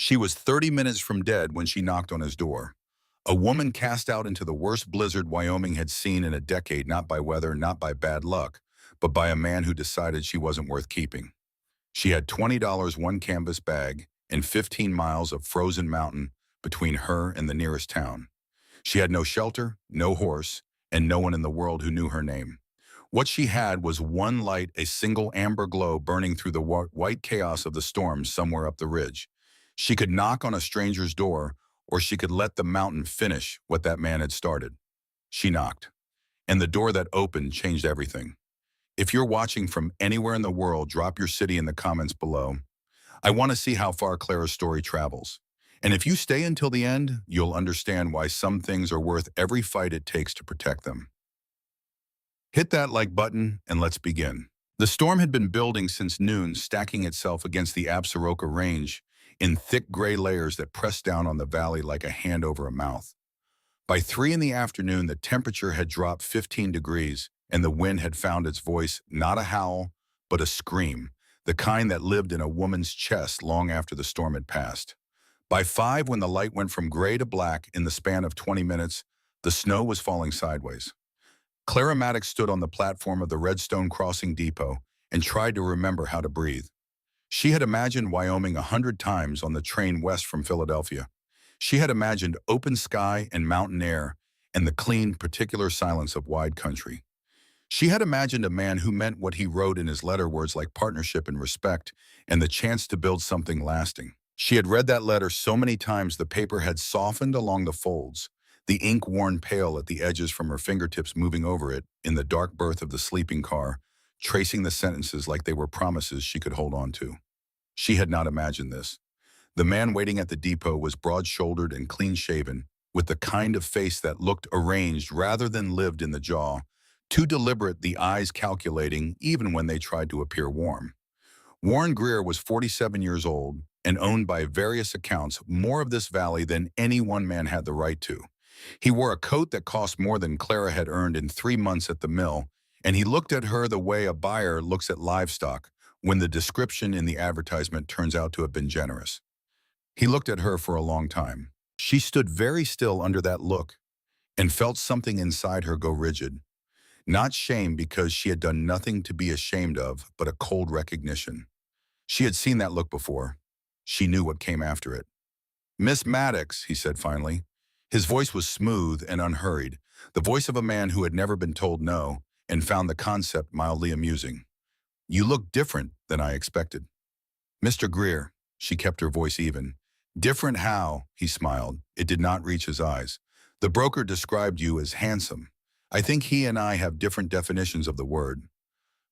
She was 30 minutes from dead when she knocked on his door. A woman cast out into the worst blizzard Wyoming had seen in a decade, not by weather, not by bad luck, but by a man who decided she wasn't worth keeping. She had $20, one canvas bag, and 15 miles of frozen mountain between her and the nearest town. She had no shelter, no horse, and no one in the world who knew her name. What she had was one light, a single amber glow burning through the white chaos of the storm somewhere up the ridge. She could knock on a stranger's door, or she could let the mountain finish what that man had started. She knocked, and the door that opened changed everything. If you're watching from anywhere in the world, drop your city in the comments below. I want to see how far Clara's story travels. And if you stay until the end, you'll understand why some things are worth every fight it takes to protect them. Hit that like button and let's begin. The storm had been building since noon, stacking itself against the Absaroka Range in thick gray layers that pressed down on the valley like a hand over a mouth. By 3 in the afternoon, the temperature had dropped 15 degrees, and the wind had found its voice, not a howl, but a scream, the kind that lived in a woman's chest long after the storm had passed. By 5, when the light went from gray to black in the span of 20 minutes, the snow was falling sideways. Clara Maddox stood on the platform of the Redstone Crossing Depot and tried to remember how to breathe. She had imagined Wyoming 100 times on the train west from Philadelphia. She had imagined open sky and mountain air and the clean, particular silence of wide country. She had imagined a man who meant what he wrote in his letter, words like partnership and respect and the chance to build something lasting. She had read that letter so many times the paper had softened along the folds, the ink worn pale at the edges from her fingertips moving over it in the dark berth of the sleeping car, tracing the sentences like they were promises she could hold on to. She had not imagined this. The man waiting at the depot was broad-shouldered and clean-shaven, with the kind of face that looked arranged rather than lived in the jaw, too deliberate, the eyes calculating even when they tried to appear warm. Warren Greer was 47 years old and owned by various accounts more of this valley than any one man had the right to. He wore a coat that cost more than Clara had earned in 3 months at the mill, and he looked at her the way a buyer looks at livestock when the description in the advertisement turns out to have been generous. He looked at her for a long time. She stood very still under that look and felt something inside her go rigid. Not shame because she had done nothing to be ashamed of, but a cold recognition. She had seen that look before. She knew what came after it. "Miss Maddox," he said finally. His voice was smooth and unhurried, the voice of a man who had never been told no and found the concept mildly amusing. "You look different than I expected." "Mr. Greer," she kept her voice even. "Different how?" He smiled. It did not reach his eyes. "The broker described you as handsome. I think he and I have different definitions of the word."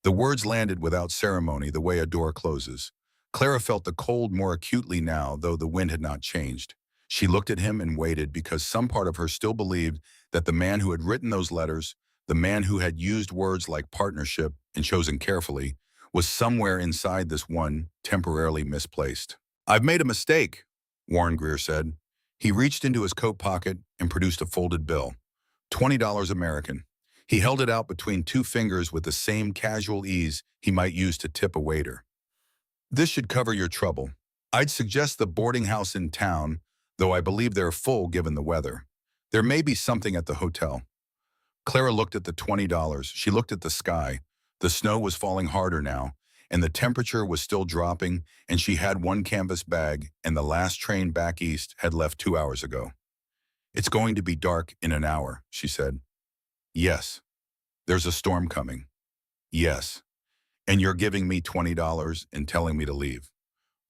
The words landed without ceremony, the way a door closes. Clara felt the cold more acutely now, though the wind had not changed. She looked at him and waited because some part of her still believed that the man who had written those letters, the man who had used words like partnership and chosen carefully, was somewhere inside this one, temporarily misplaced. "I've made a mistake," Warren Greer said. He reached into his coat pocket and produced a folded bill. $20 American. He held it out between 2 fingers with the same casual ease he might use to tip a waiter. "This should cover your trouble. I'd suggest the boarding house in town, though I believe they're full given the weather. There may be something at the hotel." Clara looked at the $20. She looked at the sky. The snow was falling harder now, and the temperature was still dropping, and she had one canvas bag, and the last train back east had left 2 hours ago. "It's going to be dark in an hour," she said. "Yes." "There's a storm coming." "Yes." "And you're giving me $20 and telling me to leave."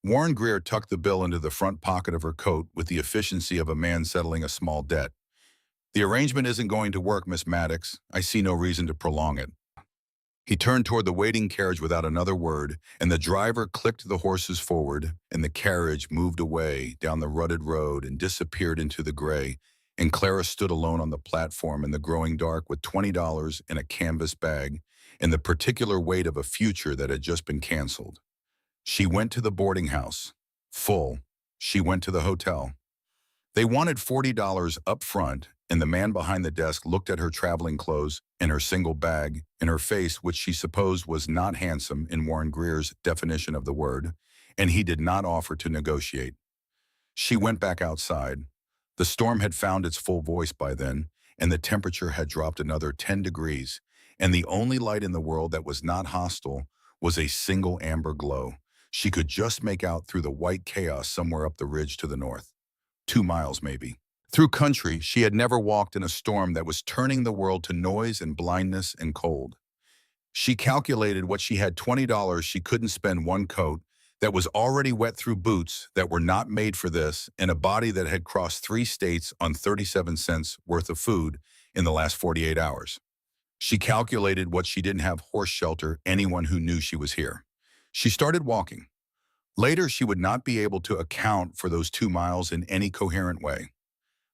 Warren Greer tucked the bill into the front pocket of her coat with the efficiency of a man settling a small debt. "The arrangement isn't going to work, Miss Maddox. I see no reason to prolong it." He turned toward the waiting carriage without another word, and the driver clicked the horses forward, and the carriage moved away down the rutted road and disappeared into the gray, and Clara stood alone on the platform in the growing dark with $20 in a canvas bag and the particular weight of a future that had just been canceled. She went to the boarding house. Full. She went to the hotel. They wanted $40 up front, and the man behind the desk looked at her traveling clothes and her single bag and her face, which she supposed was not handsome in Warren Greer's definition of the word, and he did not offer to negotiate. She went back outside. The storm had found its full voice by then, and the temperature had dropped another 10 degrees, and the only light in the world that was not hostile was a single amber glow. She could just make out through the white chaos somewhere up the ridge to the north. 2 miles, maybe. Through country, she had never walked in a storm that was turning the world to noise and blindness and cold. She calculated what she had $20 she couldn't spend one coat that was already wet through boots that were not made for this and a body that had crossed 3 states on 37 cents worth of food in the last 48 hours. She calculated what she didn't have horse shelter anyone who knew she was here. She started walking. Later, she would not be able to account for those 2 miles in any coherent way.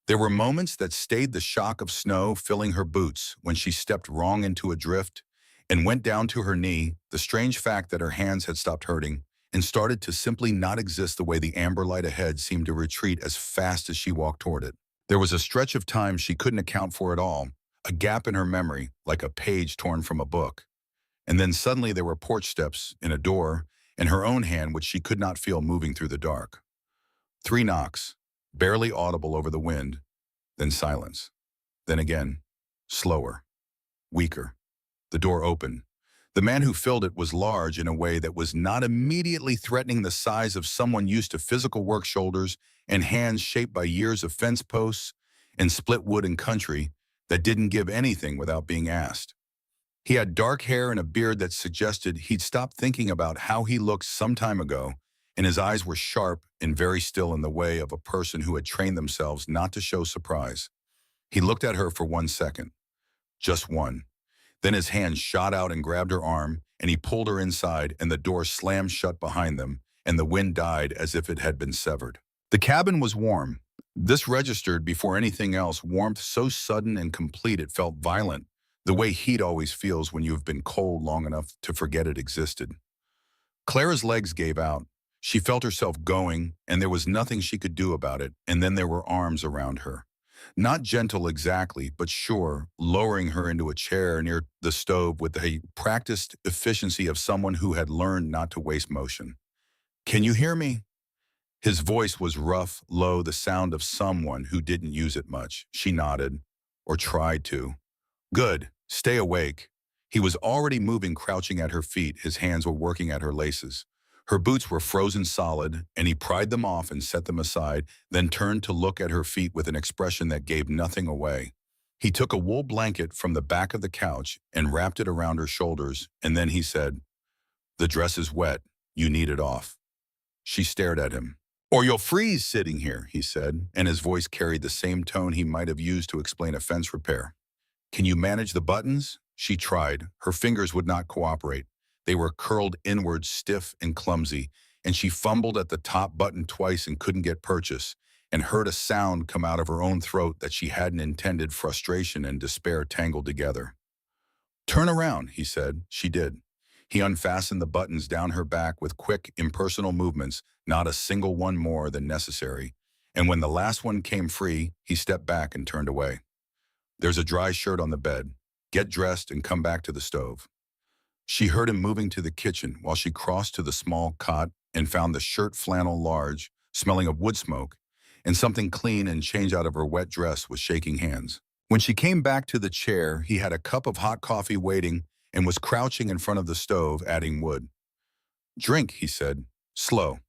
There were moments that stayed the shock of snow filling her boots when she stepped wrong into a drift and went down to her knee, the strange fact that her hands had stopped hurting and started to simply not exist the way the amber light ahead seemed to retreat as fast as she walked toward it. There was a stretch of time she couldn't account for at all, a gap in her memory, like a page torn from a book. And then suddenly there were porch steps and a door and her own hand which she could not feel moving through the dark. 3 knocks, barely audible over the wind, then silence. Then again, slower, weaker. The door opened. The man who filled it was large in a way that was not immediately threatening, the size of someone used to physical work, shoulders and hands shaped by years of fence posts and split wood and country that didn't give anything without being asked. He had dark hair and a beard that suggested he'd stopped thinking about how he looked some time ago, and his eyes were sharp and very still in the way of a person who had trained themselves not to show surprise. He looked at her for 1 second. Just one. Then his hand shot out and grabbed her arm, and he pulled her inside, and the door slammed shut behind them, and the wind died as if it had been severed. The cabin was warm. This registered before anything else, warmth so sudden and complete it felt violent, the way heat always feels when you have been cold long enough to forget it existed. Clara's legs gave out. She felt herself going, and there was nothing she could do about it, and then there were arms around her. Not gentle exactly, but sure, lowering her into a chair near the stove with the practiced efficiency of someone who had learned not to waste motion. "Can you hear me?" His voice was rough, low, the sound of someone who didn't use it much. She nodded, or tried to. "Good. Stay awake." He was already moving, crouching at her feet. His hands were working at her laces. Her boots were frozen solid, and he pried them off and set them aside, then turned to look at her feet with an expression that gave nothing away. He took a wool blanket from the back of the couch and wrapped it around her shoulders, and then he said, "The dress is wet. You need it off." She stared at him. "Or you'll freeze sitting here," he said, and his voice carried the same tone he might have used to explain a fence repair. "Can you manage the buttons?" She tried. Her fingers would not cooperate. They were curled inward, stiff and clumsy, and she fumbled at the top button twice and couldn't get purchase, and heard a sound come out of her own throat that she hadn't intended, frustration and despair tangled together. "Turn around," he said. She did. He unfastened the buttons down her back with quick, impersonal movements, not a single one more than necessary, and when the last one came free, he stepped back and turned away. "There's a dry shirt on the bed. Get dressed and come back to the stove." She heard him moving to the kitchen while she crossed to the small cot and found the shirt flannel large, smelling of wood smoke, and something clean and change out of her wet dress with shaking hands. When she came back to the chair, he had a cup of hot coffee waiting and was crouching in front of the stove, adding wood. "Drink," he said, slow.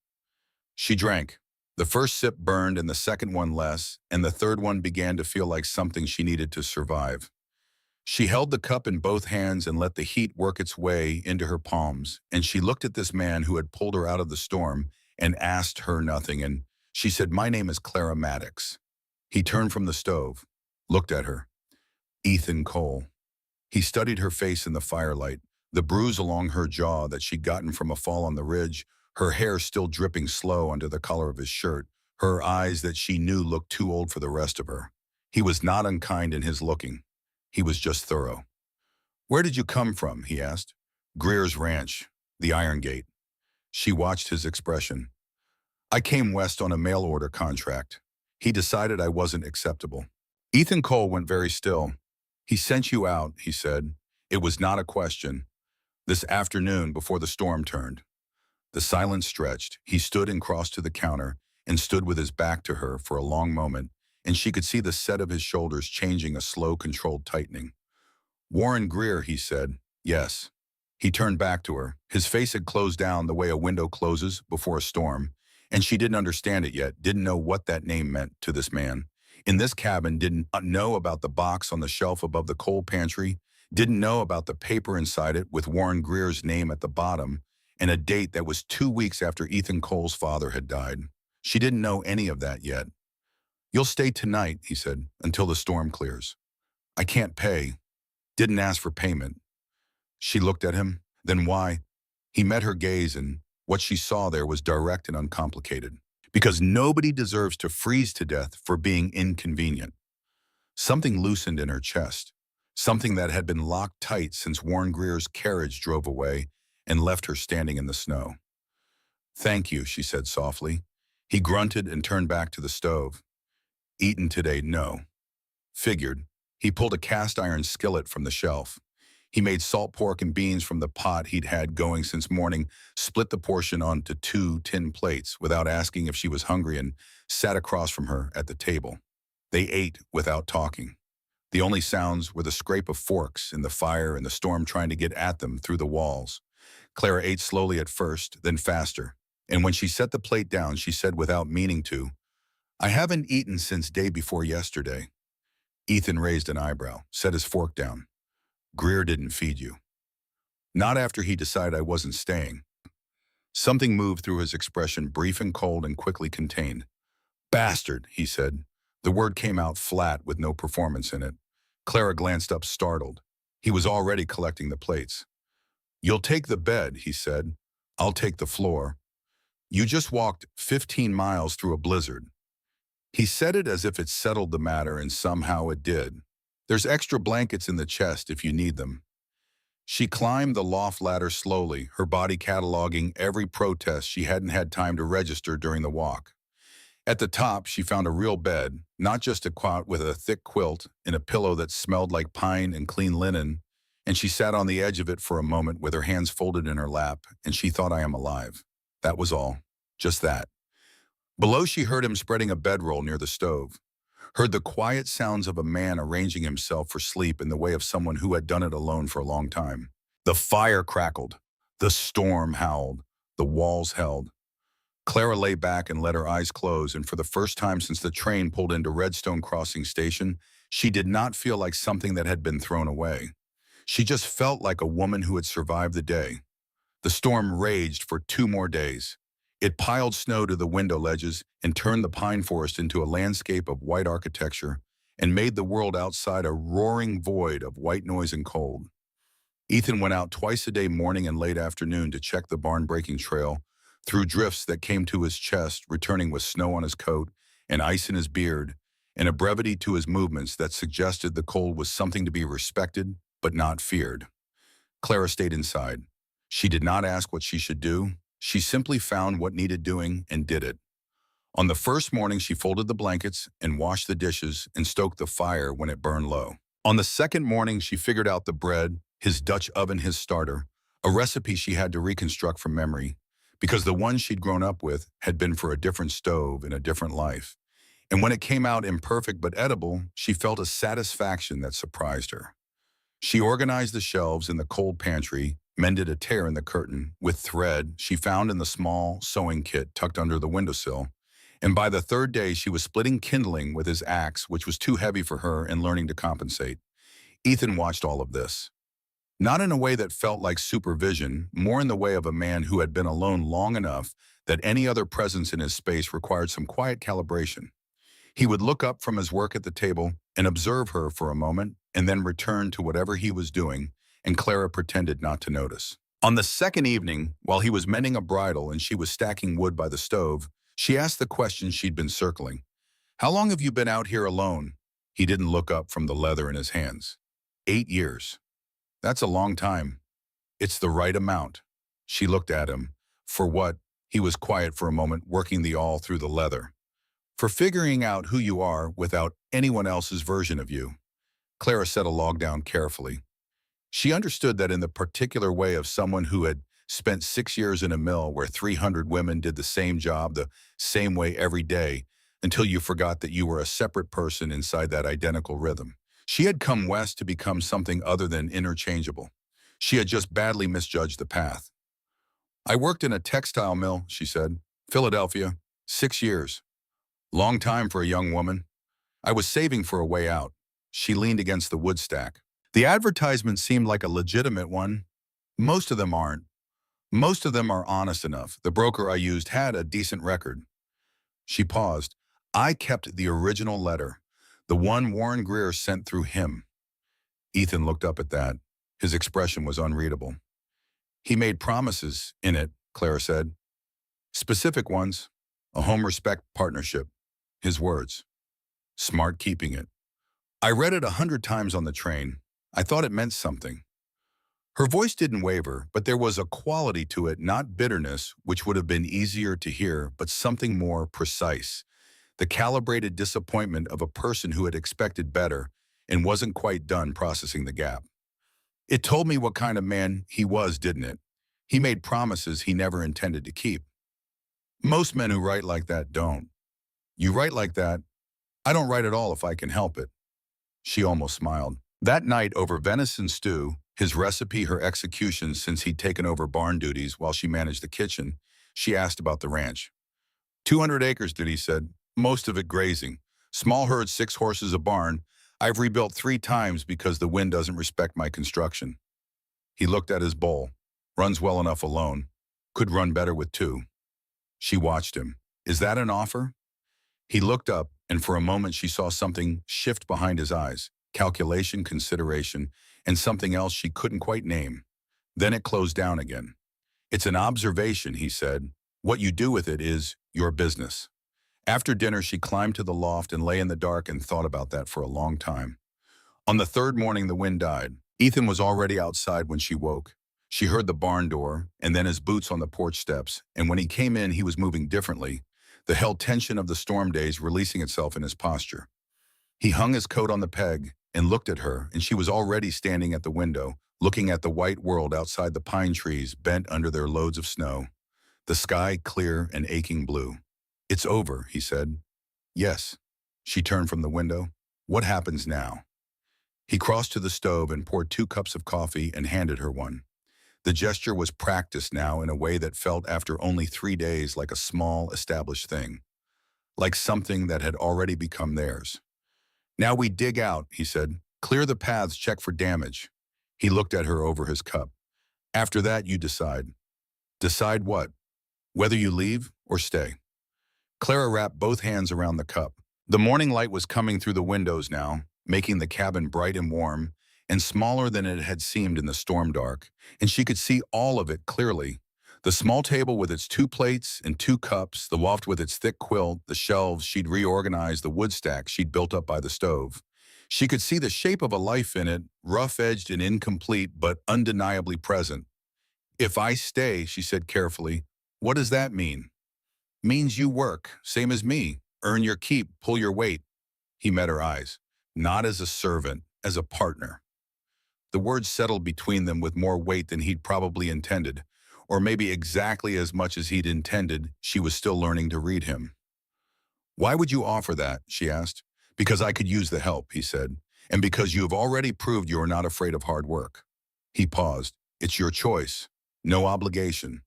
She drank. The first sip burned and the second one less, and the third one began to feel like something she needed to survive. She held the cup in both hands and let the heat work its way into her palms, and she looked at this man who had pulled her out of the storm and asked her nothing, and she said, "My name is Clara Maddox." He turned from the stove, looked at her. Ethan Cole. He studied her face in the firelight, the bruise along her jaw that she'd gotten from a fall on the ridge, her hair still dripping slow under the collar of his shirt, her eyes that she knew looked too old for the rest of her. He was not unkind in his looking. He was just thorough. "Where did you come from?" he asked. "Greer's Ranch, the Iron Gate." She watched his expression. "I came west on a mail order contract. He decided I wasn't acceptable." Ethan Cole went very still. "He sent you out," he said. "It was not a question. This afternoon before the storm turned." The silence stretched. He stood and crossed to the counter, and stood with his back to her for a long moment, and she could see the set of his shoulders changing a slow, controlled tightening. "Warren Greer," he said. "Yes." He turned back to her. His face had closed down the way a window closes before a storm, and she didn't understand it yet, didn't know what that name meant to this man. In this cabin, didn't know about the box on the shelf above the coal pantry, didn't know about the paper inside it with Warren Greer's name at the bottom, and a date that was 2 weeks after Ethan Cole's father had died. She didn't know any of that yet. "You'll stay tonight," he said, "until the storm clears." "I can't pay." "Didn't ask for payment." She looked at him. "Then why?" He met her gaze, and what she saw there was direct and uncomplicated. "Because nobody deserves to freeze to death for being inconvenient." Something loosened in her chest, something that had been locked tight since Warren Greer's carriage drove away and left her standing in the snow. "Thank you," she said softly. He grunted and turned back to the stove. "Eaten today, no." Figured. He pulled a cast iron skillet from the shelf. He made salt pork and beans from the pot he'd had going since morning, split the portion onto 2 tin plates without asking if she was hungry, and sat across from her at the table. They ate without talking. The only sounds were the scrape of forks in the fire and the storm trying to get at them through the walls. Clara ate slowly at first, then faster. And when she set the plate down, she said without meaning to, "I haven't eaten since day before yesterday." Ethan raised an eyebrow, set his fork down. "Greer didn't feed you." "Not after he decided I wasn't staying." Something moved through his expression, brief and cold and quickly contained. "Bastard," he said. The word came out flat with no performance in it. Clara glanced up, startled. He was already collecting the plates. "You'll take the bed," he said. "I'll take the floor. You just walked 15 miles through a blizzard." He said it as if it settled the matter, and somehow it did. "There's extra blankets in the chest if you need them." She climbed the loft ladder slowly, her body cataloging every protest she hadn't had time to register during the walk. At the top, she found a real bed, not just a cot with a thick quilt and a pillow that smelled like pine and clean linen, and she sat on the edge of it for a moment with her hands folded in her lap, and she thought, "I am alive." That was all. Just that. Below, she heard him spreading a bedroll near the stove, heard the quiet sounds of a man arranging himself for sleep in the way of someone who had done it alone for a long time. The fire crackled. The storm howled. The walls held. Clara lay back and let her eyes close, and for the first time since the train pulled into Redstone Crossing Station, she did not feel like something that had been thrown away. She just felt like a woman who had survived the day. The storm raged for 2 more days. It piled snow to the window ledges and turned the pine forest into a landscape of white architecture and made the world outside a roaring void of white noise and cold. Ethan went out twice a day, morning and late afternoon, to check the barn-breaking trail, through drifts that came to his chest, returning with snow on his coat and ice in his beard, and a brevity to his movements that suggested the cold was something to be respected but not feared. Clara stayed inside. She did not ask what she should do. She simply found what needed doing and did it. On the first morning, she folded the blankets and washed the dishes and stoked the fire when it burned low. On the second morning, she figured out the bread, his Dutch oven, his starter, a recipe she had to reconstruct from memory, because the one she'd grown up with had been for a different stove in a different life. And when it came out imperfect but edible, she felt a satisfaction that surprised her. She organized the shelves in the cold pantry, mended a tear in the curtain with thread she found in the small sewing kit tucked under the windowsill, and by the third day she was splitting kindling with his axe, which was too heavy for her, and learning to compensate. Ethan watched all of this. Not in a way that felt like supervision, more in the way of a man who had been alone long enough that any other presence in his space required some quiet calibration. He would look up from his work at the table and observe her for a moment, and then return to whatever he was doing, and Clara pretended not to notice. On the second evening, while he was mending a bridle and she was stacking wood by the stove, she asked the question she'd been circling. "How long have you been out here alone?" He didn't look up from the leather in his hands. 8 years. "That's a long time." "It's the right amount." She looked at him. "For what?" He was quiet for a moment, working the awl through the leather. "For figuring out who you are without anyone else's version of you." Clara set a log down carefully. She understood that in the particular way of someone who had spent 6 years in a mill where 300 women did the same job the same way every day until you forgot that you were a separate person inside that identical rhythm. She had come west to become something other than interchangeable. She had just badly misjudged the path. I worked in a textile mill, she said. Philadelphia. 6 years. Long time for a young woman. I was saving for a way out. She leaned against the wood stack. The advertisement seemed like a legitimate one. Most of them aren't. Most of them are honest enough. The broker I used had a decent record. She paused. I kept the original letter, the one Warren Greer sent through him. Ethan looked up at that. His expression was unreadable. He made promises in it, Clara said. Specific ones. A home respect partnership. His words. Smart keeping it. I read it 100 times on the train. I thought it meant something. Her voice didn't waver, but there was a quality to it, not bitterness, which would have been easier to hear, but something more precise. The calibrated disappointment of a person who had expected better and wasn't quite done processing the gap. It told me what kind of man he was, didn't it? He made promises he never intended to keep. Most men who write like that don't. You write like that? I don't write at all if I can help it. She almost smiled. That night over venison stew, his recipe, her execution since he'd taken over barn duties while she managed the kitchen, she asked about the ranch. 200 acres, Diddy said. Most of it grazing. Small herd, 6 horses a barn. I've rebuilt 3 times because the wind doesn't respect my construction. He looked at his bowl. Runs well enough alone. Could run better with 2. She watched him. Is that an offer? He looked up, and for a moment she saw something shift behind his eyes. Calculation, consideration, and something else she couldn't quite name. Then it closed down again. It's an observation, he said. What you do with it is your business. After dinner, she climbed to the loft and lay in the dark and thought about that for a long time. On the 3rd morning, the wind died. Ethan was already outside when she woke. She heard the barn door, and then his boots on the porch steps, and when he came in, he was moving differently, the held tension of the storm days releasing itself in his posture. He hung his coat on the peg and looked at her, and she was already standing at the window, looking at the white world outside the pine trees bent under their loads of snow. The sky clear and aching blue. It's over, he said. Yes. She turned from the window. What happens now? He crossed to the stove and poured 2 cups of coffee and handed her one. The gesture was practiced now in a way that felt after only 3 days like a small, established thing. Like something that had already become theirs. Now we dig out, he said. Clear the paths, check for damage. He looked at her over his cup. After that, you decide. Decide what? Whether you leave or stay. Clara wrapped both hands around the cup. The morning light was coming through the windows now, making the cabin bright and warm, and smaller than it had seemed in the storm dark, and she could see all of it clearly. The small table with its 2 plates and 2 cups, the loft with its thick quilt, the shelves she'd reorganized, the wood stack she'd built up by the stove. She could see the shape of a life in it, rough-edged and incomplete, but undeniably present. If I stay, she said carefully, what does that mean? Means you work, same as me, earn your keep, pull your weight. He met her eyes. Not as a servant, as a partner. The words settled between them with more weight than he'd probably intended, or maybe exactly as much as he'd intended. She was still learning to read him. Why would you offer that? She asked. Because I could use the help, he said, and because you have already proved you are not afraid of hard work. He paused. It's your choice. No obligation.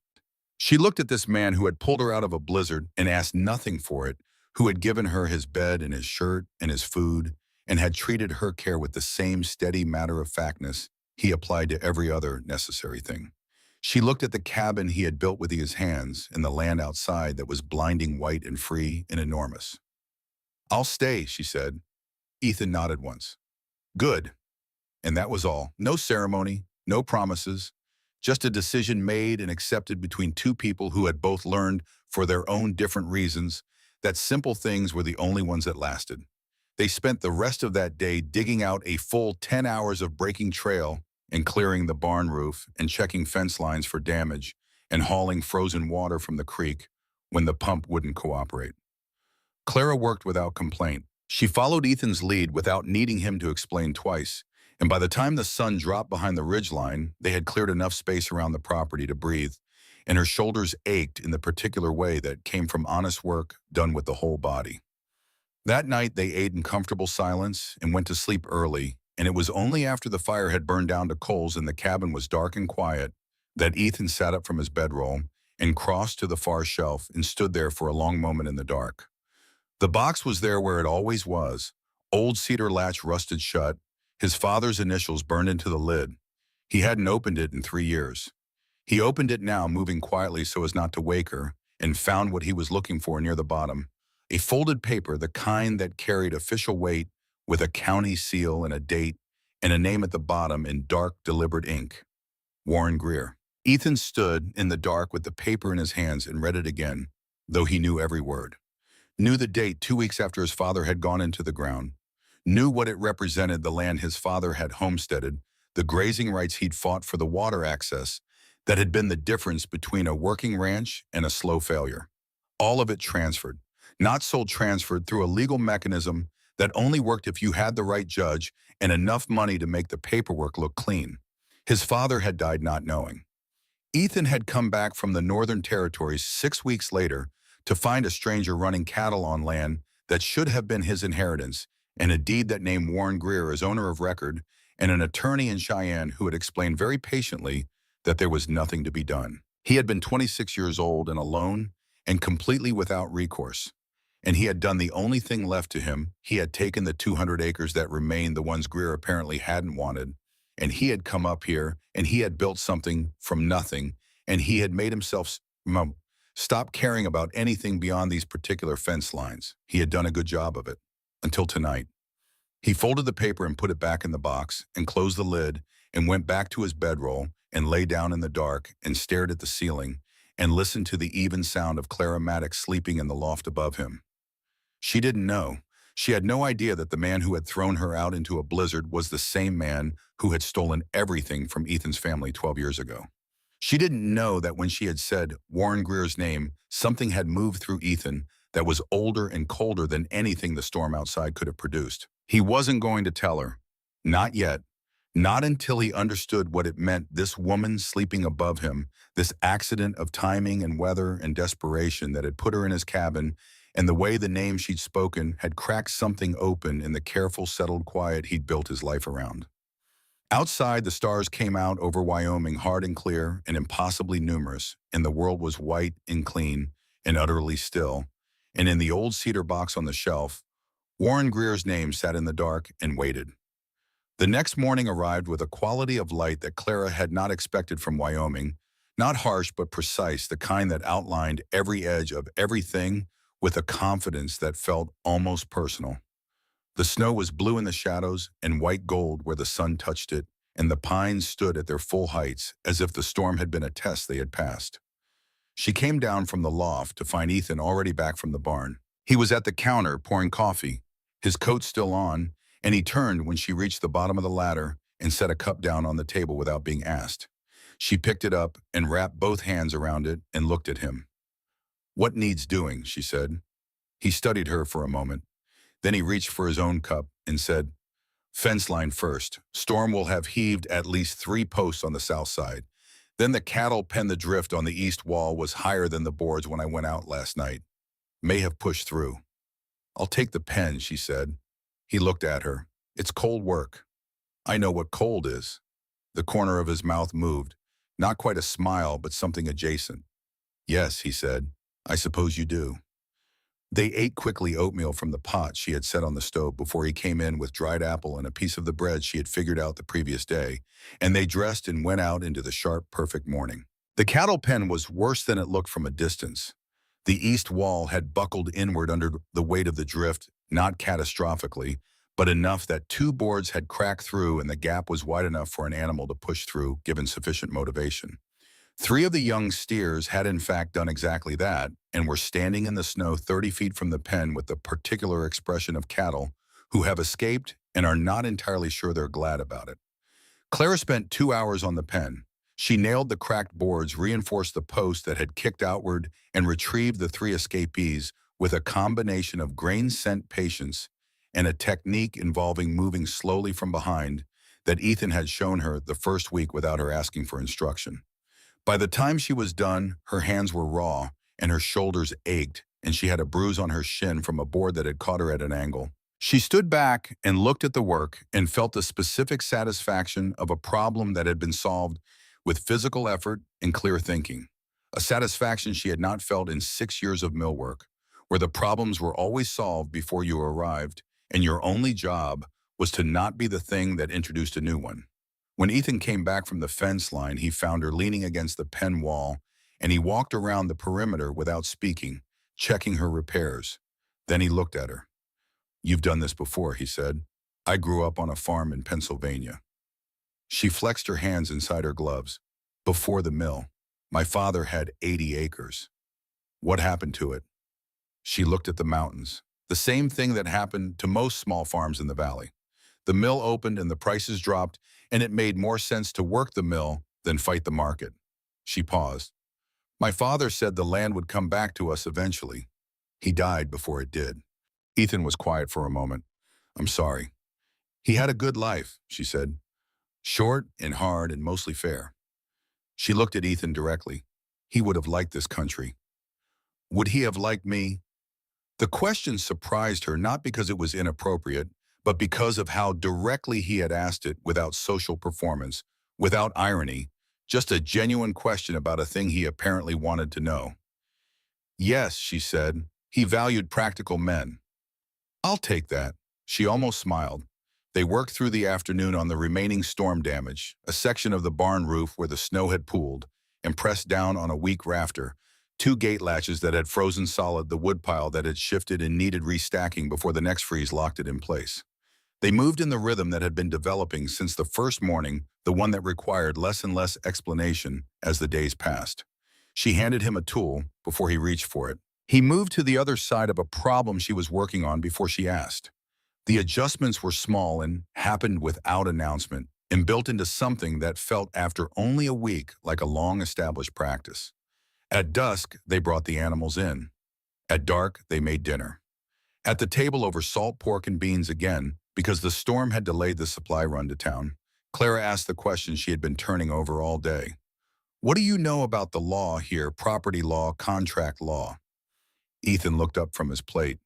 She looked at this man who had pulled her out of a blizzard and asked nothing for it, who had given her his bed and his shirt and his food, and had treated her care with the same steady matter-of-factness he applied to every other necessary thing. She looked at the cabin he had built with his hands and the land outside that was blinding white and free and enormous. I'll stay, she said. Ethan nodded once. Good. And that was all. No ceremony, no promises, just a decision made and accepted between 2 people who had both learned, for their own different reasons, that simple things were the only ones that lasted. They spent the rest of that day digging out a full 10 hours of breaking trail and clearing the barn roof and checking fence lines for damage and hauling frozen water from the creek when the pump wouldn't cooperate. Clara worked without complaint. She followed Ethan's lead without needing him to explain twice, And by the time the sun dropped behind the ridgeline, they had cleared enough space around the property to breathe, and her shoulders ached in the particular way that came from honest work done with the whole body. That night, they ate in comfortable silence and went to sleep early, and it was only after the fire had burned down to coals and the cabin was dark and quiet that Ethan sat up from his bedroll and crossed to the far shelf and stood there for a long moment in the dark. The box was there where it always was, old cedar latch rusted shut, his father's initials burned into the lid. He hadn't opened it in 3 years. He opened it now, moving quietly so as not to wake her, and found what he was looking for near the bottom. A folded paper, the kind that carried official weight with a county seal and a date and a name at the bottom in dark, deliberate ink. Warren Greer. Ethan stood in the dark with the paper in his hands and read it again, though he knew every word. Knew the date 2 weeks after his father had gone into the ground. Knew what it represented, the land his father had homesteaded, the grazing rights he'd fought for, the water access that had been the difference between a working ranch and a slow failure. All of it transferred, not sold, transferred through a legal mechanism that only worked if you had the right judge and enough money to make the paperwork look clean. His father had died not knowing. Ethan had come back from the Northern Territories 6 weeks later to find a stranger running cattle on land that should have been his inheritance, and a deed that named Warren Greer as owner of record, and an attorney in Cheyenne who had explained very patiently that there was nothing to be done. He had been 26 years old and alone and completely without recourse. And he had done the only thing left to him. He had taken the 200 acres that remained, the ones Greer apparently hadn't wanted, and he had come up here and he had built something from nothing, and he had made himself stop caring about anything beyond these particular fence lines. He had done a good job of it. Until tonight. He folded the paper and put it back in the box and closed the lid and went back to his bedroll and lay down in the dark and stared at the ceiling and listened to the even sound of Clara Maddox sleeping in the loft above him. She didn't know. She had no idea that the man who had thrown her out into a blizzard was the same man who had stolen everything from Ethan's family 12 years ago. She didn't know that when she had said Warren Greer's name, something had moved through Ethan that was older and colder than anything the storm outside could have produced. He wasn't going to tell her. Not yet. Not until he understood what it meant, this woman sleeping above him, this accident of timing and weather and desperation that had put her in his cabin, and the way the name she'd spoken had cracked something open in the careful, settled quiet he'd built his life around. Outside, the stars came out over Wyoming, hard and clear and impossibly numerous, and the world was white and clean and utterly still. And in the old cedar box on the shelf, Warren Greer's name sat in the dark and waited. The next morning arrived with a quality of light that Clara had not expected from Wyoming, not harsh but precise, the kind that outlined every edge of everything with a confidence that felt almost personal. The snow was blue in the shadows and white gold where the sun touched it, and the pines stood at their full heights as if the storm had been a test they had passed. She came down from the loft to find Ethan already back from the barn. He was at the counter pouring coffee, his coat still on, and he turned when she reached the bottom of the ladder and set a cup down on the table without being asked. She picked it up and wrapped both hands around it and looked at him. "What needs doing?" she said. He studied her for a moment. Then he reached for his own cup and said, "Fence line first. Storm will have heaved at least 3 posts on the south side. Then the cattle pen, the drift on the east wall was higher than the boards when I went out last night. May have pushed through." "I'll take the pen," she said. He looked at her. "It's cold work." "I know what cold is." The corner of his mouth moved. Not quite a smile, but something adjacent. "Yes," he said. "I suppose you do." They ate quickly oatmeal from the pot she had set on the stove before he came in with dried apple and a piece of the bread she had figured out the previous day, and they dressed and went out into the sharp, perfect morning. The cattle pen was worse than it looked from a distance. The east wall had buckled inward under the weight of the drift, not catastrophically, but enough that 2 boards had cracked through and the gap was wide enough for an animal to push through, given sufficient motivation. 3 of the young steers had in fact done exactly that and were standing in the snow 30 feet from the pen with the particular expression of cattle who have escaped and are not entirely sure they're glad about it. Clara spent 2 hours on the pen. She nailed the cracked boards, reinforced the post that had kicked outward, and retrieved the 3 escapees with a combination of grain-scent patience and a technique involving moving slowly from behind that Ethan had shown her the first week without her asking for instruction. By the time she was done, her hands were raw and her shoulders ached, and she had a bruise on her shin from a board that had caught her at an angle. She stood back and looked at the work and felt the specific satisfaction of a problem that had been solved with physical effort and clear thinking. A satisfaction she had not felt in 6 years of mill work, where the problems were always solved before you arrived, and your only job was to not be the thing that introduced a new one. When Ethan came back from the fence line, he found her leaning against the pen wall, and he walked around the perimeter without speaking, checking her repairs. Then he looked at her. "You've done this before," he said. "I grew up on a farm in Pennsylvania." She flexed her hands inside her gloves. "Before the mill, my father had 80 acres. What happened to it?" She looked at the mountains. The same thing that happened to most small farms in the valley. The mill opened and the prices dropped, and it made more sense to work the mill than fight the market. She paused. "My father said the land would come back to us eventually. He died before it did." Ethan was quiet for a moment. "I'm sorry." "He had a good life," she said. "Short and hard and mostly fair." She looked at Ethan directly. "He would have liked this country." "Would he have liked me?" The question surprised her not because it was inappropriate, but because of how directly he had asked it, without social performance, without irony, just a genuine question about a thing he apparently wanted to know. "Yes," she said. "He valued practical men." "I'll take that." She almost smiled. They worked through the afternoon on the remaining storm damage, a section of the barn roof where the snow had pooled, and pressed down on a weak rafter, two gate latches that had frozen solid, the woodpile that had shifted and needed restacking before the next freeze locked it in place. They moved in the rhythm that had been developing since the first morning, the one that required less and less explanation as the days passed. She handed him a tool before he reached for it. He moved to the other side of a problem she was working on before she asked. The adjustments were small and happened without announcement, and built into something that felt, after only a week, like a long-established practice. At dusk, they brought the animals in. At dark, they made dinner. At the table over salt pork and beans again, because the storm had delayed the supply run to town, Clara asked the question she had been turning over all day. "What do you know about the law here, property law, contract law?" Ethan looked up from his plate.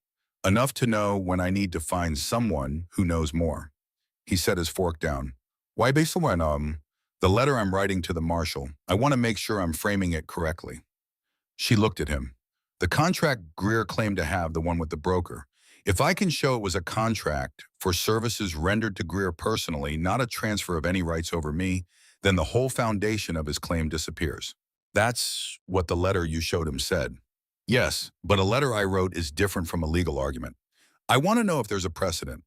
"Enough to know when I need to find someone who knows more." He set his fork down. "Why based on the letter I'm writing to the marshal? I want to make sure I'm framing it correctly." She looked at him. "The contract Greer claimed to have, the one with the broker. If I can show it was a contract for services rendered to Greer personally, not a transfer of any rights over me, then the whole foundation of his claim disappears." "That's what the letter you showed him said." "Yes, but a letter I wrote is different from a legal argument. I want to know if there's a precedent."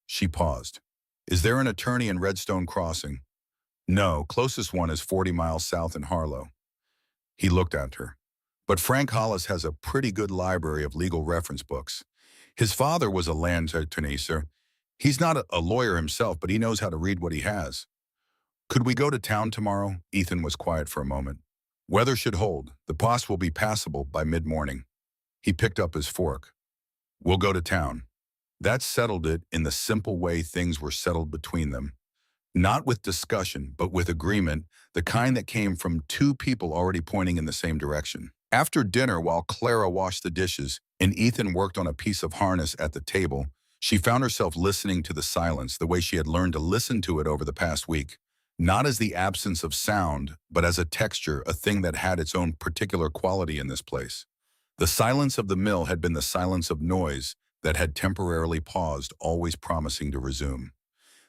She paused. "Is there an attorney in Redstone Crossing?" "No, closest one is 40 miles south in Harlow." He looked at her. "But Frank Hollis has a pretty good library of legal reference books. His father was a land attorney, sir. He's not a lawyer himself, but he knows how to read what he has." "Could we go to town tomorrow?" Ethan was quiet for a moment. "Weather should hold. The pass will be passable by mid-morning." He picked up his fork. "We'll go to town." That settled it in the simple way things were settled between them. Not with discussion, but with agreement, the kind that came from two people already pointing in the same direction. After dinner, while Clara washed the dishes and Ethan worked on a piece of harness at the table, she found herself listening to the silence the way she had learned to listen to it over the past week. Not as the absence of sound, but as a texture, a thing that had its own particular quality in this place. The silence of the mill had been the silence of noise that had temporarily paused, always promising to resume.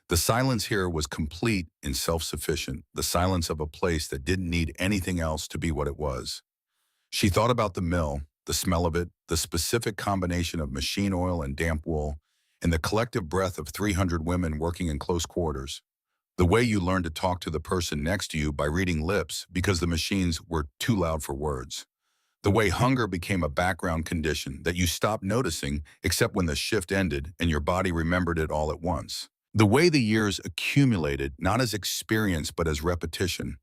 The silence here was complete and self-sufficient, the silence of a place that didn't need anything else to be what it was. She thought about the mill, the smell of it, the specific combination of machine oil and damp wool, and the collective breath of 300 women working in close quarters. The way you learn to talk to the person next to you by reading lips because the machines were too loud for words. The way hunger became a background condition that you stopped noticing except when the shift ended and your body remembered it all at once. The way the years accumulated, not as experience but as repetition.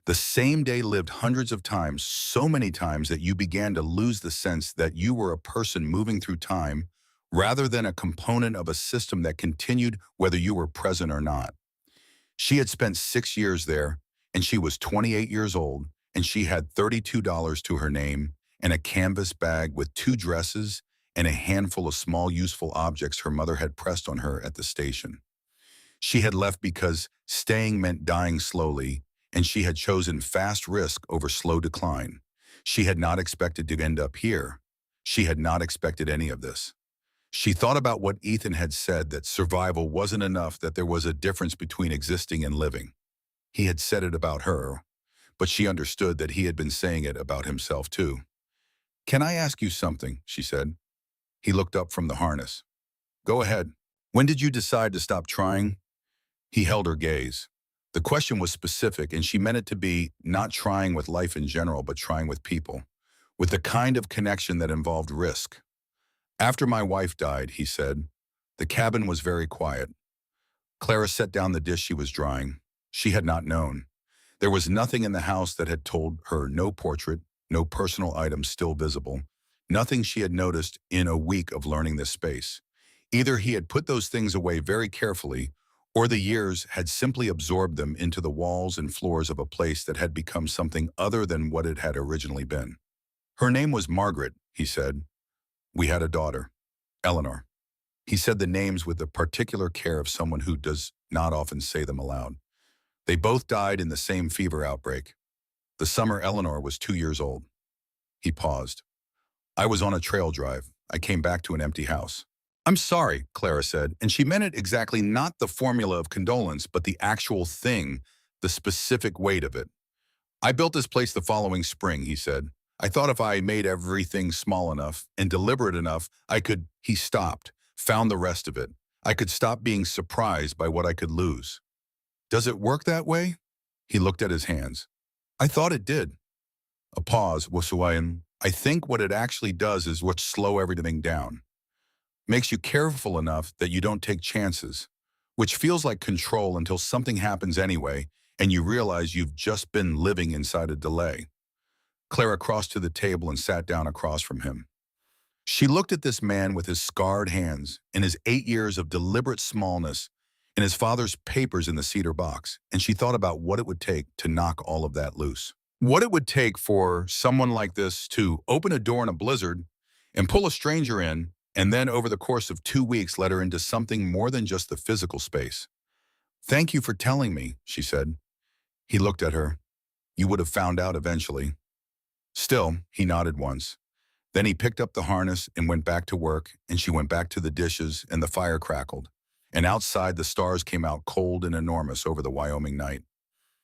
The same day lived hundreds of times, so many times that you began to lose the sense that you were a person moving through time rather than a component of a system that continued whether you were present or not. She had spent 6 years there, and she was 28 years old, and she had $32 to her name and a canvas bag with 2 dresses and a handful of small useful objects her mother had pressed on her at the station. She had left because staying meant dying slowly, and she had chosen fast risk over slow decline. She had not expected to end up here. She had not expected any of this. She thought about what Ethan had said, that survival wasn't enough, that there was a difference between existing and living. He had said it about her, but she understood that he had been saying it about himself too. "Can I ask you something?" she said. He looked up from the harness. "Go ahead. When did you decide to stop trying?" He held her gaze. The question was specific, and she meant it to be not trying with life in general, but trying with people, with the kind of connection that involved risk. "After my wife died," he said. The cabin was very quiet. Clara set down the dish she was drying. She had not known. There was nothing in the house that had told her, no portrait, no personal items still visible, nothing she had noticed in a week of learning this space. Either he had put those things away very carefully, or the years had simply absorbed them into the walls and floors of a place that had become something other than what it had originally been. "Her name was Margaret," he said. "We had a daughter, Eleanor." He said the names with the particular care of someone who does not often say them aloud. "They both died in the same fever outbreak. The summer Eleanor was 2 years old." He paused. "I was on a trail drive. I came back to an empty house." "I'm sorry," Clara said, and she meant it exactly, not the formula of condolence, but the actual thing, the specific weight of it. "I built this place the following spring," he said. "I thought if I made everything small enough and deliberate enough, I could—" He stopped, found the rest of it. "I could stop being surprised by what I could lose." "Does it work that way?" He looked at his hands. "I thought it did." A pause. "I think what it actually does is what slow everything down. Makes you careful enough that you don't take chances, which feels like control until something happens anyway, and you realize you've just been living inside a delay." Clara crossed to the table and sat down across from him. She looked at this man with his scarred hands and his 8 years of deliberate smallness and his father's papers in the cedar box, and she thought about what it would take to knock all of that loose. What it would take for someone like this to open a door in a blizzard and pull a stranger in, and then over the course of 2 weeks let her into something more than just the physical space. "Thank you for telling me," she said. He looked at her. "You would have found out eventually." Still, he nodded once. Then he picked up the harness and went back to work, and she went back to the dishes, and the fire crackled. And outside, the stars came out cold and enormous over the Wyoming night.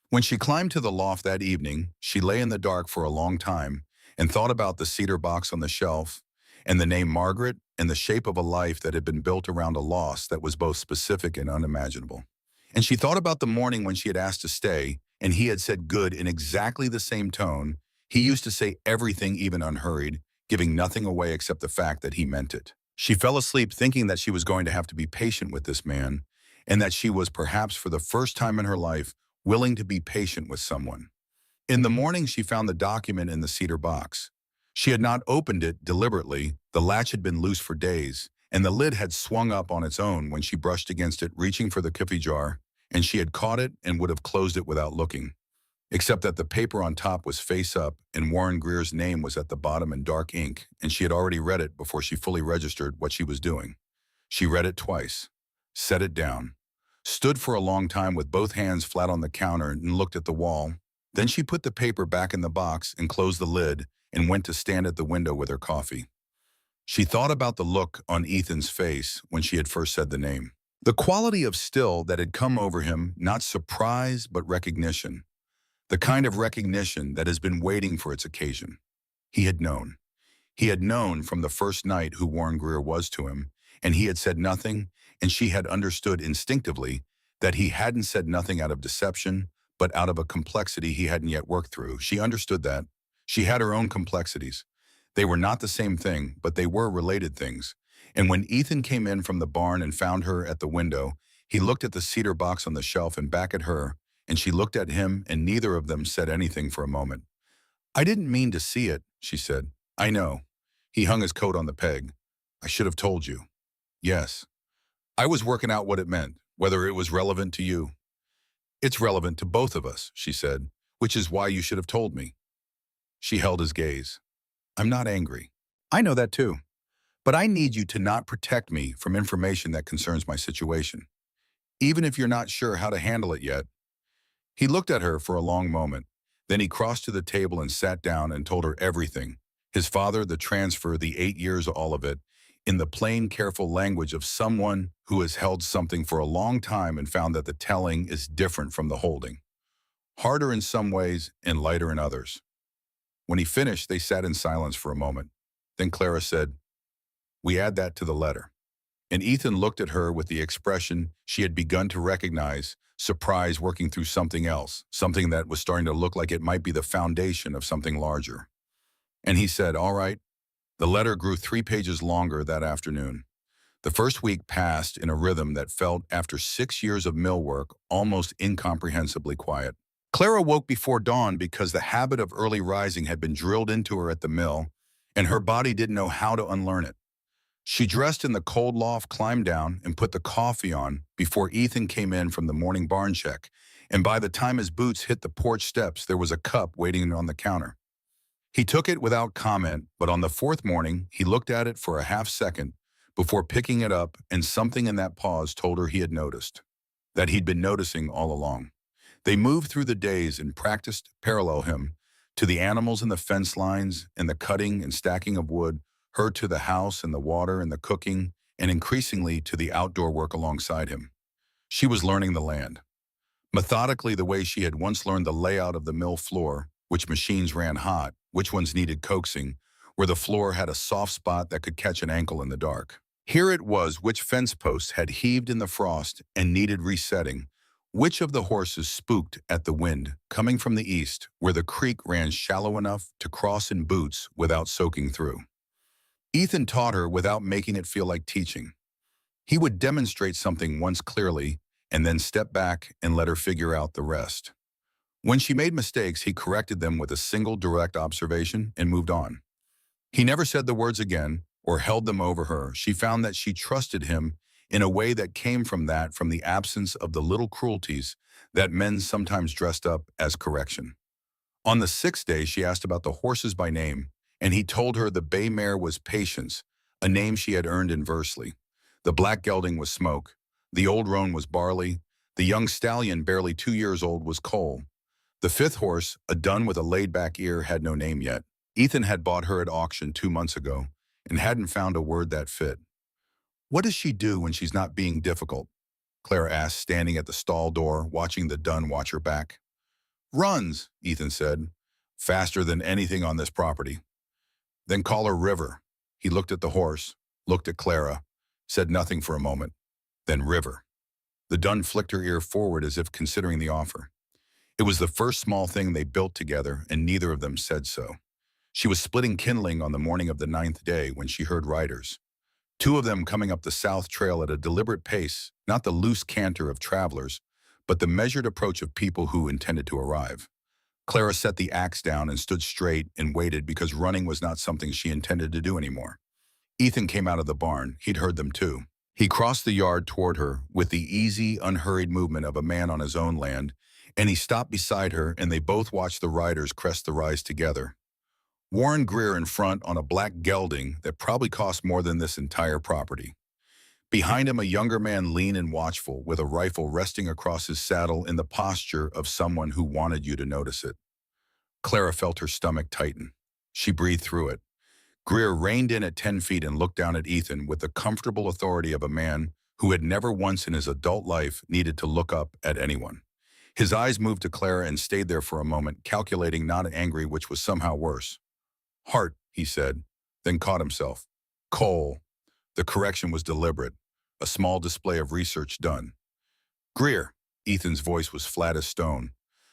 When she climbed to the loft that evening, she lay in the dark for a long time and thought about the cedar box on the shelf and the name Margaret and the shape of a life that had been built around a loss that was both specific and unimaginable. And she thought about the morning when she had asked to stay, and he had said good in exactly the same tone. He used to say everything, even unhurried, giving nothing away except the fact that he meant it. She fell asleep thinking that she was going to have to be patient with this man, and that she was, perhaps for the first time in her life, willing to be patient with someone. In the morning, she found the document in the cedar box. She had not opened it deliberately. The latch had been loose for days, and the lid had swung up on its own when she brushed against it, reaching for the coffee jar, and she had caught it and would have closed it without looking, except that the paper on top was face up, and Warren Greer's name was at the bottom in dark ink, and she had already read it before she fully registered what she was doing. She read it twice, set it down, stood for a long time with both hands flat on the counter and looked at the wall. Then she put the paper back in the box and closed the lid and went to stand at the window with her coffee. She thought about the look on Ethan's face when she had first said the name. The quality of still that had come over him, not surprise but recognition. The kind of recognition that has been waiting for its occasion. He had known. He had known from the first night who Warren Greer was to him, and he had said nothing, and she had understood instinctively that he hadn't said nothing out of deception, but out of a complexity he hadn't yet worked through. She understood that. She had her own complexities. They were not the same thing, but they were related things. And when Ethan came in from the barn and found her at the window, he looked at the cedar box on the shelf and back at her, and she looked at him, and neither of them said anything for a moment. "I didn't mean to see it," she said. "I know." He hung his coat on the peg. "I should have told you." "Yes. I was working out what it meant, whether it was relevant to you." It's relevant to both of us, she said, which is why you should have told me. She held his gaze. I'm not angry. I know that too. But I need you to not protect me from information that concerns my situation. Even if you're not sure how to handle it yet. He looked at her for a long moment. Then he crossed to the table and sat down and told her everything. His father, the transfer, the 8 years, all of it, in the plain, careful language of someone who has held something for a long time and found that the telling is different from the holding. Harder in some ways and lighter in others. When he finished, they sat in silence for a moment. Then Clara said, "We add that to the letter." And Ethan looked at her with the expression she had begun to recognize, surprise working through something else, something that was starting to look like it might be the foundation of something larger. And he said, all right. The letter grew 3 pages longer that afternoon. The first week passed in a rhythm that felt, after 6 years of mill work, almost incomprehensibly quiet. Clara woke before dawn because the habit of early rising had been drilled into her at the mill, and her body didn't know how to unlearn it. She dressed in the cold loft, climbed down, and put the coffee on before Ethan came in from the morning barn check, and by the time his boots hit the porch steps, there was a cup waiting on the counter. He took it without comment, but on the 4th morning, he looked at it for a half second before picking it up, and something in that pause told her he had noticed, that he'd been noticing all along. They moved through the days and practiced parallel him to the animals and the fence lines and the cutting and stacking of wood, her to the house and the water and the cooking, and increasingly to the outdoor work alongside him. She was learning the land. Methodically, the way she had once learned the layout of the mill floor, which machines ran hot, which ones needed coaxing, where the floor had a soft spot that could catch an ankle in the dark. Here it was which fence posts had heaved in the frost and needed resetting, which of the horses spooked at the wind coming from the east, where the creek ran shallow enough to cross in boots without soaking through. Ethan taught her without making it feel like teaching. He would demonstrate something once clearly and then step back and let her figure out the rest. When she made mistakes, he corrected them with a single direct observation and moved on. He never said the words again or held them over her. She found that she trusted him in a way that came from the absence of the little cruelties that men sometimes dressed up as correction. On the 6th day, she asked about the horses by name, and he told her the bay mare was Patience, a name she had earned inversely. The black gelding was Smoke. The old roan was Barley. The young stallion, barely 2 years old, was Cole. The 5th horse, a dun with a laid-back ear, had no name yet. Ethan had bought her at auction 2 months ago and hadn't found a word that fit. What does she do when she's not being difficult? Clara asked, standing at the stall door, watching the dun watch her back. Runs, Ethan said, faster than anything on this property. Then call her River. He looked at the horse, looked at Clara, said nothing for a moment. Then River. The dun flicked her ear forward as if considering the offer. It was the first small thing they built together, and neither of them said so. She was splitting kindling on the morning of the 9th day when she heard riders. 2 of them coming up the south trail at a deliberate pace, not the loose canter of travelers, but the measured approach of people who intended to arrive. Clara set the axe down and stood straight and waited because running was not something she intended to do anymore. Ethan came out of the barn. He'd heard them too. He crossed the yard toward her with the easy, unhurried movement of a man on his own land, and he stopped beside her, and they both watched the riders crest the rise together. Warren Greer in front on a black gelding that probably cost more than this entire property. Behind him, a younger man, lean and watchful, with a rifle resting across his saddle in the posture of someone who wanted you to notice it. Clara felt her stomach tighten. She breathed through it. Greer reined in at 10 feet and looked down at Ethan with the comfortable authority of a man who had never once in his adult life needed to look up at anyone. His eyes moved to Clara and stayed there for a moment, calculating, not angry, which was somehow worse. Heart, he said, then caught himself. Cole. The correction was deliberate, a small display of research done. Greer, Ethan's voice was flat as stone.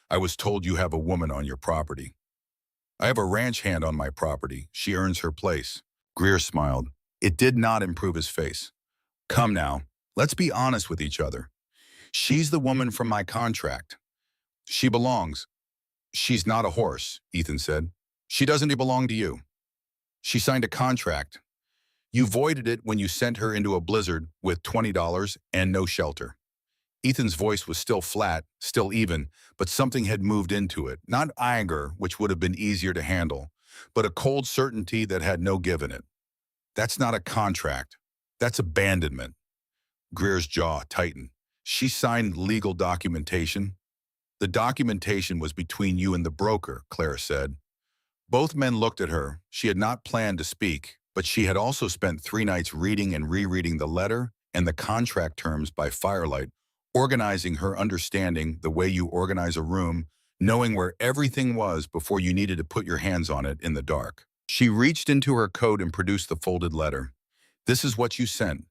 I was told you have a woman on your property. I have a ranch hand on my property. She earns her place. Greer smiled. It did not improve his face. Come now, let's be honest with each other. She's the woman from my contract. She belongs. She's not a horse, Ethan said. She doesn't belong to you. She signed a contract. You voided it when you sent her into a blizzard with $20 and no shelter. Ethan's voice was still flat, still even, but something had moved into it. Not anger, which would have been easier to handle, but a cold certainty that had no give in it. That's not a contract. That's abandonment. Greer's jaw tightened. She signed legal documentation. The documentation was between you and the broker, Clara said. Both men looked at her. She had not planned to speak, but she had also spent 3 nights reading and rereading the letter and the contract terms by firelight, organizing her understanding the way you organize a room, knowing where everything was before you needed to put your hands on it in the dark. She reached into her coat and produced the folded letter. This is what you sent,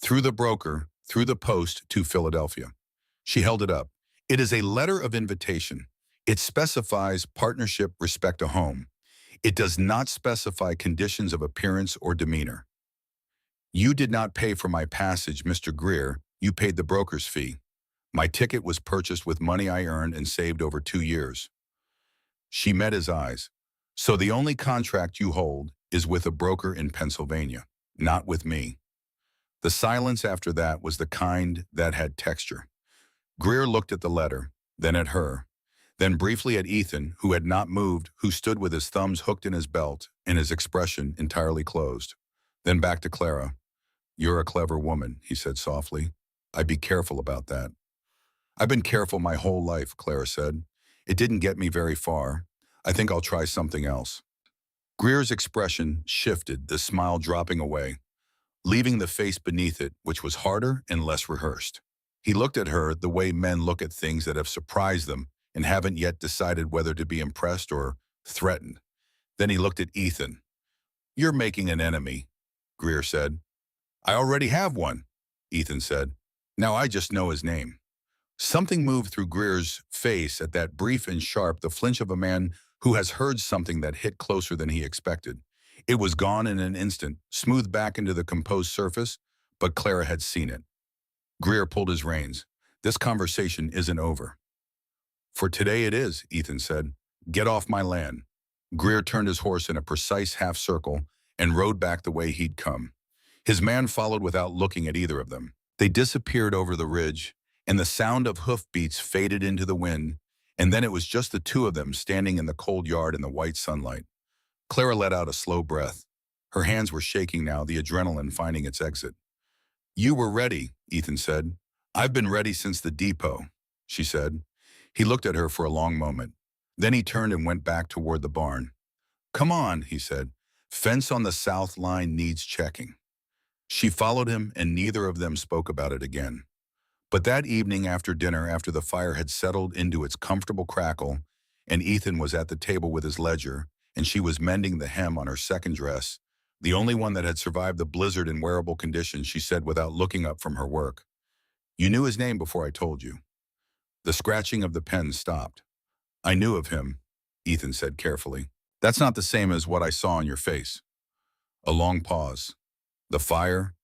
through the broker, through the post to Philadelphia. She held it up. It is a letter of invitation. It specifies partnership, respect a home. It does not specify conditions of appearance or demeanor. You did not pay for my passage, Mr. Greer. You paid the broker's fee. My ticket was purchased with money I earned and saved over 2 years. She met his eyes. So the only contract you hold is with a broker in Pennsylvania, not with me. The silence after that was the kind that had texture. Greer looked at the letter, then at her, then briefly at Ethan, who had not moved, who stood with his thumbs hooked in his belt and his expression entirely closed. Then back to Clara. You're a clever woman, he said softly. I'd be careful about that. I've been careful my whole life, Clara said. It didn't get me very far. I think I'll try something else. Greer's expression shifted, the smile dropping away, leaving the face beneath it, which was harder and less rehearsed. He looked at her the way men look at things that have surprised them and haven't yet decided whether to be impressed or threatened. Then he looked at Ethan. You're making an enemy, Greer said. I already have one, Ethan said. Now I just know his name. Something moved through Greer's face at that brief and sharp, the flinch of a man who has heard something that hit closer than he expected. It was gone in an instant, smoothed back into the composed surface, but Clara had seen it. Greer pulled his reins. This conversation isn't over. For today it is, Ethan said. Get off my land. Greer turned his horse in a precise half-circle and rode back the way he'd come. His man followed without looking at either of them. They disappeared over the ridge, and the sound of hoofbeats faded into the wind, and then it was just the two of them standing in the cold yard in the white sunlight. Clara let out a slow breath. Her hands were shaking now, the adrenaline finding its exit. You were ready, Ethan said. I've been ready since the depot, she said. He looked at her for a long moment. Then he turned and went back toward the barn. Come on, he said. Fence on the south line needs checking. She followed him, and neither of them spoke about it again. But that evening after dinner, after the fire had settled into its comfortable crackle, and Ethan was at the table with his ledger, and she was mending the hem on her second dress, the only one that had survived the blizzard in wearable condition, she said without looking up from her work. You knew his name before I told you. The scratching of the pen stopped. I knew of him, Ethan said carefully. That's not the same as what I saw on your face. A long pause. The fire,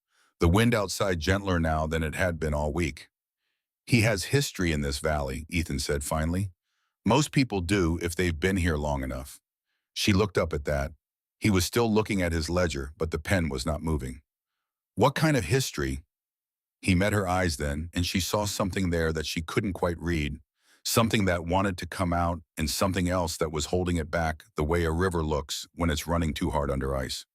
the wind outside gentler now than it had been all week. He has history in this valley, Ethan said finally. Most people do if they've been here long enough. She looked up at that. He was still looking at his ledger, but the pen was not moving. What kind of history? He met her eyes then, and she saw something there that she couldn't quite read, something that wanted to come out and something else that was holding it back the way a river looks when it's running too hard under ice.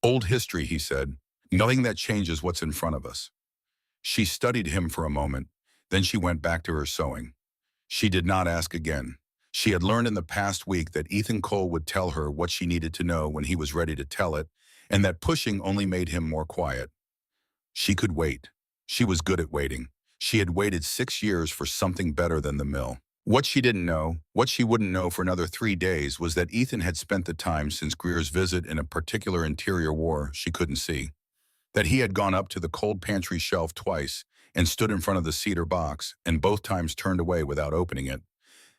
Old history, he said, nothing that changes what's in front of us. She studied him for a moment, then she went back to her sewing. She did not ask again. She had learned in the past week that Ethan Cole would tell her what she needed to know when he was ready to tell it, and that pushing only made him more quiet. She could wait. She was good at waiting. She had waited 6 years for something better than the mill. What she didn't know, what she wouldn't know for another 3 days, was that Ethan had spent the time since Greer's visit in a particular interior war she couldn't see. That he had gone up to the cold pantry shelf twice and stood in front of the cedar box, and both times turned away without opening it.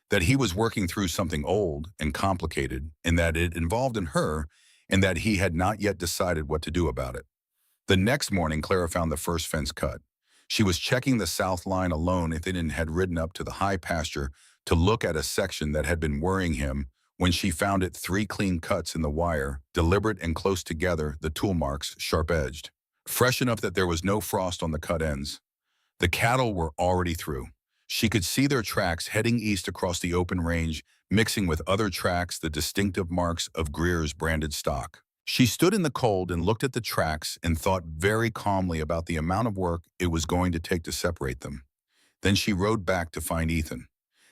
That he was working through something old and complicated, and that it involved in her, and that he had not yet decided what to do about it. The next morning, Clara found the first fence cut. She was checking the south line alone if Ethan had ridden up to the high pasture to look at a section that had been worrying him when she found it 3 clean cuts in the wire, deliberate and close together, the tool marks sharp-edged. Fresh enough that there was no frost on the cut ends. The cattle were already through. She could see their tracks heading east across the open range, mixing with other tracks the distinctive marks of Greer's branded stock. She stood in the cold and looked at the tracks and thought very calmly about the amount of work it was going to take to separate them. Then she rode back to find Ethan.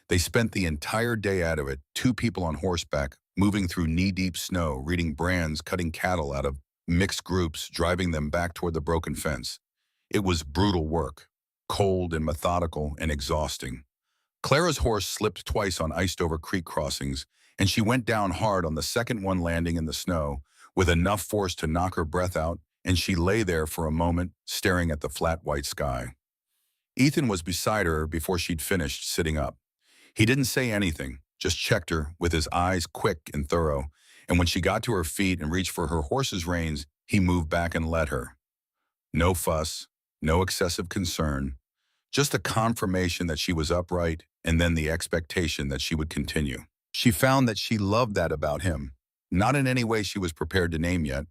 They spent the entire day out of it, two people on horseback, moving through knee-deep snow, reading brands, cutting cattle out of mixed groups, driving them back toward the broken fence. It was brutal work, cold and methodical and exhausting. Clara's horse slipped twice on iced-over creek crossings, and she went down hard on the second one, landing in the snow, with enough force to knock her breath out, and she lay there for a moment, staring at the flat white sky. Ethan was beside her before she'd finished sitting up. He didn't say anything, just checked her with his eyes quick and thorough, and when she got to her feet and reached for her horse's reins, he moved back and led her. No fuss, no excessive concern, just a confirmation that she was upright and then the expectation that she would continue. She found that she loved that about him, not in any way she was prepared to name yet,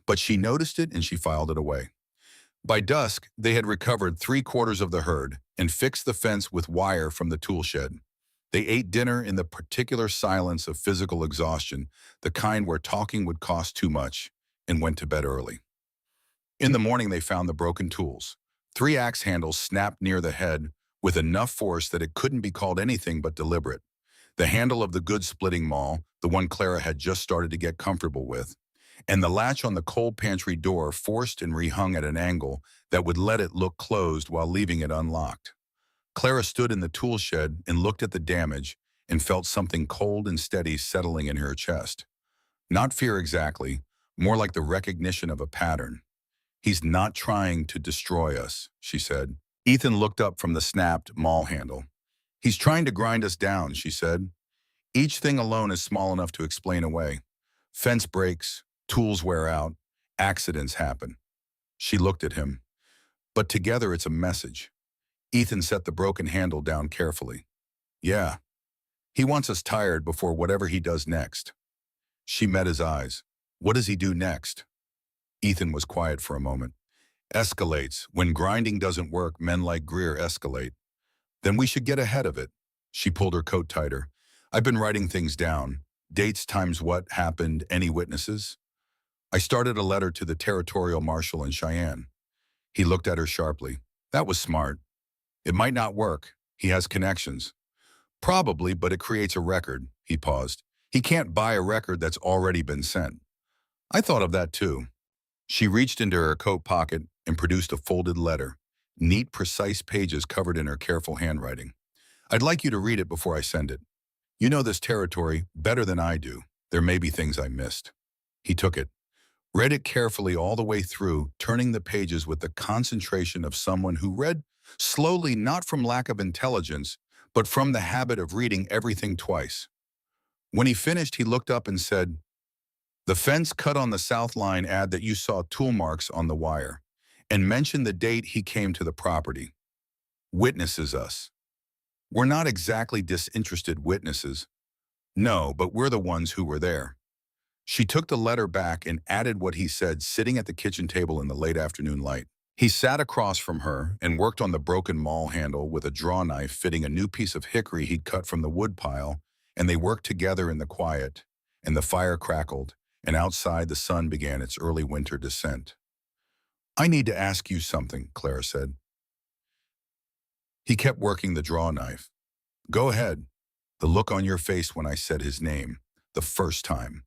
but she noticed it and she filed it away. By dusk, they had recovered 3/4 of the herd and fixed the fence with wire from the tool shed. They ate dinner in the particular silence of physical exhaustion, the kind where talking would cost too much, and went to bed early. In the morning, they found the broken tools. 3 axe handles snapped near the head with enough force that it couldn't be called anything but deliberate. The handle of the good-splitting maul, the one Clara had just started to get comfortable with, and the latch on the coal pantry door forced and rehung at an angle that would let it look closed while leaving it unlocked. Clara stood in the tool shed and looked at the damage and felt something cold and steady settling in her chest. Not fear exactly, more like the recognition of a pattern. "He's not trying to destroy us," she said. Ethan looked up from the snapped maul handle. "He's trying to grind us down," she said. "Each thing alone is small enough to explain away. Fence breaks, tools wear out, accidents happen." She looked at him. "But together it's a message." Ethan set the broken handle down carefully. "Yeah, he wants us tired before whatever he does next." She met his eyes. "What does he do next?" Ethan was quiet for a moment. "Escalates. When grinding doesn't work, men like Greer escalate." "Then we should get ahead of it." She pulled her coat tighter. "I've been writing things down. Dates times what happened, any witnesses. I started a letter to the territorial marshal in Cheyenne." He looked at her sharply. "That was smart. It might not work. He has connections." "Probably, but it creates a record." He paused. "He can't buy a record that's already been sent." "I thought of that too." She reached into her coat pocket and produced a folded letter, neat, precise pages covered in her careful handwriting. "I'd like you to read it before I send it. You know this territory better than I do. There may be things I missed." He took it, read it carefully all the way through, turning the pages with the concentration of someone who read slowly, not from lack of intelligence, but from the habit of reading everything twice. When he finished, he looked up and said, "The fence cut on the south line add that you saw tool marks on the wire, and mentioned the date he came to the property. Witnesses us. We're not exactly disinterested witnesses. No, but we're the ones who were there." She took the letter back and added what he said, sitting at the kitchen table in the late afternoon light. He sat across from her and worked on the broken maul handle with a draw knife fitting a new piece of hickory he'd cut from the wood pile, and they worked together in the quiet, and the fire crackled, and outside the sun began its early winter descent. "I need to ask you something," Clara said. He kept working the draw knife. "Go ahead." "The look on your face when I said his name, the first time."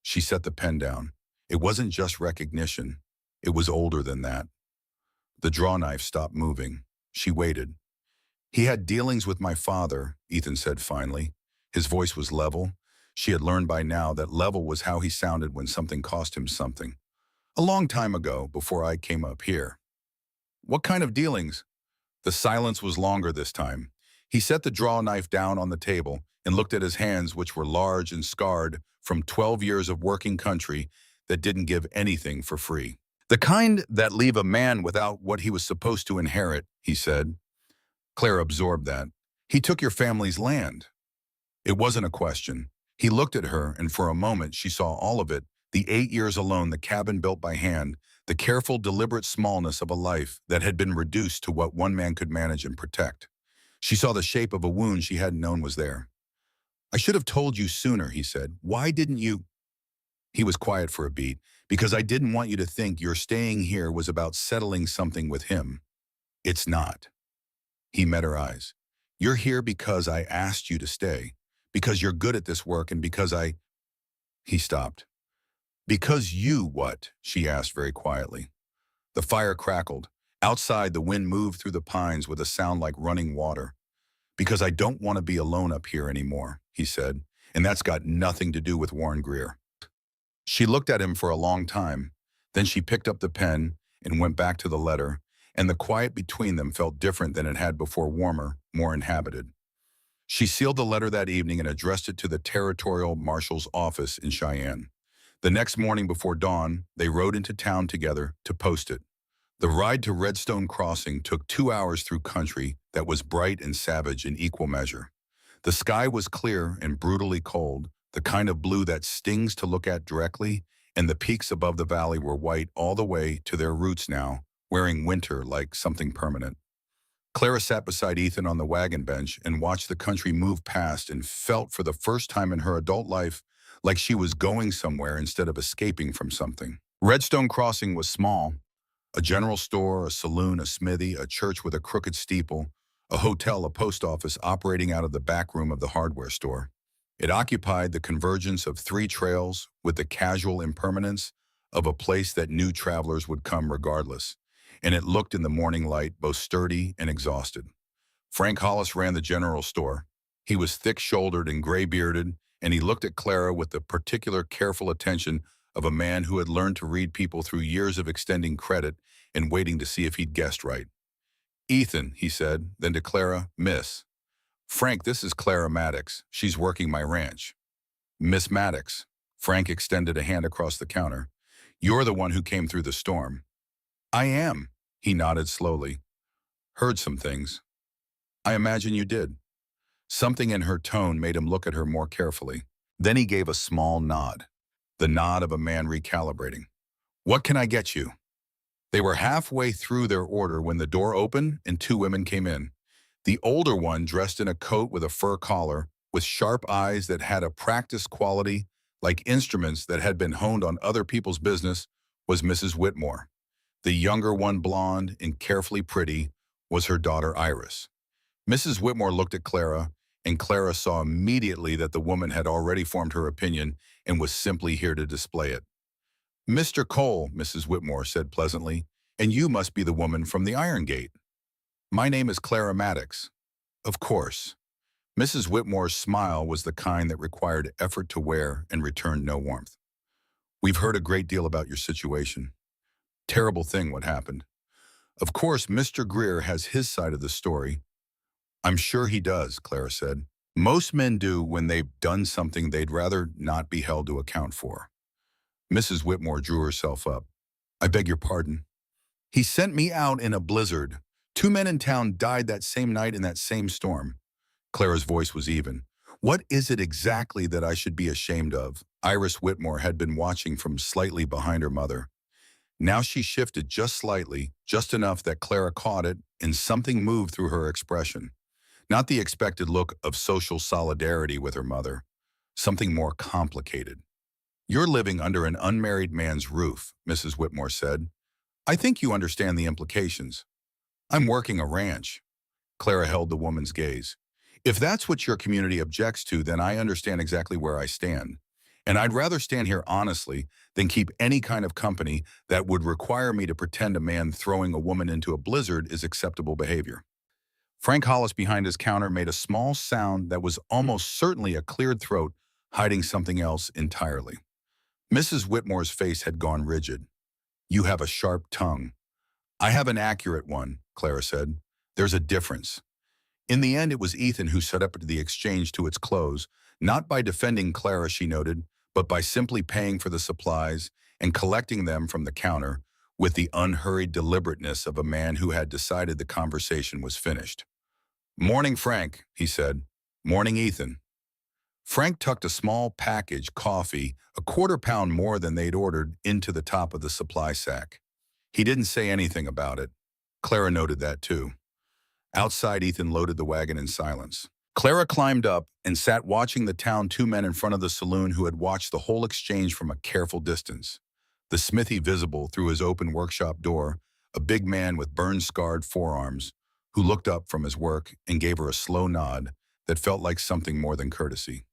She set the pen down. "It wasn't just recognition. It was older than that." The draw knife stopped moving. She waited. "He had dealings with my father," Ethan said finally. His voice was level. She had learned by now that level was how he sounded when something cost him something. "A long time ago, before I came up here." "What kind of dealings?" The silence was longer this time. He set the draw knife down on the table and looked at his hands, which were large and scarred from 12 years of working country that didn't give anything for free. "The kind that leave a man without what he was supposed to inherit," he said. Claire absorbed that. "He took your family's land." It wasn't a question. He looked at her, and for a moment she saw all of it, the 8 years alone, the cabin built by hand, the careful, deliberate smallness of a life that had been reduced to what one man could manage and protect. She saw the shape of a wound she hadn't known was there. "I should have told you sooner," he said. "Why didn't you?" He was quiet for a beat. "Because I didn't want you to think your staying here was about settling something with him. It's not." He met her eyes. "You're here because I asked you to stay. Because you're good at this work and because I—" He stopped. "Because you what?" she asked very quietly. The fire crackled. Outside, the wind moved through the pines with a sound like running water. "Because I don't want to be alone up here anymore," he said. "And that's got nothing to do with Warren Greer." She looked at him for a long time. Then she picked up the pen and went back to the letter, and the quiet between them felt different than it had before, warmer, more inhabited. She sealed the letter that evening and addressed it to the territorial marshal's office in Cheyenne. The next morning before dawn, they rode into town together to post it. The ride to Redstone Crossing took 2 hours through country that was bright and savage in equal measure. The sky was clear and brutally cold, the kind of blue that stings to look at directly, and the peaks above the valley were white all the way to their roots now, wearing winter like something permanent. Clara sat beside Ethan on the wagon bench and watched the country move past and felt for the first time in her adult life like she was going somewhere instead of escaping from something. Redstone Crossing was small. A general store, a saloon, a smithy, a church with a crooked steeple, a hotel, a post office operating out of the back room of the hardware store. It occupied the convergence of 3 trails with the casual impermanence of a place that knew travelers would come regardless, and it looked in the morning light both sturdy and exhausted. Frank Hollis ran the general store. He was thick-shouldered and gray-bearded, and he looked at Clara with the particular careful attention of a man who had learned to read people through years of extending credit and waiting to see if he'd guessed right. "Ethan," he said, then to Clara, "Miss." "Frank, this is Clara Maddox. She's working my ranch." "Miss Maddox." Frank extended a hand across the counter. "You're the one who came through the storm." "I am," he nodded slowly. "Heard some things." "I imagine you did." Something in her tone made him look at her more carefully. Then he gave a small nod, the nod of a man recalibrating. "What can I get you?" They were halfway through their order when the door opened and 2 women came in. The older one, dressed in a coat with a fur collar, with sharp eyes that had a practiced quality, like instruments that had been honed on other people's business, was Mrs. Whitmore. The younger one, blonde and carefully pretty, was her daughter Iris. Mrs. Whitmore looked at Clara, and Clara saw immediately that the woman had already formed her opinion and was simply here to display it. "Mr. Cole," Mrs. Whitmore said pleasantly, "and you must be the woman from the Iron Gate." "My name is Clara Maddox." "Of course." Mrs. Whitmore's smile was the kind that required effort to wear and returned no warmth. "We've heard a great deal about your situation. Terrible thing what happened. Of course, Mr. Greer has his side of the story." "I'm sure he does," Clara said. "Most men do when they've done something they'd rather not be held to account for." Mrs. Whitmore drew herself up. "I beg your pardon." "He sent me out in a blizzard. 2 men in town died that same night in that same storm." Clara's voice was even. "What is it exactly that I should be ashamed of?" Iris Whitmore had been watching from slightly behind her mother. Now she shifted just slightly, just enough that Clara caught it, and something moved through her expression. Not the expected look of social solidarity with her mother. Something more complicated. "You're living under an unmarried man's roof," Mrs. Whitmore said. "I think you understand the implications." "I'm working a ranch." Clara held the woman's gaze. "If that's what your community objects to, then I understand exactly where I stand. And I'd rather stand here honestly than keep any kind of company that would require me to pretend a man throwing a woman into a blizzard is acceptable behavior." Frank Hollis behind his counter made a small sound that was almost certainly a cleared throat, hiding something else entirely. Mrs. Whitmore's face had gone rigid. "You have a sharp tongue." "I have an accurate one," Clara said. "There's a difference." In the end, it was Ethan who set up the exchange to its close, not by defending Clara, she noted, but by simply paying for the supplies and collecting them from the counter with the unhurried deliberateness of a man who had decided the conversation was finished. "Morning, Frank," he said. "Morning, Ethan." Frank tucked a small package, coffee, a quarter pound more than they'd ordered, into the top of the supply sack. He didn't say anything about it. Clara noted that too. Outside, Ethan loaded the wagon in silence. Clara climbed up and sat watching the town two men in front of the saloon who had watched the whole exchange from a careful distance. The smithy visible through his open workshop door, a big man with burn-scarred forearms, who looked up from his work and gave her a slow nod that felt like something more than courtesy.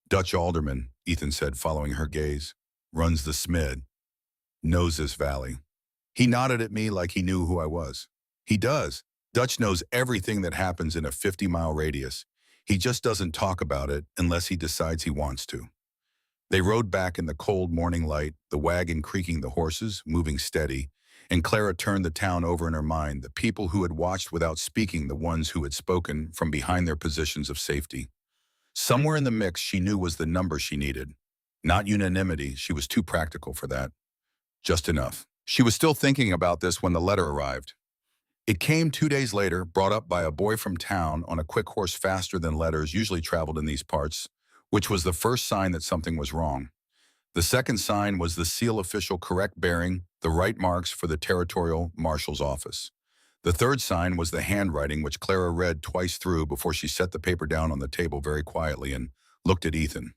Dutch alderman, Ethan said, following her gaze, runs the smid, knows this valley. He nodded at me like he knew who I was. He does. Dutch knows everything that happens in a 50-mile radius. He just doesn't talk about it unless he decides he wants to. They rode back in the cold morning light, the wagon creaking the horses, moving steady, and Clara turned the town over in her mind, the people who had watched without speaking, the ones who had spoken from behind their positions of safety. Somewhere in the mix she knew was the number she needed. Not unanimity, she was too practical for that. Just enough. She was still thinking about this when the letter arrived. It came 2 days later, brought up by a boy from town on a quick horse faster than letters usually traveled in these parts, which was the first sign that something was wrong. The second sign was the seal official correct bearing, the right marks for the territorial marshal's office. The third sign was the handwriting, which Clara read twice through before she set the paper down on the table very quietly and looked at Ethan.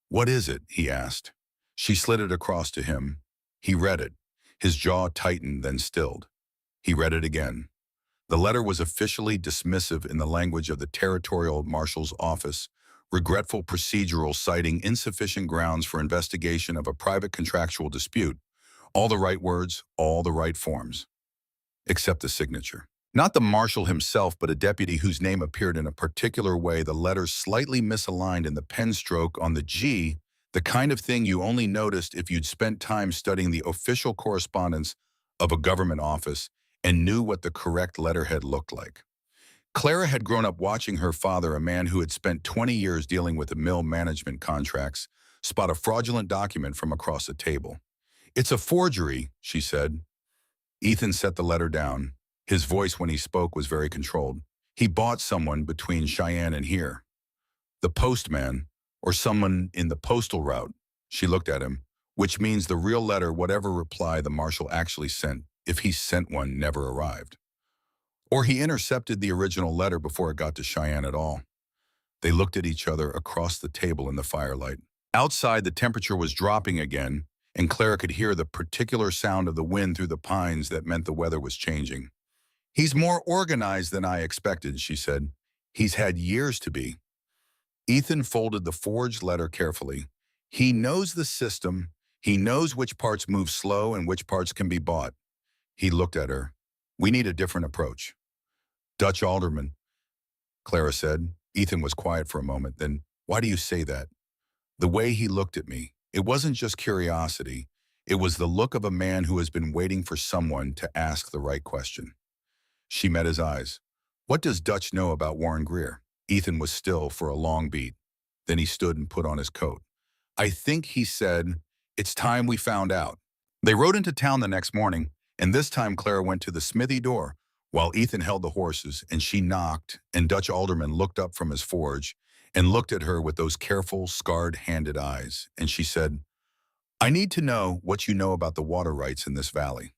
"What is it?" he asked. She slid it across to him. He read it. His jaw tightened, then stilled. He read it again. The letter was officially dismissive in the language of the territorial marshal's office, regretful procedural citing insufficient grounds for investigation of a private contractual dispute. All the right words, all the right forms. Except the signature. Not the marshal himself, but a deputy whose name appeared in a particular way, the letters slightly misaligned in the pen stroke on the G, the kind of thing you only noticed if you'd spent time studying the official correspondence of a government office and knew what the correct letterhead looked like. Clara had grown up watching her father, a man who had spent 20 years dealing with the mill management contracts, spot a fraudulent document from across the table. "It's a forgery," she said. Ethan set the letter down. His voice when he spoke was very controlled. "He bought someone between Cheyenne and here. The postman, or someone in the postal route." She looked at him, "which means the real letter, whatever reply the marshal actually sent, if he sent one, never arrived. Or he intercepted the original letter before it got to Cheyenne at all." They looked at each other across the table in the firelight. Outside, the temperature was dropping again, and Clara could hear the particular sound of the wind through the pines that meant the weather was changing. "He's more organized than I expected," she said. "He's had years to be." Ethan folded the forged letter carefully. "He knows the system. He knows which parts move slow and which parts can be bought." He looked at her. "We need a different approach." "Dutch alderman," Clara said. Ethan was quiet for a moment. Then, "Why do you say that?" The way he looked at me, it wasn't just curiosity. It was the look of a man who has been waiting for someone to ask the right question. She met his eyes. "What does Dutch know about Warren Greer?" Ethan was still for a long beat. Then he stood and put on his coat. "I think," he said, "it's time we found out." They rode into town the next morning, and this time Clara went to the smithy door, while Ethan held the horses, and she knocked, and Dutch alderman looked up from his forge and looked at her with those careful, scarred-handed eyes, and she said, "I need to know what you know about the water rights in this valley."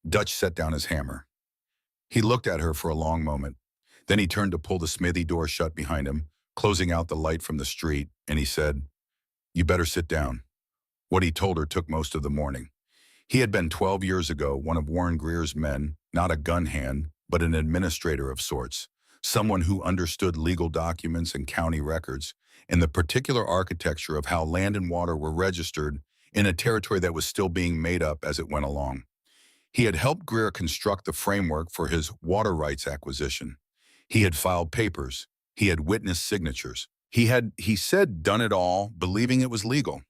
Dutch set down his hammer. He looked at her for a long moment. Then he turned to pull the smithy door shut behind him, closing out the light from the street, and he said, "You better sit down." What he told her took most of the morning. He had been 12 years ago one of Warren Greer's men, not a gun hand, but an administrator of sorts, someone who understood legal documents and county records, and the particular architecture of how land and water were registered in a territory that was still being made up as it went along. He had helped Greer construct the framework for his water rights acquisition. He had filed papers. He had witnessed signatures. He had, he said, done it all, believing it was legal.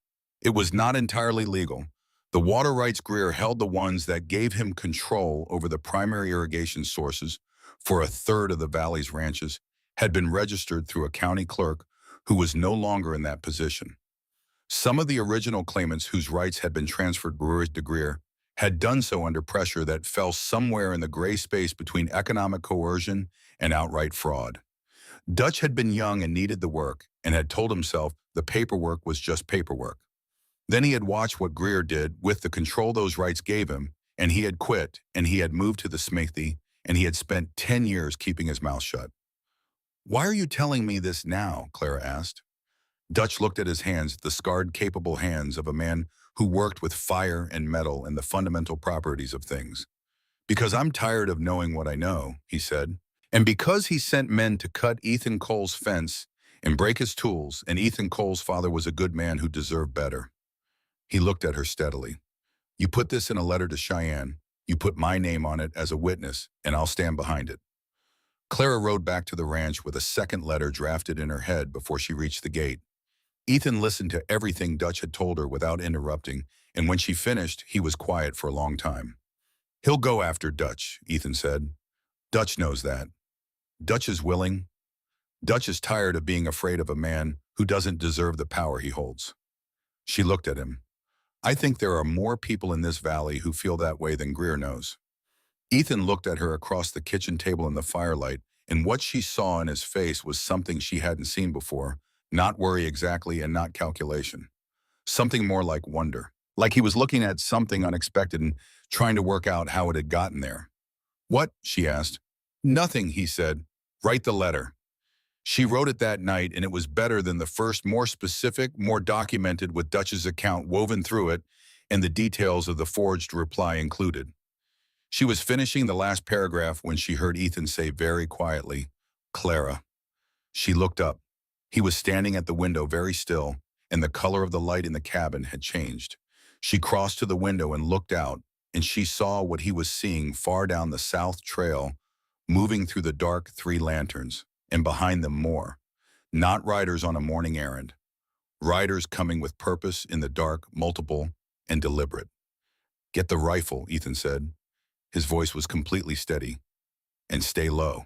It was not entirely legal. The water rights Greer held the ones that gave him control over the primary irrigation sources for a third of the valley's ranches had been registered through a county clerk who was no longer in that position. Some of the original claimants whose rights had been transferred to Greer had done so under pressure that fell somewhere in the gray space between economic coercion and outright fraud. Dutch had been young and needed the work, and had told himself the paperwork was just paperwork. Then he had watched what Greer did with the control those rights gave him, and he had quit, and he had moved to the smithy, and he had spent 10 years keeping his mouth shut. "Why are you telling me this now?" Clara asked. Dutch looked at his hands, the scarred, capable hands of a man who worked with fire and metal and the fundamental properties of things. "Because I'm tired of knowing what I know," he said. "And because he sent men to cut Ethan Cole's fence and break his tools, and Ethan Cole's father was a good man who deserved better." He looked at her steadily. "You put this in a letter to Cheyenne. You put my name on it as a witness, and I'll stand behind it." Clara rode back to the ranch with a second letter drafted in her head before she reached the gate. Ethan listened to everything Dutch had told her without interrupting, and when she finished, he was quiet for a long time. "He'll go after Dutch," Ethan said. "Dutch knows that. Dutch is willing. Dutch is tired of being afraid of a man who doesn't deserve the power he holds." She looked at him. "I think there are more people in this valley who feel that way than Greer knows." Ethan looked at her across the kitchen table in the firelight, and what she saw in his face was something she hadn't seen before, not worry exactly and not calculation. Something more like wonder, like he was looking at something unexpected and trying to work out how it had gotten there. "What?" she asked. "Nothing," he said. "Write the letter." She wrote it that night, and it was better than the first, more specific, more documented, with Dutch's account woven through it and the details of the forged reply included. She was finishing the last paragraph when she heard Ethan say very quietly, "Clara." She looked up. He was standing at the window very still, and the color of the light in the cabin had changed. She crossed to the window and looked out, and she saw what he was seeing far down the south trail, moving through the dark 3 lanterns, and behind them more. Not riders on a morning errand. Riders coming with purpose in the dark, multiple, and deliberate. "Get the rifle," Ethan said. His voice was completely steady. "And stay low."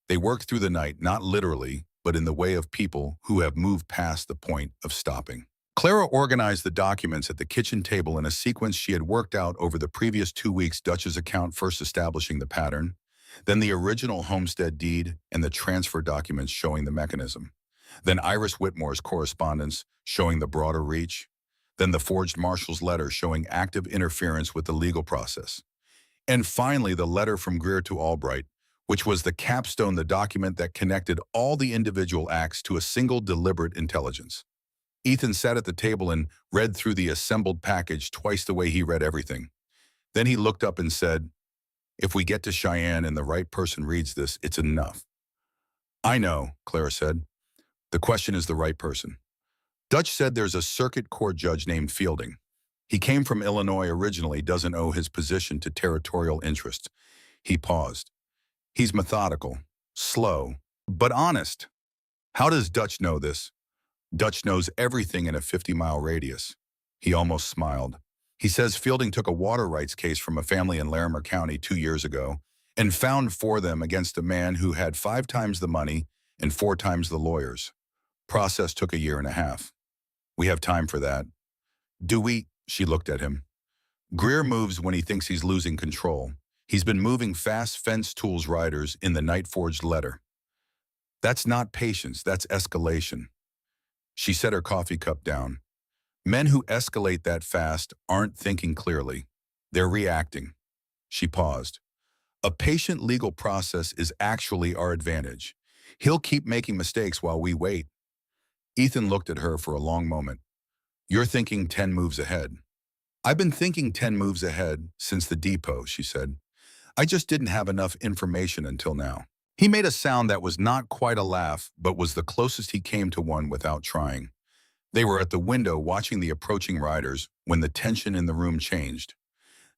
They worked through the night, not literally, but in the way of people who have moved past the point of stopping. Clara organized the documents at the kitchen table in a sequence she had worked out over the previous 2 weeks, Dutch's account first establishing the pattern, then the original homestead deed and the transfer documents showing the mechanism, then Iris Whitmore's correspondence showing the broader reach, then the forged marshal's letter showing active interference with the legal process, and finally the letter from Greer to Albright, which was the capstone, the document that connected all the individual acts to a single deliberate intelligence. Ethan sat at the table and read through the assembled package twice the way he read everything. Then he looked up and said, "If we get to Cheyenne and the right person reads this, it's enough." "I know," Clara said. "The question is the right person." Dutch said there's a circuit court judge named Fielding. He came from Illinois originally, doesn't owe his position to territorial interest. He paused. "He's methodical, slow, but honest." "How does Dutch know this?" "Dutch knows everything in a 50-mile radius." He almost smiled. "He says Fielding took a water rights case from a family in Larimer County 2 years ago and found for them against a man who had 5 times the money and 4 times the lawyers. Process took a year and a half. We have time for that." "Do we?" She looked at him. "Greer moves when he thinks he's losing control. He's been moving fast fence tools riders in the night-forged letter. That's not patience, that's escalation." She set her coffee cup down. "Men who escalate that fast aren't thinking clearly. They're reacting." She paused. "A patient legal process is actually our advantage. He'll keep making mistakes while we wait." Ethan looked at her for a long moment. "You're thinking 10 moves ahead." "I've been thinking 10 moves ahead since the depot," she said. "I just didn't have enough information until now." He made a sound that was not quite a laugh, but was the closest he came to one without trying. They were at the window watching the approaching riders when the tension in the room changed.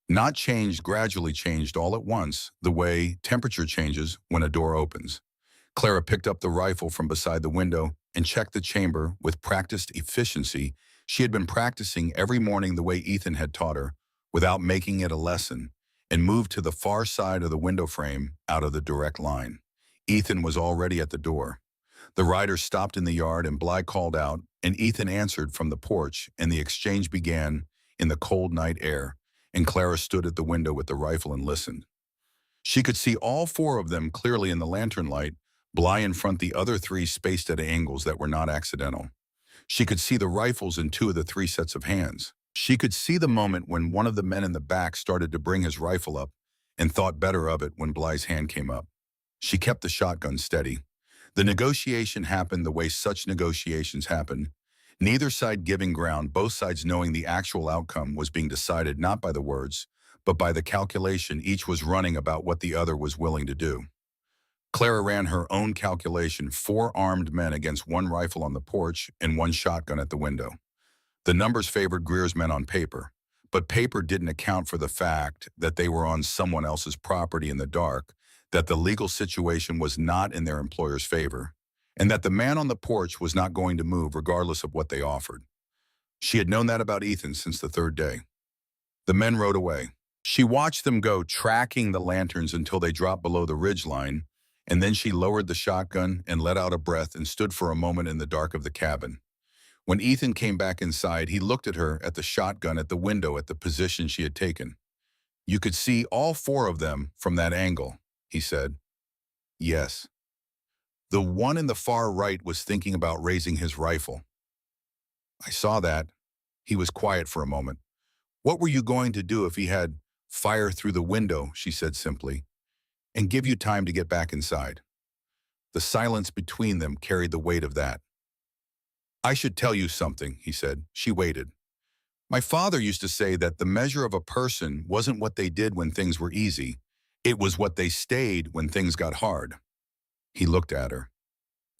Not changed, gradually changed all at once, the way temperature changes when a door opens. Clara picked up the rifle from beside the window and checked the chamber with practiced efficiency. She had been practicing every morning the way Ethan had taught her, without making it a lesson, and moved to the far side of the window frame out of the direct line. Ethan was already at the door. The riders stopped in the yard and Bly called out, and Ethan answered from the porch, and the exchange began in the cold night air, and Clara stood at the window with the rifle and listened. She could see all 4 of them clearly in the lantern light, Bly in front, the other 3 spaced at angles that were not accidental. She could see the rifles in 2 of the 3 sets of hands. She could see the moment when one of the men in the back started to bring his rifle up and thought better of it when Bly's hand came up. She kept the shotgun steady. The negotiation happened the way such negotiations happen. Neither side giving ground, both sides knowing the actual outcome was being decided not by the words, but by the calculation each was running about what the other was willing to do. Clara ran her own calculation: 4 armed men against 1 rifle on the porch and 1 shotgun at the window. The numbers favored Greer's men on paper, but paper didn't account for the fact that they were on someone else's property in the dark, that the legal situation was not in their employer's favor, and that the man on the porch was not going to move regardless of what they offered. She had known that about Ethan since the 3rd day. The men rode away. She watched them go, tracking the lanterns until they dropped below the ridgeline, and then she lowered the shotgun and let out a breath and stood for a moment in the dark of the cabin. When Ethan came back inside, he looked at her, at the shotgun, at the window, at the position she had taken. "You could see all 4 of them from that angle," he said. "Yes." The one in the far right was thinking about raising his rifle. "I saw that." He was quiet for a moment. "What were you going to do if he had fire through the window," she said simply, "and give you time to get back inside?" The silence between them carried the weight of that. "I should tell you something," he said. She waited. "My father used to say that the measure of a person wasn't what they did when things were easy. It was what they stayed when things got hard." He looked at her.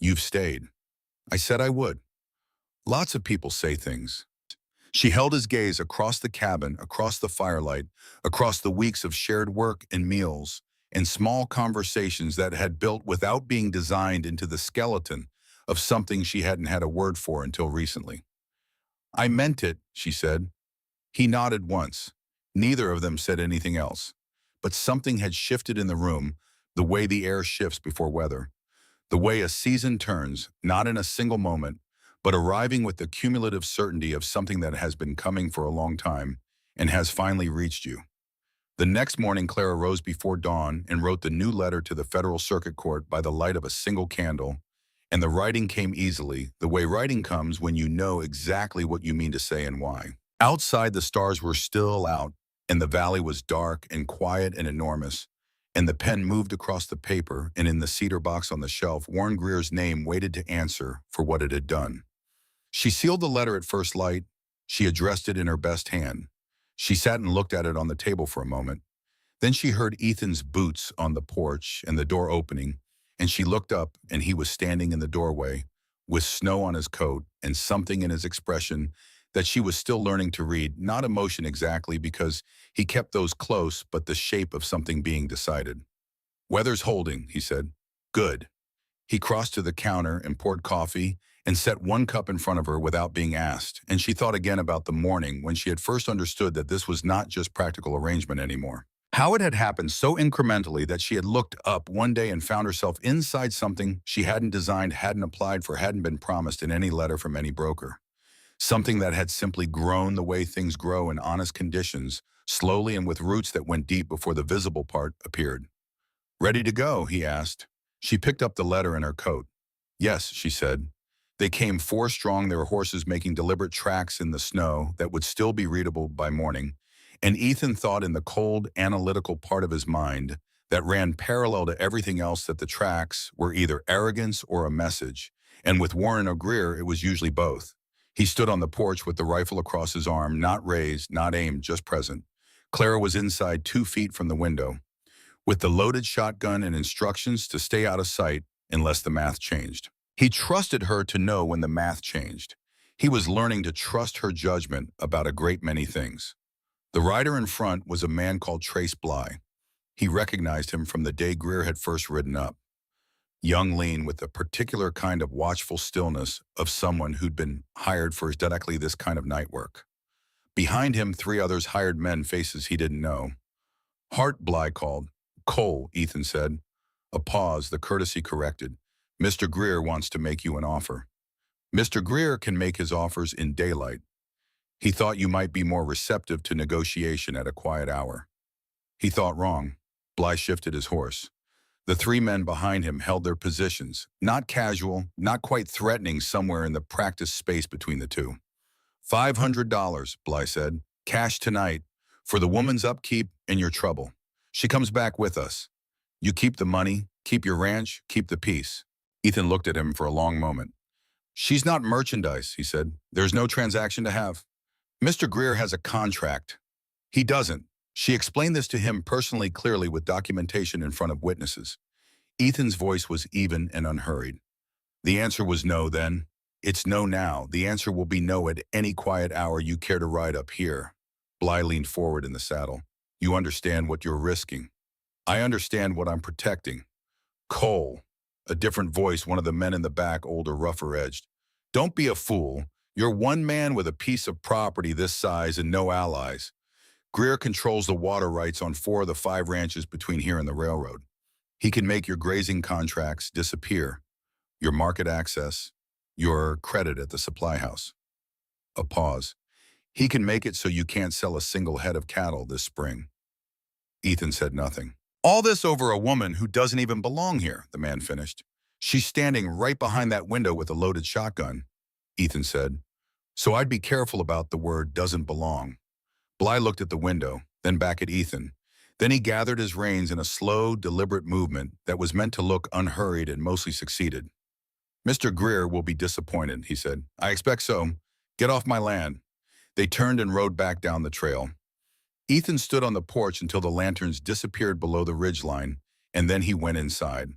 "You've stayed." "I said I would." "Lots of people say things." She held his gaze across the cabin, across the firelight, across the weeks of shared work and meals, and small conversations that had built without being designed into the skeleton of something she hadn't had a word for until recently. "I meant it," she said. He nodded once. Neither of them said anything else. But something had shifted in the room, the way the air shifts before weather, the way a season turns, not in a single moment, but arriving with the cumulative certainty of something that has been coming for a long time and has finally reached you. The next morning, Clara rose before dawn and wrote the new letter to the Federal Circuit Court by the light of a single candle, and the writing came easily, the way writing comes when you know exactly what you mean to say and why. Outside, the stars were still out, and the valley was dark and quiet and enormous, and the pen moved across the paper, and in the cedar box on the shelf, Warren Greer's name waited to answer for what it had done. She sealed the letter at first light. She addressed it in her best hand. She sat and looked at it on the table for a moment. Then she heard Ethan's boots on the porch and the door opening, and she looked up, and he was standing in the doorway with snow on his coat and something in his expression that she was still learning to read, not emotion exactly because he kept those close, but the shape of something being decided. "Weather's holding," he said. "Good." He crossed to the counter and poured coffee and set 1 cup in front of her without being asked, and she thought again about the morning when she had first understood that this was not just practical arrangement anymore. How it had happened so incrementally that she had looked up one day and found herself inside something she hadn't designed, hadn't applied for, hadn't been promised in any letter from any broker. Something that had simply grown the way things grow in honest conditions, slowly and with roots that went deep before the visible part appeared. "Ready to go?" he asked. She picked up the letter in her coat. "Yes," she said. They came 4 strong, their horses making deliberate tracks in the snow that would still be readable by morning, and Ethan thought in the cold, analytical part of his mind that ran parallel to everything else that the tracks were either arrogance or a message, and with Warren or Greer it was usually both. He stood on the porch with the rifle across his arm, not raised, not aimed, just present. Clara was inside 2 feet from the window, with the loaded shotgun and instructions to stay out of sight unless the math changed. He trusted her to know when the math changed. He was learning to trust her judgment about a great many things. The rider in front was a man called Trace Bly. He recognized him from the day Greer had first ridden up. Young, lean, with a particular kind of watchful stillness of someone who'd been hired for exactly this kind of night work. Behind him, 3 others, hired men, faces he didn't know. "Hart," Bly called. "Cole," Ethan said. A pause, the courtesy corrected. "Mr. Greer wants to make you an offer." "Mr. Greer can make his offers in daylight. He thought you might be more receptive to negotiation at a quiet hour." He thought wrong. Bly shifted his horse. The 3 men behind him held their positions, not casual, not quite threatening, somewhere in the practice space between the two. $500, Bly said. Cash tonight. For the woman's upkeep and your trouble. She comes back with us. You keep the money, keep your ranch, keep the peace. Ethan looked at him for a long moment. She's not merchandise, he said. There's no transaction to have. Mr. Greer has a contract. He doesn't. She explained this to him personally clearly with documentation in front of witnesses. Ethan's voice was even and unhurried. The answer was no then. It's no now. The answer will be no at any quiet hour you care to ride up here. Bly leaned forward in the saddle. You understand what you're risking. I understand what I'm protecting. Cole. A different voice, one of the men in the back, older, rougher-edged. Don't be a fool. You're one man with a piece of property this size and no allies. Greer controls the water rights on 4 of the 5 ranches between here and the railroad. He can make your grazing contracts disappear, your market access, your credit at the supply house. A pause. He can make it so you can't sell a single head of cattle this spring. Ethan said nothing. All this over a woman who doesn't even belong here, the man finished. She's standing right behind that window with a loaded shotgun, Ethan said. So I'd be careful about the word doesn't belong. Bly looked at the window, then back at Ethan. Then he gathered his reins in a slow, deliberate movement that was meant to look unhurried and mostly succeeded. Mr. Greer will be disappointed, he said. I expect so. Get off my land. They turned and rode back down the trail. Ethan stood on the porch until the lanterns disappeared below the ridgeline, and then he went inside.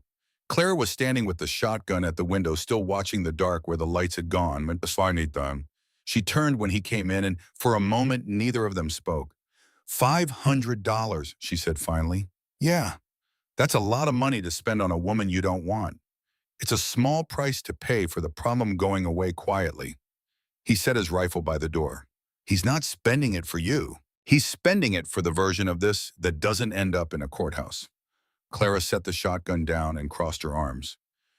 Clara was standing with the shotgun at the window, still watching the dark where the lights had gone. She turned when he came in, and for a moment, neither of them spoke. $500, she said finally. Yeah, that's a lot of money to spend on a woman you don't want. It's a small price to pay for the problem going away quietly. He set his rifle by the door. He's not spending it for you. He's spending it for the version of this that doesn't end up in a courthouse. Clara set the shotgun down and crossed her arms.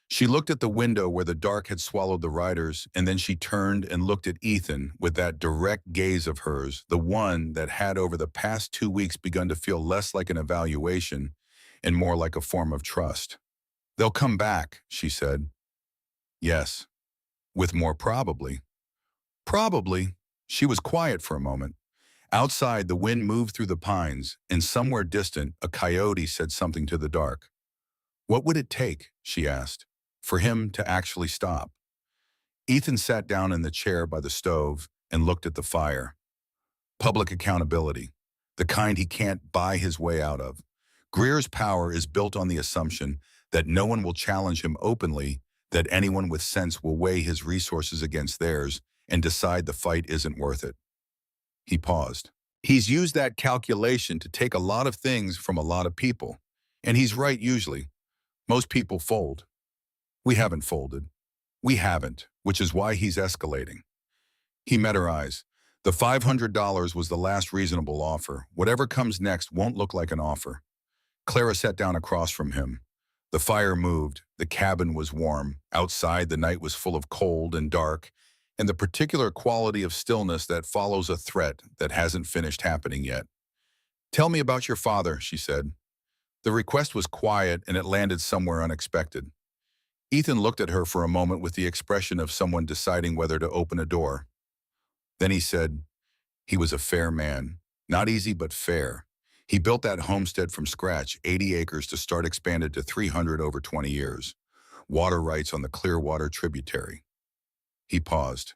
She looked at the window where the dark had swallowed the riders, and then she turned and looked at Ethan with that direct gaze of hers, the one that had over the past 2 weeks begun to feel less like an evaluation and more like a form of trust. They'll come back, she said. Yes. With more probably. Probably. She was quiet for a moment. Outside, the wind moved through the pines, and somewhere distant, a coyote said something to the dark. What would it take, she asked, for him to actually stop? Ethan sat down in the chair by the stove and looked at the fire. Public accountability, the kind he can't buy his way out of. Greer's power is built on the assumption that no one will challenge him openly, that anyone with sense will weigh his resources against theirs and decide the fight isn't worth it. He paused. He's used that calculation to take a lot of things from a lot of people. And he's right usually. Most people fold. We haven't folded. We haven't, which is why he's escalating. He met her eyes. The $500 was the last reasonable offer. Whatever comes next won't look like an offer. Clara sat down across from him. The fire moved. The cabin was warm. Outside, the night was full of cold and dark, and the particular quality of stillness that follows a threat that hasn't finished happening yet. Tell me about your father, she said. The request was quiet, and it landed somewhere unexpected. Ethan looked at her for a moment with the expression of someone deciding whether to open a door. Then he said, he was a fair man. Not easy, but fair. He built that homestead from scratch, 80 acres to start expanded to 300 over 20 years. Water rights on the Clearwater tributary. He paused.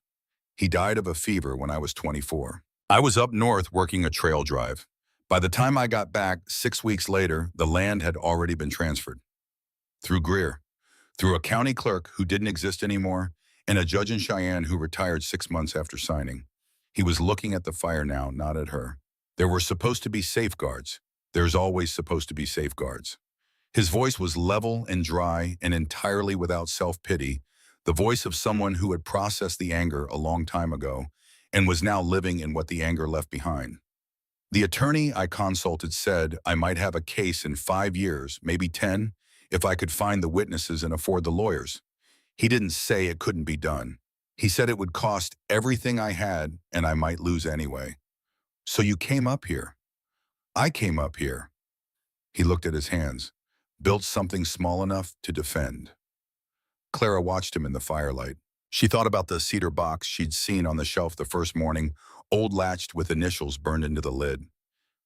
He died of a fever when I was 24. I was up north working a trail drive. By the time I got back, 6 weeks later, the land had already been transferred. Through Greer, through a county clerk who didn't exist anymore, and a judge in Cheyenne who retired 6 months after signing. He was looking at the fire now, not at her. There were supposed to be safeguards. There's always supposed to be safeguards. His voice was level and dry and entirely without self-pity, the voice of someone who had processed the anger a long time ago and was now living in what the anger left behind. The attorney I consulted said I might have a case in 5 years, maybe 10, if I could find the witnesses and afford the lawyers. He didn't say it couldn't be done. He said it would cost everything I had and I might lose anyway. So you came up here. I came up here. He looked at his hands, built something small enough to defend. Clara watched him in the firelight. She thought about the cedar box she'd seen on the shelf the first morning, old latched with initials burned into the lid.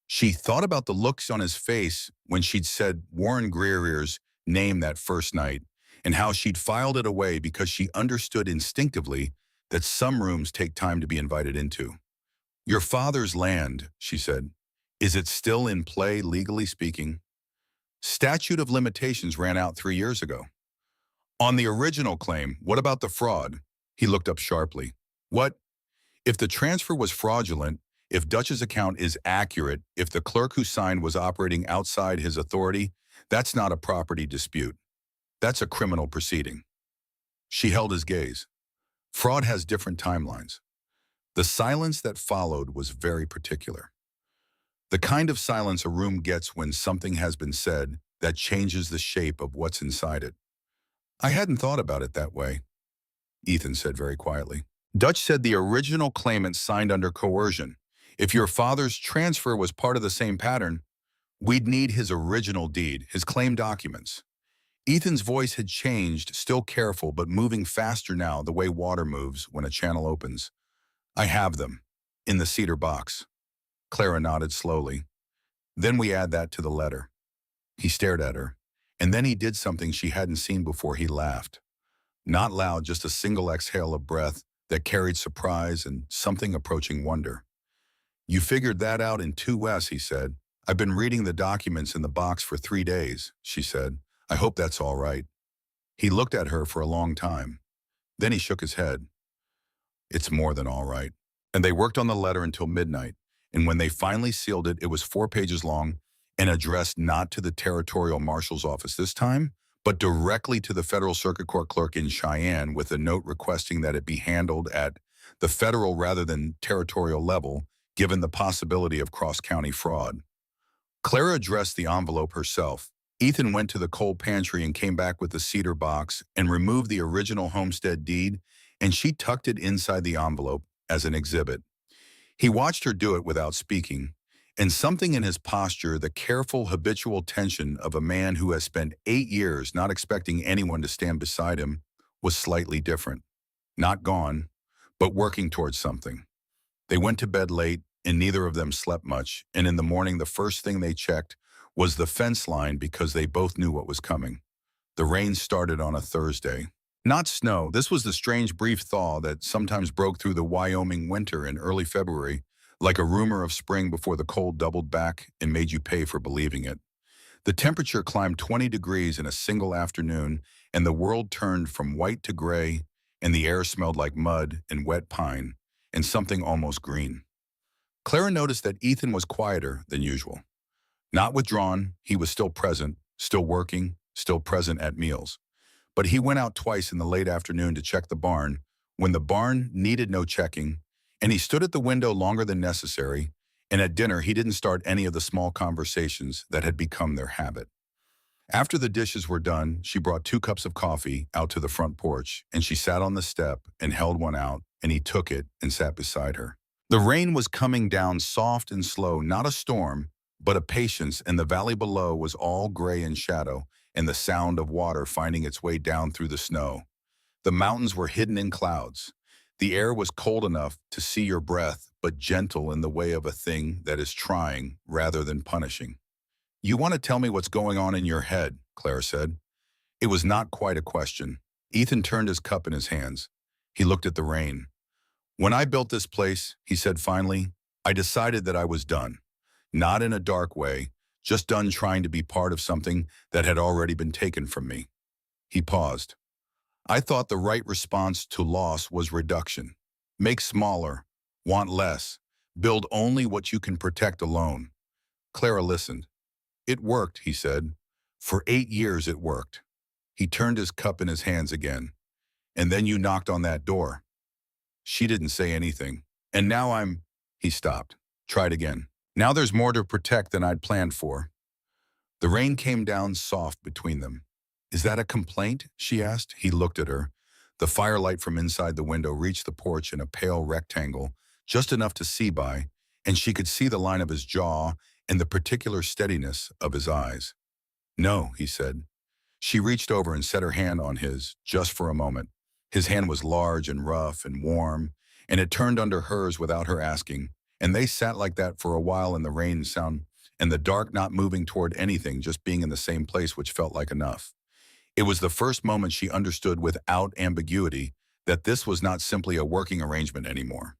She thought about the looks on his face when she'd said Warren Greer's name that first night, and how she'd filed it away because she understood instinctively that some rooms take time to be invited into. Your father's land, she said. Is it still in play, legally speaking? Statute of limitations ran out 3 years ago. On the original claim, what about the fraud? He looked up sharply. What? If the transfer was fraudulent, if Dutch's account is accurate, if the clerk who signed was operating outside his authority, that's not a property dispute. That's a criminal proceeding. She held his gaze. Fraud has different timelines. The silence that followed was very particular. The kind of silence a room gets when something has been said that changes the shape of what's inside it. I hadn't thought about it that way, Ethan said very quietly. Dutch said the original claimant signed under coercion. If your father's transfer was part of the same pattern, we'd need his original deed, his claim documents. Ethan's voice had changed, still careful, but moving faster now the way water moves when a channel opens. I have them, in the cedar box. Clara nodded slowly. Then we add that to the letter. He stared at her, and then he did something she hadn't seen before. He laughed. Not loud, just a single exhale of breath that carried surprise and something approaching wonder. You figured that out in 2S, he said. I've been reading the documents in the box for 3 days, she said. I hope that's all right. He looked at her for a long time. Then he shook his head. It's more than all right. And they worked on the letter until midnight. And when they finally sealed it, it was 4 pages long and addressed not to the territorial marshal's office this time, but directly to the federal circuit court clerk in Cheyenne, with a note requesting that it be handled at the federal rather than territorial level, given the possibility of cross-county fraud. Clara addressed the envelope herself. Ethan went to the coal pantry and came back with the cedar box and removed the original homestead deed, and she tucked it inside the envelope as an exhibit. He watched her do it without speaking, and something in his posture, the careful, habitual tension of a man who has spent 8 years not expecting anyone to stand beside him, was slightly different. Not gone, but working towards something. They went to bed late, and neither of them slept much, and in the morning the first thing they checked was the fence line because they both knew what was coming. The rain started on a Thursday. Not snow. This was the strange brief thaw that sometimes broke through the Wyoming winter in early February, like a rumor of spring before the cold doubled back and made you pay for believing it. The temperature climbed 20 degrees in a single afternoon, and the world turned from white to gray, and the air smelled like mud and wet pine, and something almost green. Clara noticed that Ethan was quieter than usual. Not withdrawn, he was still present, still working, still present at meals. But he went out twice in the late afternoon to check the barn, when the barn needed no checking, and he stood at the window longer than necessary, and at dinner he didn't start any of the small conversations that had become their habit. After the dishes were done, she brought 2 cups of coffee out to the front porch, and she sat on the step and held one out, and he took it and sat beside her. The rain was coming down soft and slow, not a storm, but a patience, and the valley below was all gray in shadow, and the sound of water finding its way down through the snow. The mountains were hidden in clouds. The air was cold enough to see your breath, but gentle in the way of a thing that is trying rather than punishing. You want to tell me what's going on in your head, Clara said. It was not quite a question. Ethan turned his cup in his hands. He looked at the rain. When I built this place, he said finally, I decided that I was done. Not in a dark way, just done trying to be part of something that had already been taken from me. He paused. I thought the right response to loss was reduction. Make smaller, want less, build only what you can protect alone. Clara listened. It worked, he said. For 8 years it worked. He turned his cup in his hands again. And then you knocked on that door. She didn't say anything. And now he stopped. Tried again. Now there's more to protect than I'd planned for. The rain came down soft between them. Is that a complaint? She asked. He looked at her. The firelight from inside the window reached the porch in a pale rectangle, just enough to see by, and she could see the line of his jaw and the particular steadiness of his eyes. No, he said. She reached over and set her hand on his, just for a moment. His hand was large and rough and warm, and it turned under hers without her asking, and they sat like that for a while in the rain sound and the dark, not moving toward anything, just being in the same place, which felt like enough. It was the first moment she understood without ambiguity that this was not simply a working arrangement anymore.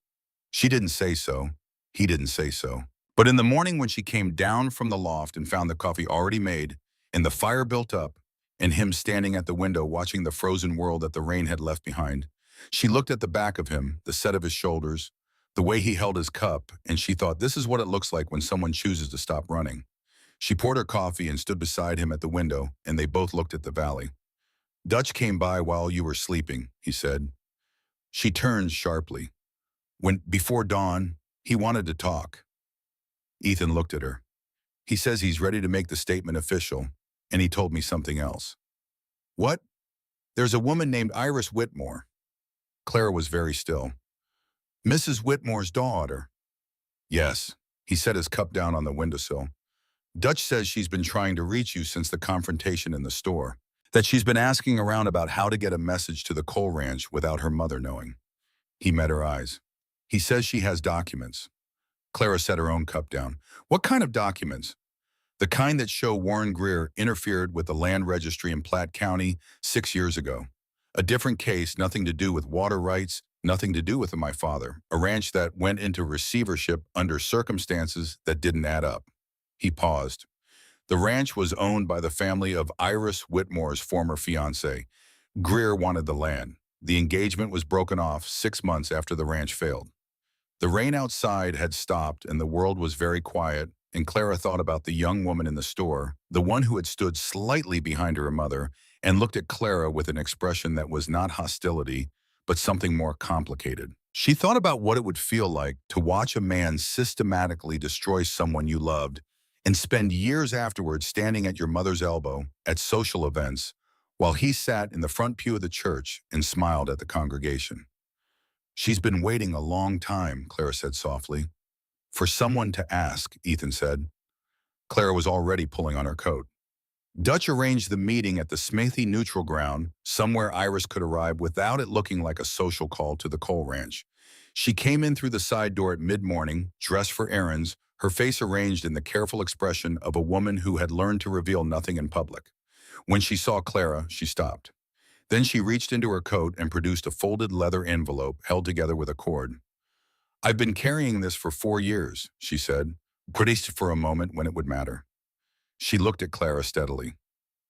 She didn't say so. He didn't say so. But in the morning when she came down from the loft and found the coffee already made and the fire built up and him standing at the window watching the frozen world that the rain had left behind, she looked at the back of him, the set of his shoulders, the way he held his cup, and she thought, this is what it looks like when someone chooses to stop running. She poured her coffee and stood beside him at the window, and they both looked at the valley. Dutch came by while you were sleeping, he said. She turned sharply. Before dawn, he wanted to talk. Ethan looked at her. He says he's ready to make the statement official, and he told me something else. What? There's a woman named Iris Whitmore. Clara was very still. Mrs. Whitmore's daughter. Yes, he set his cup down on the windowsill. Dutch says she's been trying to reach you since the confrontation in the store, that she's been asking around about how to get a message to the coal ranch without her mother knowing. He met her eyes. He says she has documents. Clara set her own cup down. What kind of documents? The kind that show Warren Greer interfered with the land registry in Platte County 6 years ago. A different case, nothing to do with water rights, nothing to do with my father. A ranch that went into receivership under circumstances that didn't add up. He paused. The ranch was owned by the family of Iris Whitmore's former fiancé. Greer wanted the land. The engagement was broken off 6 months after the ranch failed. The rain outside had stopped and the world was very quiet, and Clara thought about the young woman in the store, the one who had stood slightly behind her mother, and looked at Clara with an expression that was not hostility, but something more complicated. She thought about what it would feel like to watch a man systematically destroy someone you loved and spend years afterwards standing at your mother's elbow at social events while he sat in the front pew of the church and smiled at the congregation. She's been waiting a long time, Clara said softly. For someone to ask, Ethan said. Clara was already pulling on her coat. Dutch arranged the meeting at the Smithy Neutral Ground, somewhere Iris could arrive without it looking like a social call to the coal ranch. She came in through the side door at mid-morning, dressed for errands, her face arranged in the careful expression of a woman who had learned to reveal nothing in public. When she saw Clara, she stopped. Then she reached into her coat and produced a folded leather envelope held together with a cord. I've been carrying this for 4 years, she said, braced for a moment when it would matter. She looked at Clara steadily.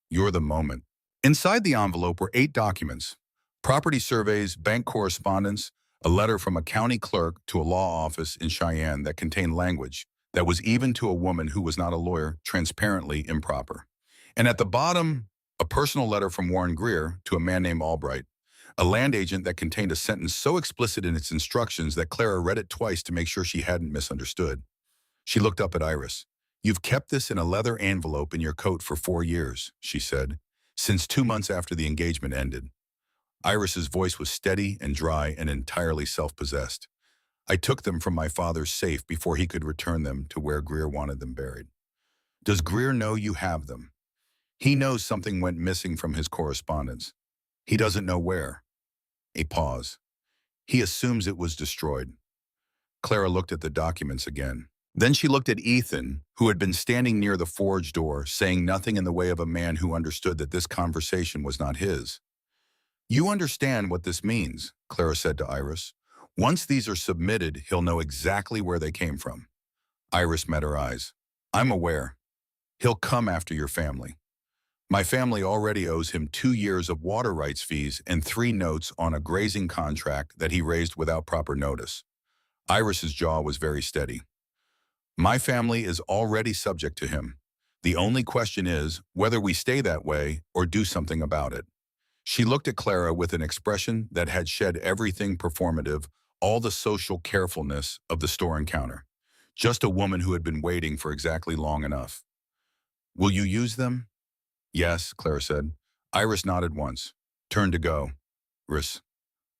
You're the moment. Inside the envelope were 8 documents: property surveys, bank correspondence, a letter from a county clerk to a law office in Cheyenne that contained language that was even to a woman who was not a lawyer, transparently improper. And at the bottom, a personal letter from Warren Greer to a man named Albright, a land agent that contained a sentence so explicit in its instructions that Clara read it twice to make sure she hadn't misunderstood. She looked up at Iris. You've kept this in a leather envelope in your coat for 4 years, she said, since 2 months after the engagement ended. Iris's voice was steady and dry and entirely self-possessed. I took them from my father's safe before he could return them to where Greer wanted them buried. Does Greer know you have them? He knows something went missing from his correspondence. He doesn't know where. A pause. He assumes it was destroyed. Clara looked at the documents again. Then she looked at Ethan, who had been standing near the forge door, saying nothing in the way of a man who understood that this conversation was not his. You understand what this means, Clara said to Iris. Once these are submitted, he'll know exactly where they came from. Iris met her eyes. I'm aware. He'll come after your family. My family already owes him 2 years of water rights fees and 3 notes on a grazing contract that he raised without proper notice. Iris's jaw was very steady. My family is already subject to him. The only question is whether we stay that way or do something about it. She looked at Clara with an expression that had shed everything performative, all the social carefulness of the store encounter. Just a woman who had been waiting for exactly long enough. Will you use them? Yes, Clara said. Iris nodded once, turned to go. Iris.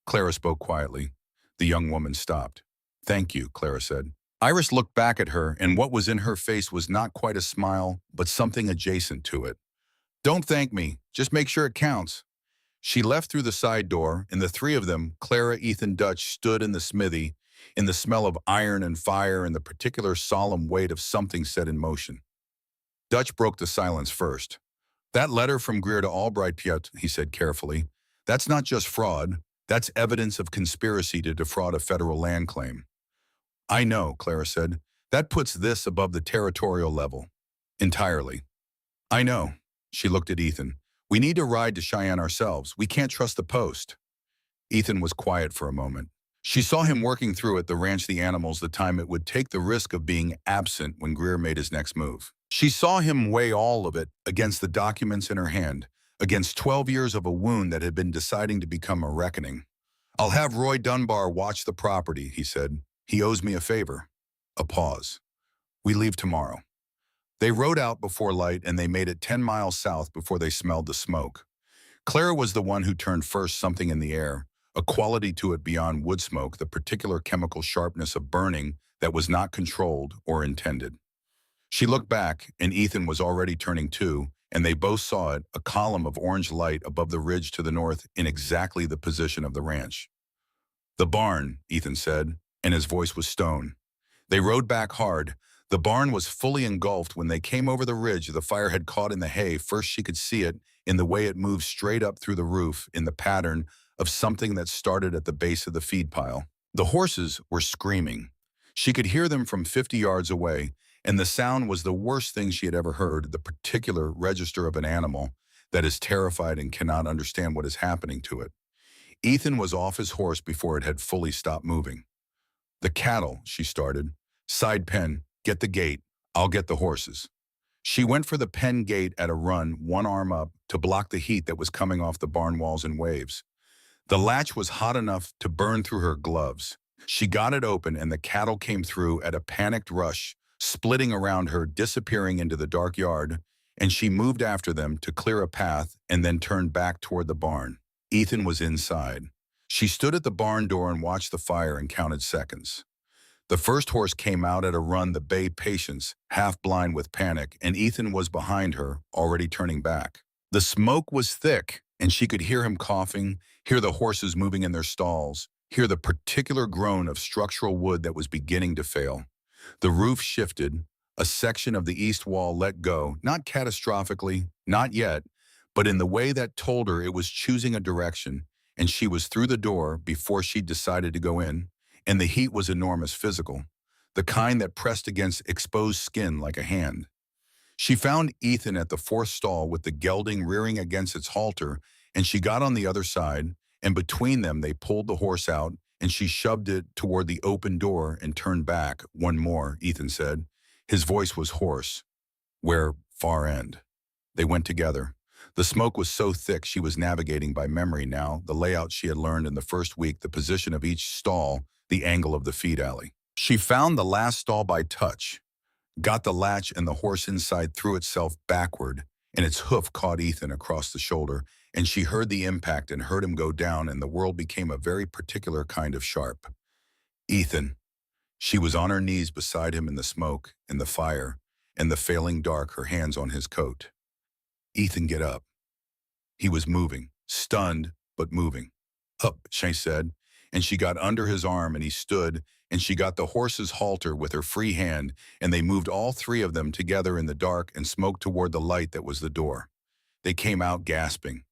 Clara spoke quietly. The young woman stopped. Thank you, Clara said. Iris looked back at her, and what was in her face was not quite a smile, but something adjacent to it. Don't thank me. Just make sure it counts. She left through the side door, and the three of them, Clara, Ethan, Dutch, stood in the smithy, in the smell of iron and fire and the particular solemn weight of something set in motion. Dutch broke the silence first. "That letter from Greer to Albright, Piet," he said carefully, "that's not just fraud. That's evidence of conspiracy to defraud a federal land claim." "I know," Clara said. "That puts this above the territorial level. Entirely." "I know." She looked at Ethan. "We need to ride to Cheyenne ourselves. We can't trust the post." Ethan was quiet for a moment. She saw him working through at the ranch the animals the time it would take the risk of being absent when Greer made his next move. She saw him weigh all of it against the documents in her hand, against 12 years of a wound that had been deciding to become a reckoning. "I'll have Roy Dunbar watch the property," he said. "He owes me a favor." A pause. "We leave tomorrow." They rode out before light, and they made it 10 miles south before they smelled the smoke. Clara was the one who turned first something in the air, a quality to it beyond wood smoke, the particular chemical sharpness of burning that was not controlled or intended. She looked back, and Ethan was already turning too, and they both saw it, a column of orange light above the ridge to the north in exactly the position of the ranch. "The barn," Ethan said, and his voice was stone. They rode back hard. The barn was fully engulfed. When they came over the ridge, the fire had caught in the hay. First she could see it in the way it moved straight up through the roof, in the pattern of something that started at the base of the feed pile. The horses were screaming. She could hear them from 50 yards away, and the sound was the worst thing she had ever heard, the particular register of an animal that is terrified and cannot understand what is happening to it. Ethan was off his horse before it had fully stopped moving. "The cattle," she started. "Side pen, get the gate. I'll get the horses." She went for the pen gate at a run, one arm up, to block the heat that was coming off the barn walls in waves. The latch was hot enough to burn through her gloves. She got it open, and the cattle came through at a panicked rush, splitting around her, disappearing into the dark yard, and she moved after them to clear a path and then turned back toward the barn. Ethan was inside. She stood at the barn door and watched the fire and counted seconds. The first horse came out at a run, the bay Patience, half blind with panic, and Ethan was behind her, already turning back. The smoke was thick, and she could hear him coughing, hear the horses moving in their stalls, hear the particular groan of structural wood that was beginning to fail. The roof shifted. A section of the east wall let go, not catastrophically, not yet, but in the way that told her it was choosing a direction, and she was through the door before she'd decided to go in, and the heat was enormous, physical, the kind that pressed against exposed skin like a hand. She found Ethan at the fourth stall with the gelding rearing against its halter, and she got on the other side, and between them they pulled the horse out, and she shoved it toward the open door and turned back. "One more," Ethan said. His voice was hoarse. "Where far end?" They went together. The smoke was so thick she was navigating by memory now, the layout she had learned in the first week, the position of each stall, the angle of the feed alley. She found the last stall by touch, got the latch, and the horse inside threw itself backward, and its hoof caught Ethan across the shoulder, and she heard the impact and heard him go down, and the world became a very particular kind of sharp. "Ethan." She was on her knees beside him in the smoke, in the fire, in the failing dark, her hands on his coat. "Ethan, get up." He was moving, stunned, but moving. "Up," she said, and she got under his arm, and he stood, and she got the horse's halter with her free hand, and they moved all three of them together in the dark and smoked toward the light that was the door. They came out gasping.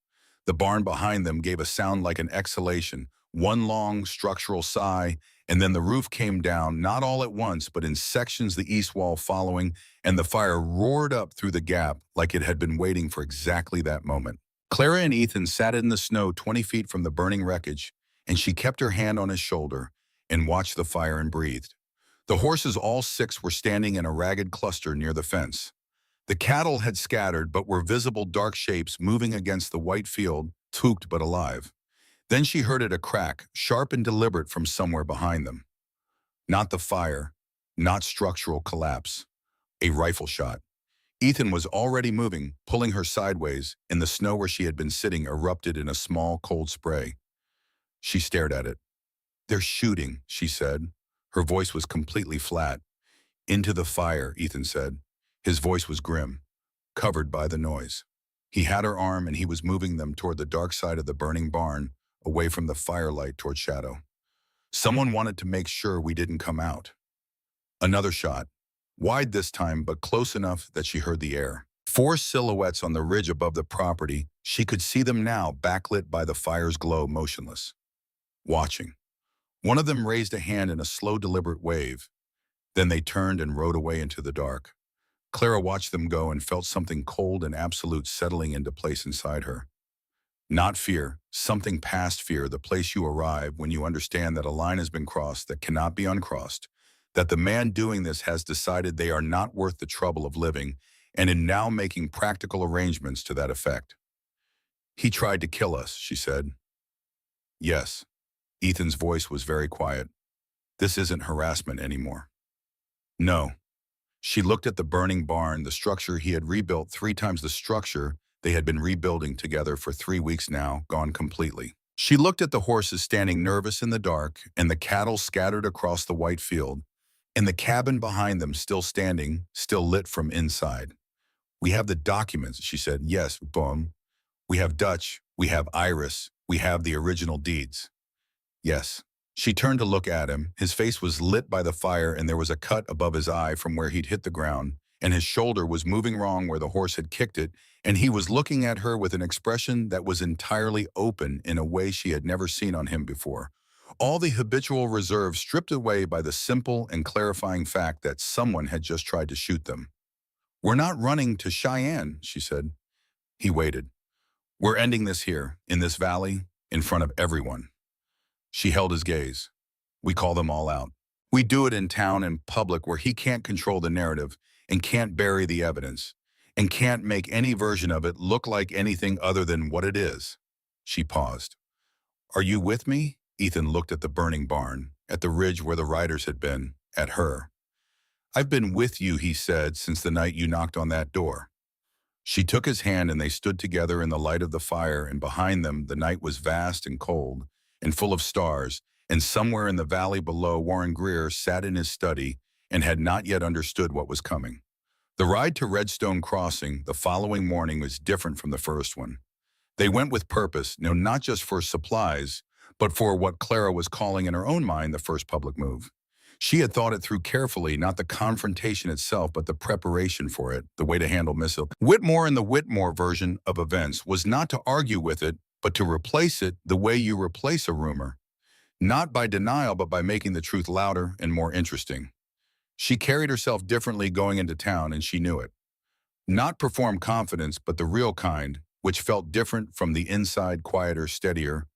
The barn behind them gave a sound like an exhalation, one long structural sigh, and then the roof came down, not all at once, but in sections, the east wall following, and the fire roared up through the gap like it had been waiting for exactly that moment. Clara and Ethan sat in the snow 20 feet from the burning wreckage, and she kept her hand on his shoulder and watched the fire and breathed. The horses, all six, were standing in a ragged cluster near the fence. The cattle had scattered but were visible dark shapes moving against the white field, toothed but alive. Then she heard it, a crack, sharp and deliberate, from somewhere behind them. Not the fire, not structural collapse. A rifle shot. Ethan was already moving, pulling her sideways, and the snow where she had been sitting erupted in a small, cold spray. She stared at it. "They're shooting," she said. Her voice was completely flat. "Into the fire," Ethan said. His voice was grim, covered by the noise. He had her arm and he was moving them toward the dark side of the burning barn, away from the firelight toward shadow. Someone wanted to make sure we didn't come out. Another shot, wide this time but close enough that she heard the air. Four silhouettes on the ridge above the property. She could see them now, backlit by the fire's glow, motionless, watching. One of them raised a hand in a slow, deliberate wave. Then they turned and rode away into the dark. Clara watched them go and felt something cold and absolute settling into place inside her. Not fear, something past fear, the place you arrive when you understand that a line has been crossed that cannot be uncrossed, that the man doing this has decided they are not worth the trouble of living, and is now making practical arrangements to that effect. He tried to kill us, she said. Yes. Ethan's voice was very quiet. This isn't harassment anymore. No. She looked at the burning barn, the structure he had rebuilt 3 times the structure they had been rebuilding together for 3 weeks now, gone completely. She looked at the horses standing nervous in the dark and the cattle scattered across the white field, and the cabin behind them still standing, still lit from inside. We have the documents, she said. Yes, boom. We have Dutch, we have Iris, we have the original deeds. Yes. She turned to look at him. His face was lit by the fire and there was a cut above his eye from where he'd hit the ground, and his shoulder was moving wrong where the horse had kicked it, and he was looking at her with an expression that was entirely open in a way she had never seen on him before. All the habitual reserve stripped away by the simple and clarifying fact that someone had just tried to shoot them. We're not running to Cheyenne, she said. He waited. We're ending this here, in this valley, in front of everyone. She held his gaze. We call them all out. We do it in town and public where he can't control the narrative and can't bury the evidence and can't make any version of it look like anything other than what it is. She paused. Are you with me? Ethan looked at the burning barn, at the ridge where the riders had been, at her. I've been with you, he said, since the night you knocked on that door. She took his hand and they stood together in the light of the fire, and behind them the night was vast and cold and full of stars, and somewhere in the valley below Warren Greer sat in his study and had not yet understood what was coming. The ride to Redstone Crossing the following morning was different from the first one. They went with purpose, no, not just for supplies, but for what Clara was calling in her own mind the first public move. She had thought it through carefully, not the confrontation itself, but the preparation for it, the way to handle Mrs. Whitmore. In the Whitmore version of events was not to argue with it, but to replace it the way you replace a rumor. Not by denial, but by making the truth louder and more interesting. She carried herself differently going into town, and she knew it. Not perform confidence, but the real kind, which felt different from the inside, quieter, steadier,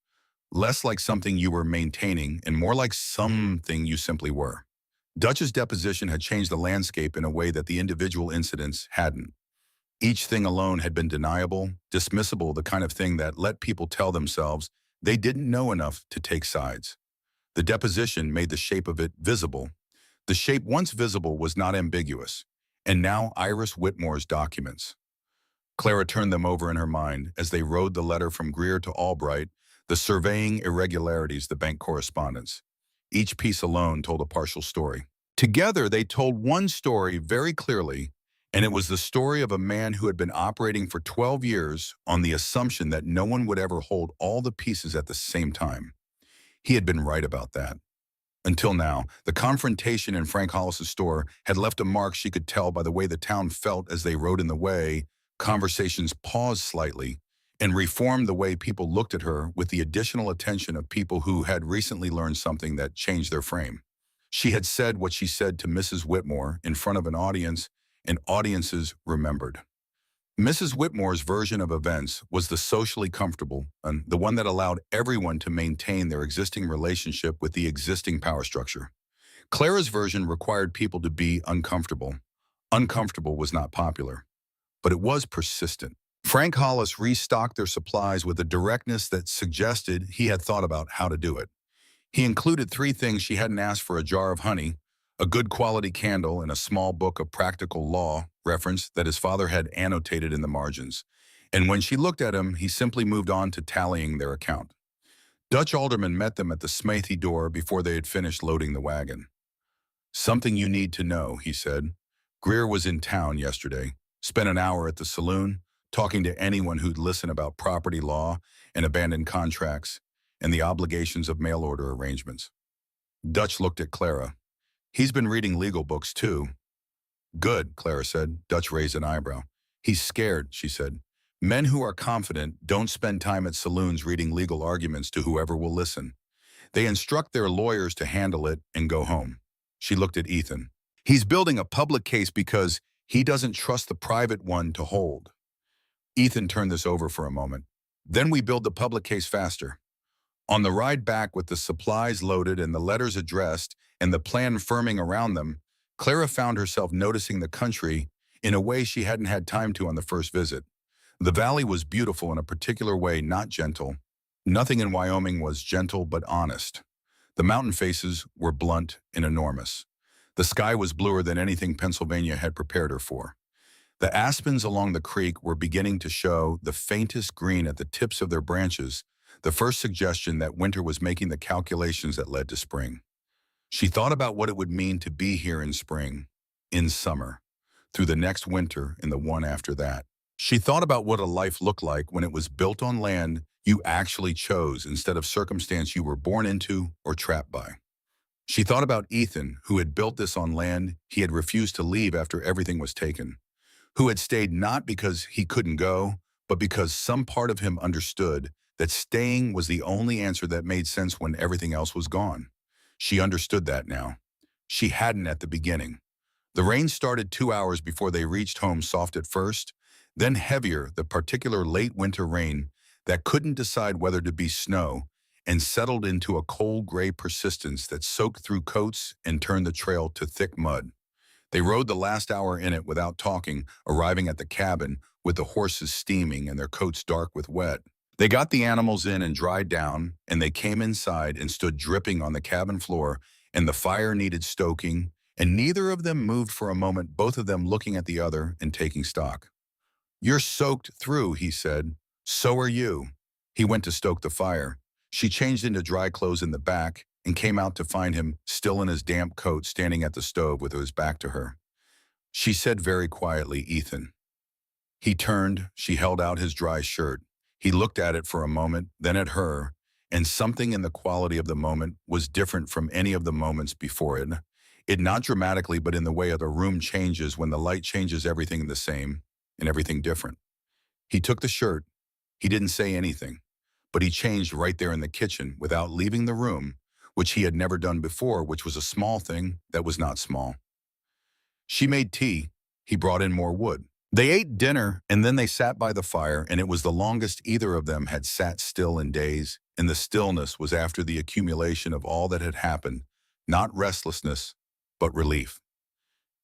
less like something you were maintaining and more like something you simply were. Dutch's deposition had changed the landscape in a way that the individual incidents hadn't. Each thing alone had been deniable, dismissible, the kind of thing that let people tell themselves they didn't know enough to take sides. The deposition made the shape of it visible. The shape once visible was not ambiguous. And now Iris Whitmore's documents. Clara turned them over in her mind as they rode the letter from Greer to Albright, the surveying irregularities, the bank correspondence. Each piece alone told a partial story. Together, they told one story very clearly, and it was the story of a man who had been operating for 12 years on the assumption that no one would ever hold all the pieces at the same time. He had been right about that. Until now, the confrontation in Frank Hollis's store had left a mark she could tell by the way the town felt as they rode in the way. Conversations paused slightly and reformed the way people looked at her with the additional attention of people who had recently learned something that changed their frame. She had said what she said to Mrs. Whitmore in front of an audience, and audiences remembered. Mrs. Whitmore's version of events was the socially comfortable and the one that allowed everyone to maintain their existing relationship with the existing power structure. Clara's version required people to be uncomfortable. Uncomfortable was not popular, but it was persistent. Frank Hollis restocked their supplies with a directness that suggested he had thought about how to do it. He included 3 things she hadn't asked for: a jar of honey, a good quality candle, and a small book of practical law reference that his father had annotated in the margins. And when she looked at him, he simply moved on to tallying their account. Dutch Alderman met them at the smithy door before they had finished loading the wagon. Something you need to know, he said. Greer was in town yesterday, spent an hour at the saloon, talking to anyone who'd listen about property law and abandoned contracts and the obligations of mail order arrangements. Dutch looked at Clara. He's been reading legal books too. Good, Clara said. Dutch raised an eyebrow. He's scared, she said. Men who are confident don't spend time at saloons reading legal arguments to whoever will listen. They instruct their lawyers to handle it and go home. She looked at Ethan. He's building a public case because he doesn't trust the private one to hold. Ethan turned this over for a moment. Then we build the public case faster. On the ride back with the supplies loaded and the letters addressed and the plan firming around them, Clara found herself noticing the country in a way she hadn't had time to on the first visit. The valley was beautiful in a particular way, not gentle. Nothing in Wyoming was gentle but honest. The mountain faces were blunt and enormous. The sky was bluer than anything Pennsylvania had prepared her for. The aspens along the creek were beginning to show the faintest green at the tips of their branches, the first suggestion that winter was making the calculations that led to spring. She thought about what it would mean to be here in spring, in summer, through the next winter and the one after that. She thought about what a life looked like when it was built on land you actually chose instead of circumstance you were born into or trapped by. She thought about Ethan, who had built this on land he had refused to leave after everything was taken, who had stayed not because he couldn't go, but because some part of him understood that staying was the only answer that made sense when everything else was gone. She understood that now. She hadn't at the beginning. The rain started 2 hours before they reached home, soft at first, then heavier, the particular late winter rain that couldn't decide whether to be snow and settled into a cold gray persistence that soaked through coats and turned the trail to thick mud. They rode the last hour in it without talking, arriving at the cabin with the horses steaming and their coats dark with wet. They got the animals in and dried down, and they came inside and stood dripping on the cabin floor, and the fire needed stoking, and neither of them moved for a moment, both of them looking at the other and taking stock. "You're soaked through," he said. "So are you." He went to stoke the fire. She changed into dry clothes in the back and came out to find him still in his damp coat standing at the stove with his back to her. She said very quietly, "Ethan." He turned. She held out his dry shirt. He looked at it for a moment, then at her, and something in the quality of the moment was different from any of the moments before it. It not dramatically, but in the way the room changes when the light changes everything the same and everything different. He took the shirt. He didn't say anything, but he changed right there in the kitchen without leaving the room, which he had never done before, which was a small thing that was not small. She made tea. He brought in more wood. They ate dinner, and then they sat by the fire, and it was the longest either of them had sat still in days, and the stillness was after the accumulation of all that had happened, not restlessness, but relief.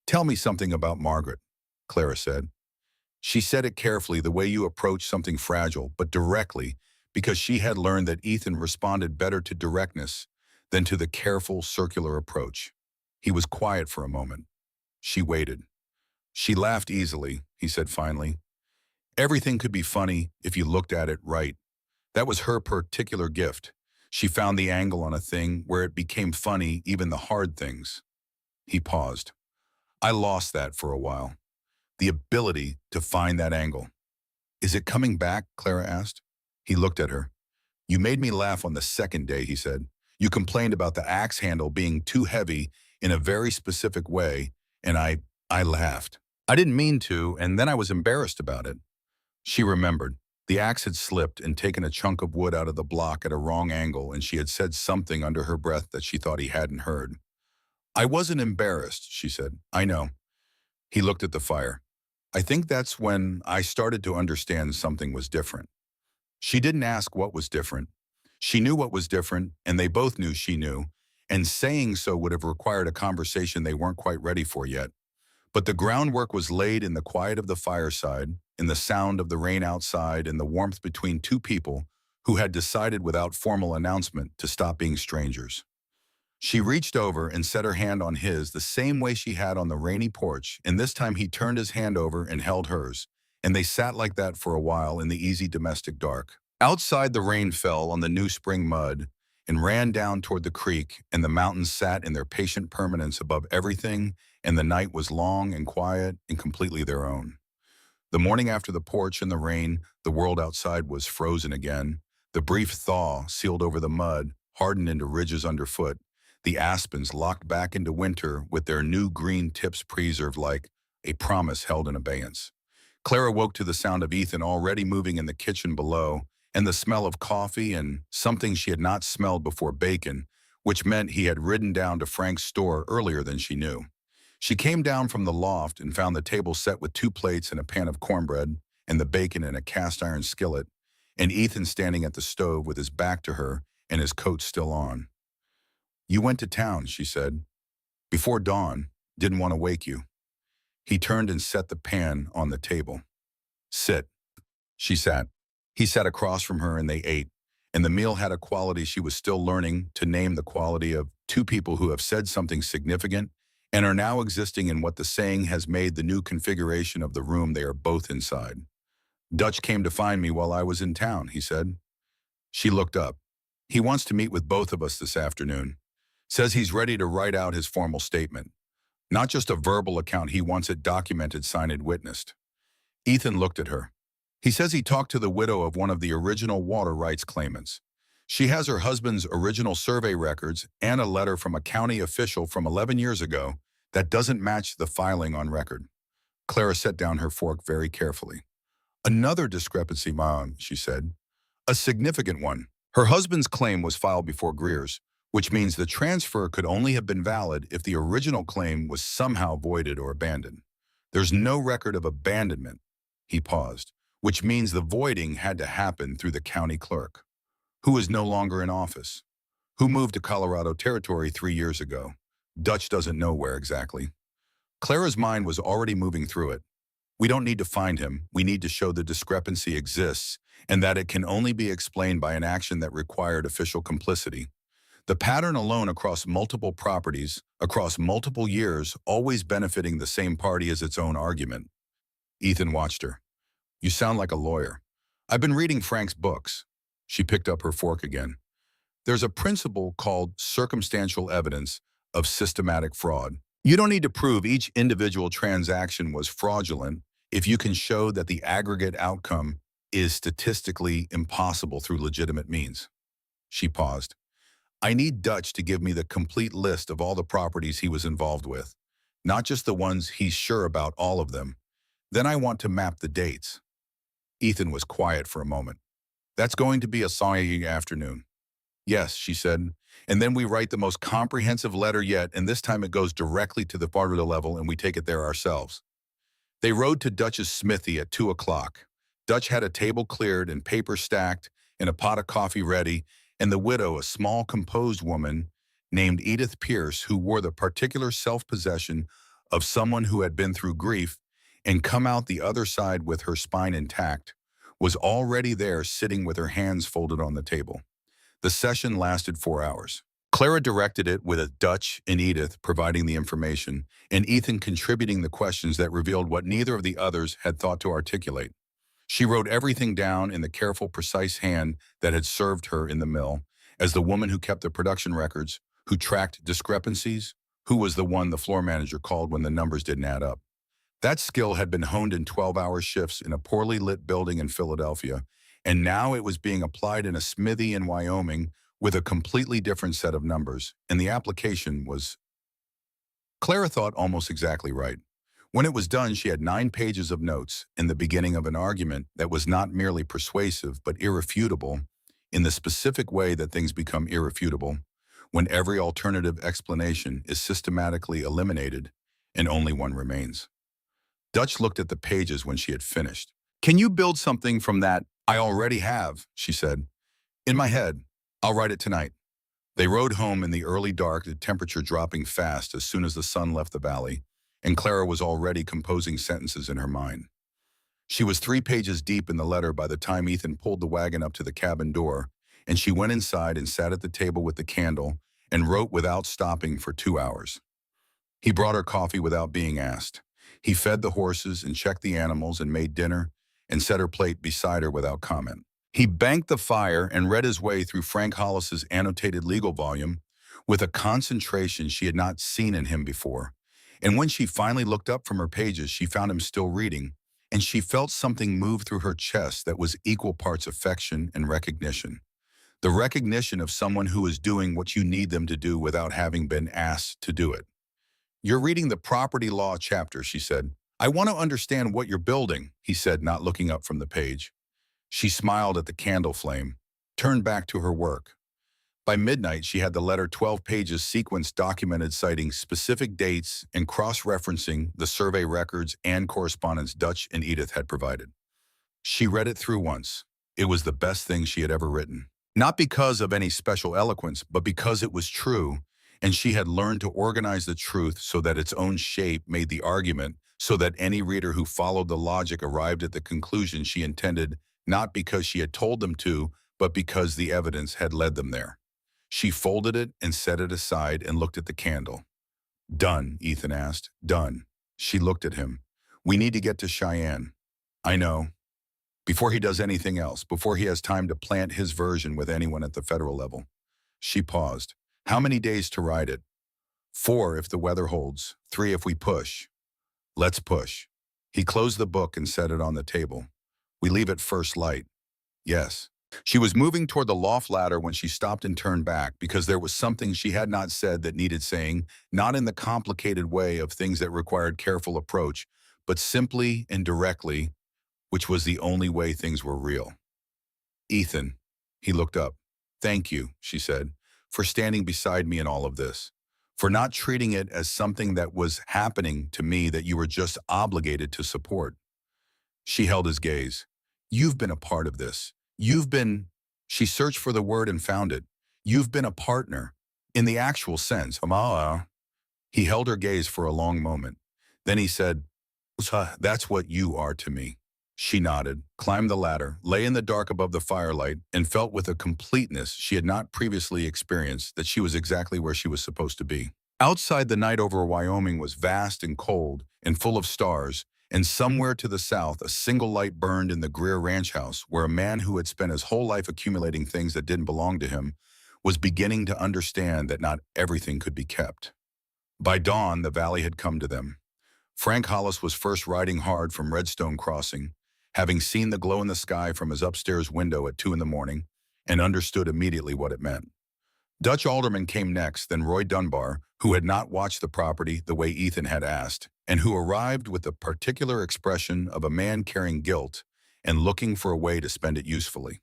"Tell me something about Margaret," Clara said. She said it carefully, the way you approach something fragile, but directly, because she had learned that Ethan responded better to directness than to the careful, circular approach. He was quiet for a moment. She waited. "She laughed easily," he said finally. "Everything could be funny if you looked at it right. That was her particular gift. She found the angle on a thing where it became funny, even the hard things." He paused. "I lost that for a while. The ability to find that angle." "Is it coming back?" Clara asked. He looked at her. "You made me laugh on the second day," he said. "You complained about the axe handle being too heavy in a very specific way, and I laughed. I didn't mean to, and then I was embarrassed about it." She remembered. The axe had slipped and taken a chunk of wood out of the block at a wrong angle, and she had said something under her breath that she thought he hadn't heard. "I wasn't embarrassed," she said. "I know." He looked at the fire. "I think that's when I started to understand something was different." She didn't ask what was different. She knew what was different, and they both knew she knew, and saying so would have required a conversation they weren't quite ready for yet. But the groundwork was laid in the quiet of the fireside, in the sound of the rain outside, and the warmth between two people who had decided without formal announcement to stop being strangers. She reached over and set her hand on his the same way she had on the rainy porch, and this time he turned his hand over and held hers, and they sat like that for a while in the easy domestic dark. Outside, the rain fell on the new spring mud and ran down toward the creek, and the mountains sat in their patient permanence above everything, and the night was long and quiet and completely their own. The morning after the porch and the rain, the world outside was frozen again. The brief thaw sealed over the mud, hardened into ridges underfoot. The aspens locked back into winter with their new green tips preserved like a promise held in abeyance. Clara woke to the sound of Ethan already moving in the kitchen below, and the smell of coffee and something she had not smelled before, bacon, which meant he had ridden down to Frank's store earlier than she knew. She came down from the loft and found the table set with 2 plates and a pan of cornbread, and the bacon in a cast-iron skillet, and Ethan standing at the stove with his back to her and his coat still on. "You went to town," she said. "Before dawn. Didn't want to wake you." He turned and set the pan on the table. "Sit." She sat. He sat across from her and they ate, and the meal had a quality she was still learning to name, the quality of two people who have said something significant and are now existing in what the saying has made the new configuration of the room they are both inside. "Dutch came to find me while I was in town," he said. She looked up. "He wants to meet with both of us this afternoon. Says he's ready to write out his formal statement. Not just a verbal account, he wants it documented, signed, and witnessed." Ethan looked at her. "He says he talked to the widow of one of the original water rights claimants. She has her husband's original survey records and a letter from a county official from 11 years ago that doesn't match the filing on record." Clara set down her fork very carefully. "Another discrepancy, Mom," she said. "A significant one. Her husband's claim was filed before Greer's, which means the transfer could only have been valid if the original claim was somehow voided or abandoned. There's no record of abandonment." He paused, "which means the voiding had to happen through the county clerk, who is no longer in office, who moved to Colorado Territory 3 years ago. Dutch doesn't know where exactly." Clara's mind was already moving through it. "We don't need to find him. We need to show the discrepancy exists and that it can only be explained by an action that required official complicity. The pattern alone across multiple properties, across multiple years, always benefiting the same party as its own argument." Ethan watched her. "You sound like a lawyer." "I've been reading Frank's books." She picked up her fork again. "There's a principle called circumstantial evidence of systematic fraud. You don't need to prove each individual transaction was fraudulent if you can show that the aggregate outcome is statistically impossible through legitimate means." She paused. "I need Dutch to give me the complete list of all the properties he was involved with, not just the ones he's sure about, all of them. Then I want to map the dates." Ethan was quiet for a moment. "That's going to be a Sunday afternoon." "Yes," she said, "and then we write the most comprehensive letter yet, and this time it goes directly to the Florida level and we take it there ourselves." They rode to Dutch's smithy at 2 o'clock. Dutch had a table cleared and paper stacked and a pot of coffee ready, and the widow, a small, composed woman named Edith Pierce, who wore the particular self-possession of someone who had been through grief and come out the other side with her spine intact, was already there sitting with her hands folded on the table. The session lasted 4 hours. Clara directed it with Dutch and Edith providing the information, and Ethan contributing the questions that revealed what neither of the others had thought to articulate. She wrote everything down in the careful, precise hand that had served her in the mill, as the woman who kept the production records, who tracked discrepancies, who was the one the floor manager called when the numbers didn't add up. That skill had been honed in 12-hour shifts in a poorly lit building in Philadelphia, and now it was being applied in a smithy in Wyoming with a completely different set of numbers, and the application was, Clara thought, almost exactly right. When it was done, she had 9 pages of notes in the beginning of an argument that was not merely persuasive but irrefutable, in the specific way that things become irrefutable when every alternative explanation is systematically eliminated and only one remains. Dutch looked at the pages when she had finished. "Can you build something from that?" "I already have," she said. "In my head. I'll write it tonight." They rode home in the early dark, the temperature dropping fast as soon as the sun left the valley, and Clara was already composing sentences in her mind. She was 3 pages deep in the letter by the time Ethan pulled the wagon up to the cabin door, and she went inside and sat at the table with the candle and wrote without stopping for 2 hours. He brought her coffee without being asked. He fed the horses and checked the animals and made dinner and set her plate beside her without comment. He banked the fire and read his way through Frank Hollis's annotated legal volume with a concentration she had not seen in him before. And when she finally looked up from her pages, she found him still reading, and she felt something move through her chest that was equal parts affection and recognition. The recognition of someone who is doing what you need them to do without having been asked to do it. "You're reading the property law chapter," she said. "I want to understand what you're building," he said, not looking up from the page. She smiled at the candle flame, turned back to her work. By midnight, she had the letter 12 pages sequenced documented citing specific dates and cross-referencing the survey records and correspondence Dutch and Edith had provided. She read it through once. It was the best thing she had ever written. Not because of any special eloquence, but because it was true, and she had learned to organize the truth so that its own shape made the argument, so that any reader who followed the logic arrived at the conclusion she intended, not because she had told them to, but because the evidence had led them there. She folded it and set it aside and looked at the candle. "Done," Ethan asked. "Done." She looked at him. "We need to get to Cheyenne." "I know." "Before he does anything else, before he has time to plant his version with anyone at the federal level." She paused. "How many days to ride it?" "4 if the weather holds, 3 if we push." "Let's push." He closed the book and set it on the table. "We leave at first light." "Yes." She was moving toward the loft ladder when she stopped and turned back because there was something she had not said that needed saying, not in the complicated way of things that required careful approach, but simply and directly, which was the only way things were real. "Ethan." He looked up. "Thank you," she said, "for standing beside me in all of this, for not treating it as something that was happening to me that you were just obligated to support." She held his gaze. "You've been a part of this. You've been—" She searched for the word and found it. "You've been a partner. In the actual sense." He held her gaze for a long moment. Then he said, "That's what you are to me." She nodded, climbed the ladder, lay in the dark above the firelight, and felt with a completeness she had not previously experienced that she was exactly where she was supposed to be. Outside, the night over Wyoming was vast and cold and full of stars, and somewhere to the south, a single light burned in the Greer ranch house where a man who had spent his whole life accumulating things that didn't belong to him was beginning to understand that not everything could be kept. By dawn, the valley had come to them. Frank Hollis was first riding hard from Redstone Crossing, having seen the glow in the sky from his upstairs window at 2 in the morning, and understood immediately what it meant. Dutch Alderman came next, then Roy Dunbar, who had not watched the property the way Ethan had asked, and who arrived with the particular expression of a man carrying guilt and looking for a way to spend it usefully.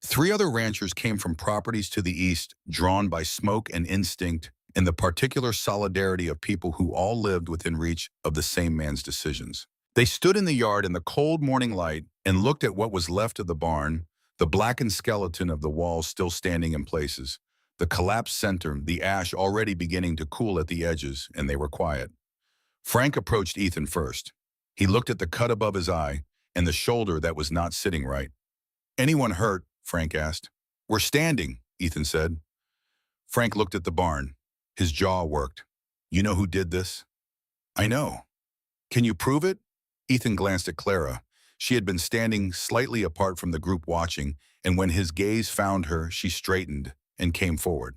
3 other ranchers came from properties to the east, drawn by smoke and instinct and the particular solidarity of people who all lived within reach of the same man's decisions. They stood in the yard in the cold morning light and looked at what was left of the barn, the blackened skeleton of the walls still standing in places, the collapsed center, the ash already beginning to cool at the edges, and they were quiet. Frank approached Ethan first. He looked at the cut above his eye and the shoulder that was not sitting right. "Anyone hurt?" Frank asked. "We're standing," Ethan said. Frank looked at the barn. His jaw worked. "You know who did this?" "I know." "Can you prove it?" Ethan glanced at Clara. She had been standing slightly apart from the group watching, and when his gaze found her, she straightened and came forward.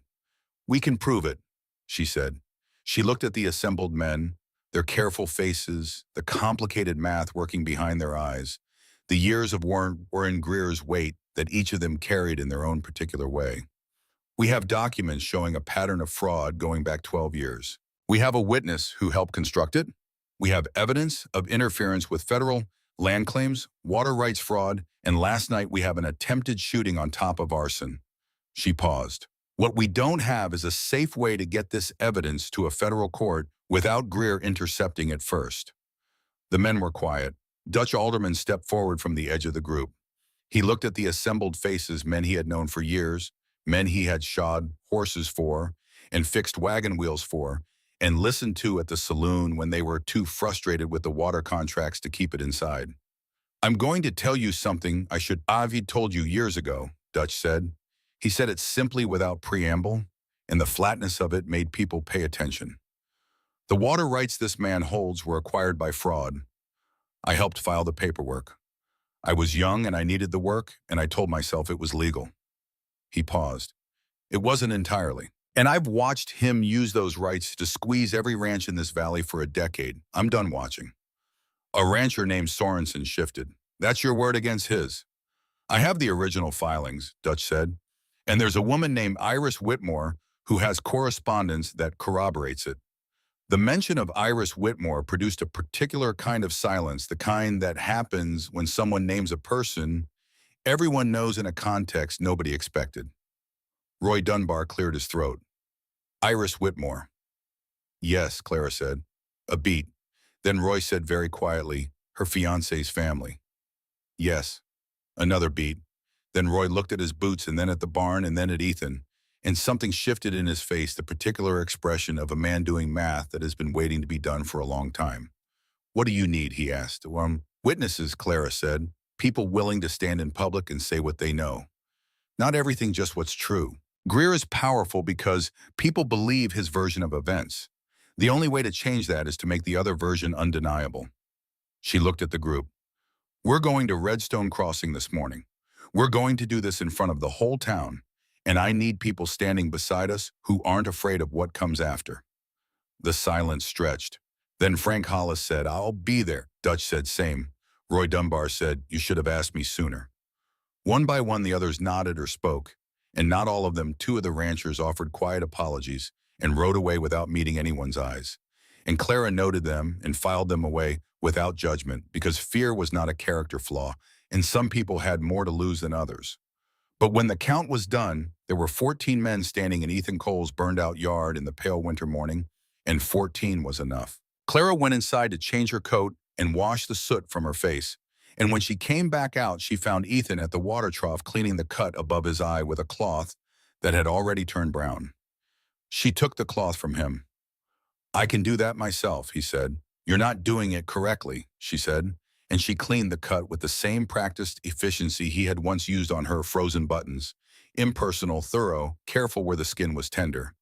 "We can prove it," she said. She looked at the assembled men, their careful faces, the complicated math working behind their eyes. The years of Warren Greer's weight that each of them carried in their own particular way. "We have documents showing a pattern of fraud going back 12 years. We have a witness who helped construct it. We have evidence of interference with federal land claims, water rights fraud, and last night we have an attempted shooting on top of arson." She paused. "What we don't have is a safe way to get this evidence to a federal court without Greer intercepting it first." The men were quiet. Dutch Alderman stepped forward from the edge of the group. He looked at the assembled faces, men he had known for years, men he had shod horses for and fixed wagon wheels for, and listened to at the saloon when they were too frustrated with the water contracts to keep it inside. "I'm going to tell you something I should have told you years ago," Dutch said. He said it simply without preamble, and the flatness of it made people pay attention. "The water rights this man holds were acquired by fraud. I helped file the paperwork. I was young and I needed the work, and I told myself it was legal." He paused. "It wasn't entirely. And I've watched him use those rights to squeeze every ranch in this valley for a decade. I'm done watching. A rancher named Sorensen shifted. That's your word against his. I have the original filings, Dutch said. And there's a woman named Iris Whitmore who has correspondence that corroborates it. The mention of Iris Whitmore produced a particular kind of silence, the kind that happens when someone names a person everyone knows in a context nobody expected. Roy Dunbar cleared his throat. Iris Whitmore. Yes, Clara said. A beat. Then Roy said very quietly, her fiancé's family. Yes. Another beat. Then Roy looked at his boots and then at the barn and then at Ethan, and something shifted in his face, the particular expression of a man doing math that has been waiting to be done for a long time. What do you need, he asked. Witnesses, Clara said. People willing to stand in public and say what they know. Not everything just what's true. Greer is powerful because people believe his version of events. The only way to change that is to make the other version undeniable. She looked at the group. We're going to Redstone Crossing this morning. We're going to do this in front of the whole town, and I need people standing beside us who aren't afraid of what comes after. The silence stretched. Then Frank Hollis said, I'll be there. Dutch said, same. Roy Dunbar said, you should have asked me sooner. One by one, the others nodded or spoke, and not all of them. Two of the ranchers offered quiet apologies and rode away without meeting anyone's eyes. And Clara noted them and filed them away without judgment because fear was not a character flaw, and some people had more to lose than others. But when the count was done, there were 14 men standing in Ethan Cole's burned-out yard in the pale winter morning, and 14 was enough. Clara went inside to change her coat and wash the soot from her face, and when she came back out, she found Ethan at the water trough cleaning the cut above his eye with a cloth that had already turned brown. She took the cloth from him. I can do that myself, he said. You're not doing it correctly, she said, and she cleaned the cut with the same practiced efficiency he had once used on her frozen buttons. Impersonal, thorough, careful where the skin was tender.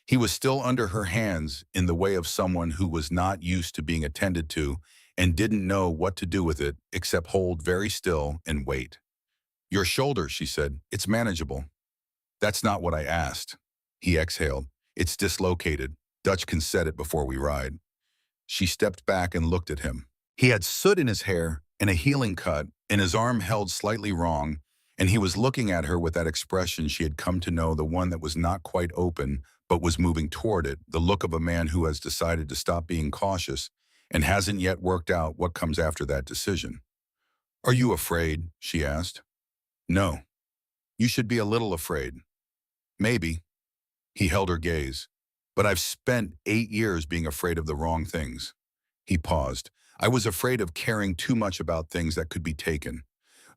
He was still under her hands in the way of someone who was not used to being attended to and didn't know what to do with it except hold very still and wait. Your shoulder, she said, it's manageable. That's not what I asked. He exhaled. It's dislocated. Dutch can set it before we ride. She stepped back and looked at him. He had soot in his hair and a healing cut, and his arm held slightly wrong, and he was looking at her with that expression she had come to know, the one that was not quite open but was moving toward it, the look of a man who has decided to stop being cautious and hasn't yet worked out what comes after that decision. Are you afraid? She asked. No. You should be a little afraid. Maybe. He held her gaze. But I've spent 8 years being afraid of the wrong things. He paused. I was afraid of caring too much about things that could be taken.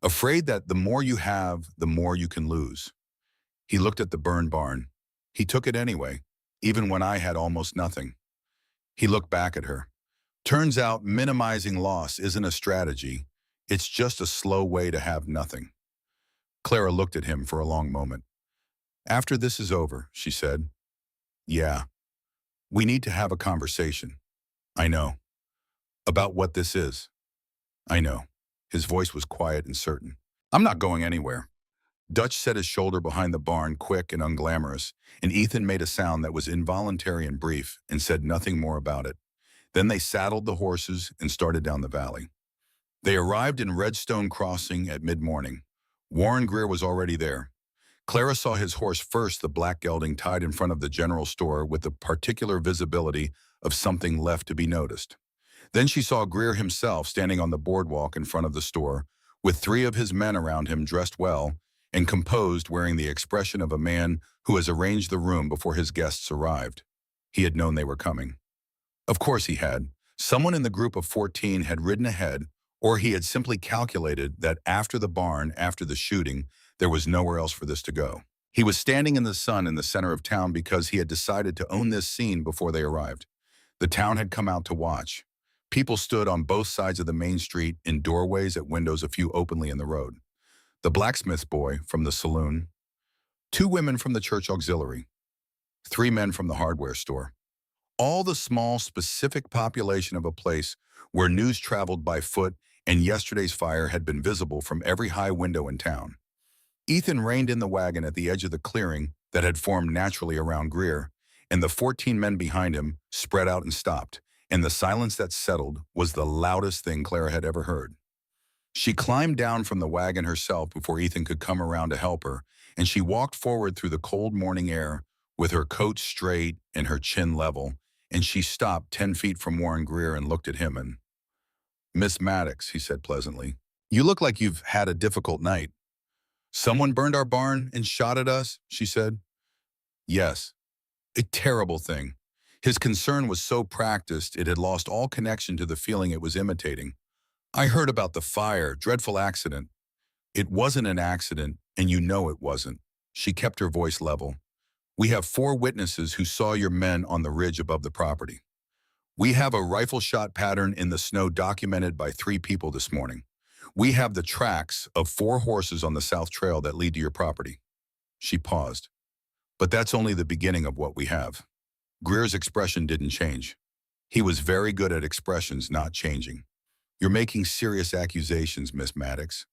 Afraid that the more you have, the more you can lose. He looked at the burned barn. He took it anyway, even when I had almost nothing. He looked back at her. Turns out minimizing loss isn't a strategy. It's just a slow way to have nothing. Clara looked at him for a long moment. After this is over, she said. Yeah. We need to have a conversation. I know. About what this is. I know. His voice was quiet and certain. I'm not going anywhere. Dutch set his shoulder behind the barn, quick and unglamorous, and Ethan made a sound that was involuntary and brief and said nothing more about it. Then they saddled the horses and started down the valley. They arrived in Redstone Crossing at mid-morning. Warren Greer was already there. Clara saw his horse first, the black gelding tied in front of the general store with the particular visibility of something left to be noticed. Then she saw Greer himself standing on the boardwalk in front of the store, with 3 of his men around him dressed well and composed, wearing the expression of a man who has arranged the room before his guests arrived. He had known they were coming. Of course he had. Someone in the group of 14 had ridden ahead, or he had simply calculated that after the barn, after the shooting, there was nowhere else for this to go. He was standing in the sun in the center of town because he had decided to own this scene before they arrived. The town had come out to watch. People stood on both sides of the main street, in doorways, at windows, a few openly in the road. The blacksmith boy from the saloon, 2 women from the church auxiliary, 3 men from the hardware store. All the small, specific population of a place where news traveled by foot and yesterday's fire had been visible from every high window in town. Ethan reined in the wagon at the edge of the clearing that had formed naturally around Greer, and the 14 men behind him spread out and stopped, and the silence that settled was the loudest thing Clara had ever heard. She climbed down from the wagon herself before Ethan could come around to help her, and she walked forward through the cold morning air with her coat straight and her chin level, and she stopped 10 feet from Warren Greer and looked at him and, "Miss Maddox," he said pleasantly, "you look like you've had a difficult night." "Someone burned our barn and shot at us," she said. "Yes, a terrible thing." His concern was so practiced it had lost all connection to the feeling it was imitating. "I heard about the fire, dreadful accident." "It wasn't an accident, and you know it wasn't." She kept her voice level. "We have 4 witnesses who saw your men on the ridge above the property. We have a rifle shot pattern in the snow documented by 3 people this morning. We have the tracks of 4 horses on the south trail that lead to your property." She paused. "But that's only the beginning of what we have." Greer's expression didn't change. He was very good at expressions not changing. "You're making serious accusations, Miss Maddox."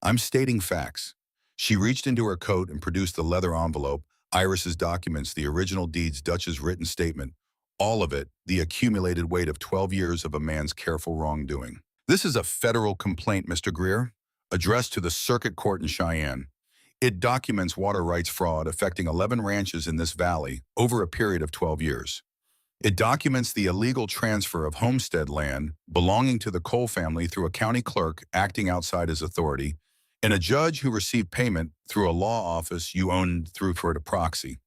"I'm stating facts." She reached into her coat and produced the leather envelope, Iris's documents, the original deeds, Dutch's written statement. All of it, the accumulated weight of 12 years of a man's careful wrongdoing. "This is a federal complaint, Mr. Greer, addressed to the Circuit Court in Cheyenne. It documents water rights fraud affecting 11 ranches in this valley over a period of 12 years. It documents the illegal transfer of homestead land belonging to the Cole family through a county clerk acting outside his authority, and a judge who received payment through a law office you owned through for a proxy."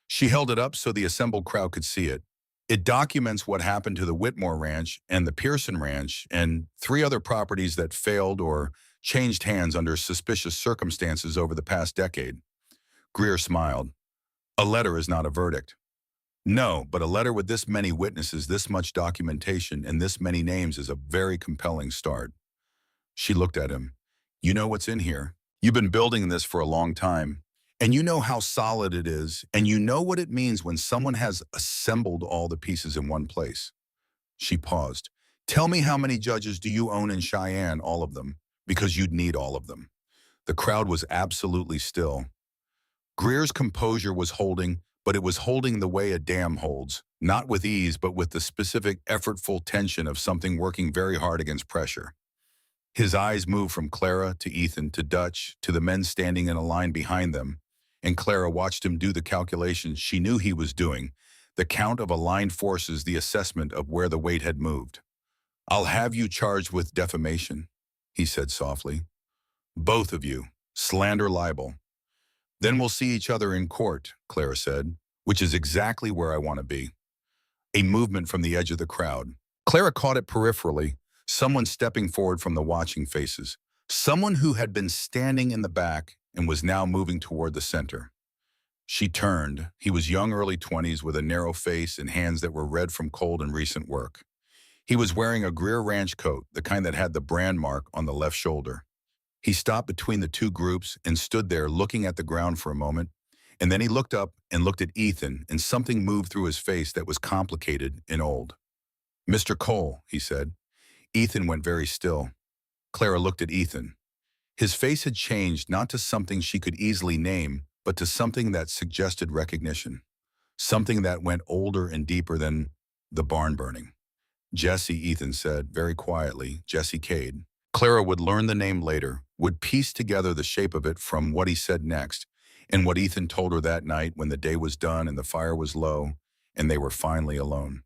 She held it up so the assembled crowd could see it. "It documents what happened to the Whitmore Ranch and the Pearson Ranch and 3 other properties that failed or changed hands under suspicious circumstances over the past decade." Greer smiled. "A letter is not a verdict." "No, but a letter with this many witnesses, this much documentation, and this many names is a very compelling start." She looked at him. "You know what's in here. You've been building this for a long time, and you know how solid it is, and you know what it means when someone has assembled all the pieces in one place." She paused. "Tell me, how many judges do you own in Cheyenne?" "All of them, because you'd need all of them." The crowd was absolutely still. Greer's composure was holding, but it was holding the way a dam holds, not with ease, but with the specific, effortful tension of something working very hard against pressure. His eyes moved from Clara to Ethan to Dutch to the men standing in a line behind them, and Clara watched him do the calculations she knew he was doing, the count of aligned forces, the assessment of where the weight had moved. "I'll have you charged with defamation," he said softly. "Both of you. Slander, libel." "Then we'll see each other in court," Clara said, "which is exactly where I want to be." A movement from the edge of the crowd. Clara caught it peripherally, someone stepping forward from the watching faces, someone who had been standing in the back and was now moving toward the center. She turned. He was young, early 20s, with a narrow face and hands that were red from cold and recent work. He was wearing a Greer Ranch coat, the kind that had the brand mark on the left shoulder. He stopped between the 2 groups and stood there looking at the ground for a moment, and then he looked up and looked at Ethan, and something moved through his face that was complicated and old. "Mr. Cole," he said. Ethan went very still. Clara looked at Ethan. His face had changed, not to something she could easily name, but to something that suggested recognition. Something that went older and deeper than the barn burning. "Jesse," Ethan said, very quietly, "Jesse Cade." Clara would learn the name later, would piece together the shape of it from what he said next, and what Ethan told her that night when the day was done and the fire was low, and they were finally alone.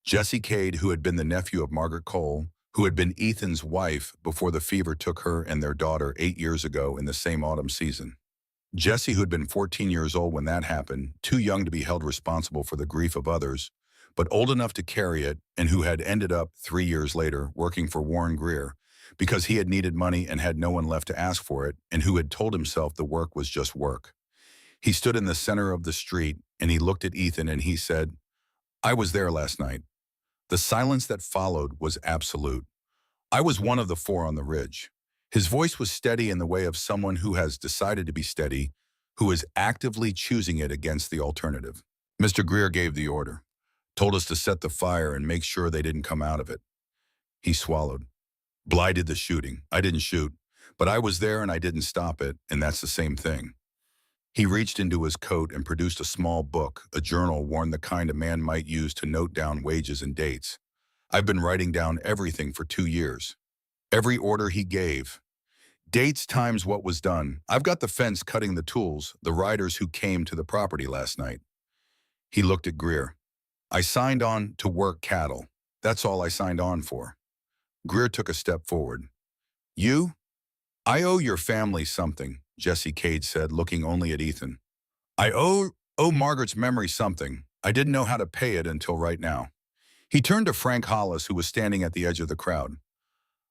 Jesse Cade, who had been the nephew of Margaret Cole, who had been Ethan's wife before the fever took her and their daughter 8 years ago in the same autumn season. Jesse, who had been 14 years old when that happened, too young to be held responsible for the grief of others, but old enough to carry it, and who had ended up 3 years later working for Warren Greer because he had needed money and had no one left to ask for it, and who had told himself the work was just work. He stood in the center of the street, and he looked at Ethan and he said, "I was there last night." The silence that followed was absolute. "I was one of the 4 on the ridge." His voice was steady in the way of someone who has decided to be steady, who is actively choosing it against the alternative. "Mr. Greer gave the order, told us to set the fire and make sure they didn't come out of it." He swallowed. "Bly did the shooting. I didn't shoot, but I was there and I didn't stop it, and that's the same thing." He reached into his coat and produced a small book, a journal worn the kind a man might use to note down wages and dates. I've been writing down everything for 2 years. Every order he gave. Dates times what was done. I've got the fence cutting the tools, the riders who came to the property last night. He looked at Greer. I signed on to work cattle. That's all I signed on for. Greer took a step forward. You? I owe your family something, Jesse Cade said, looking only at Ethan. I owe Margaret's memory something. I didn't know how to pay it until right now. He turned to Frank Hollis, who was standing at the edge of the crowd.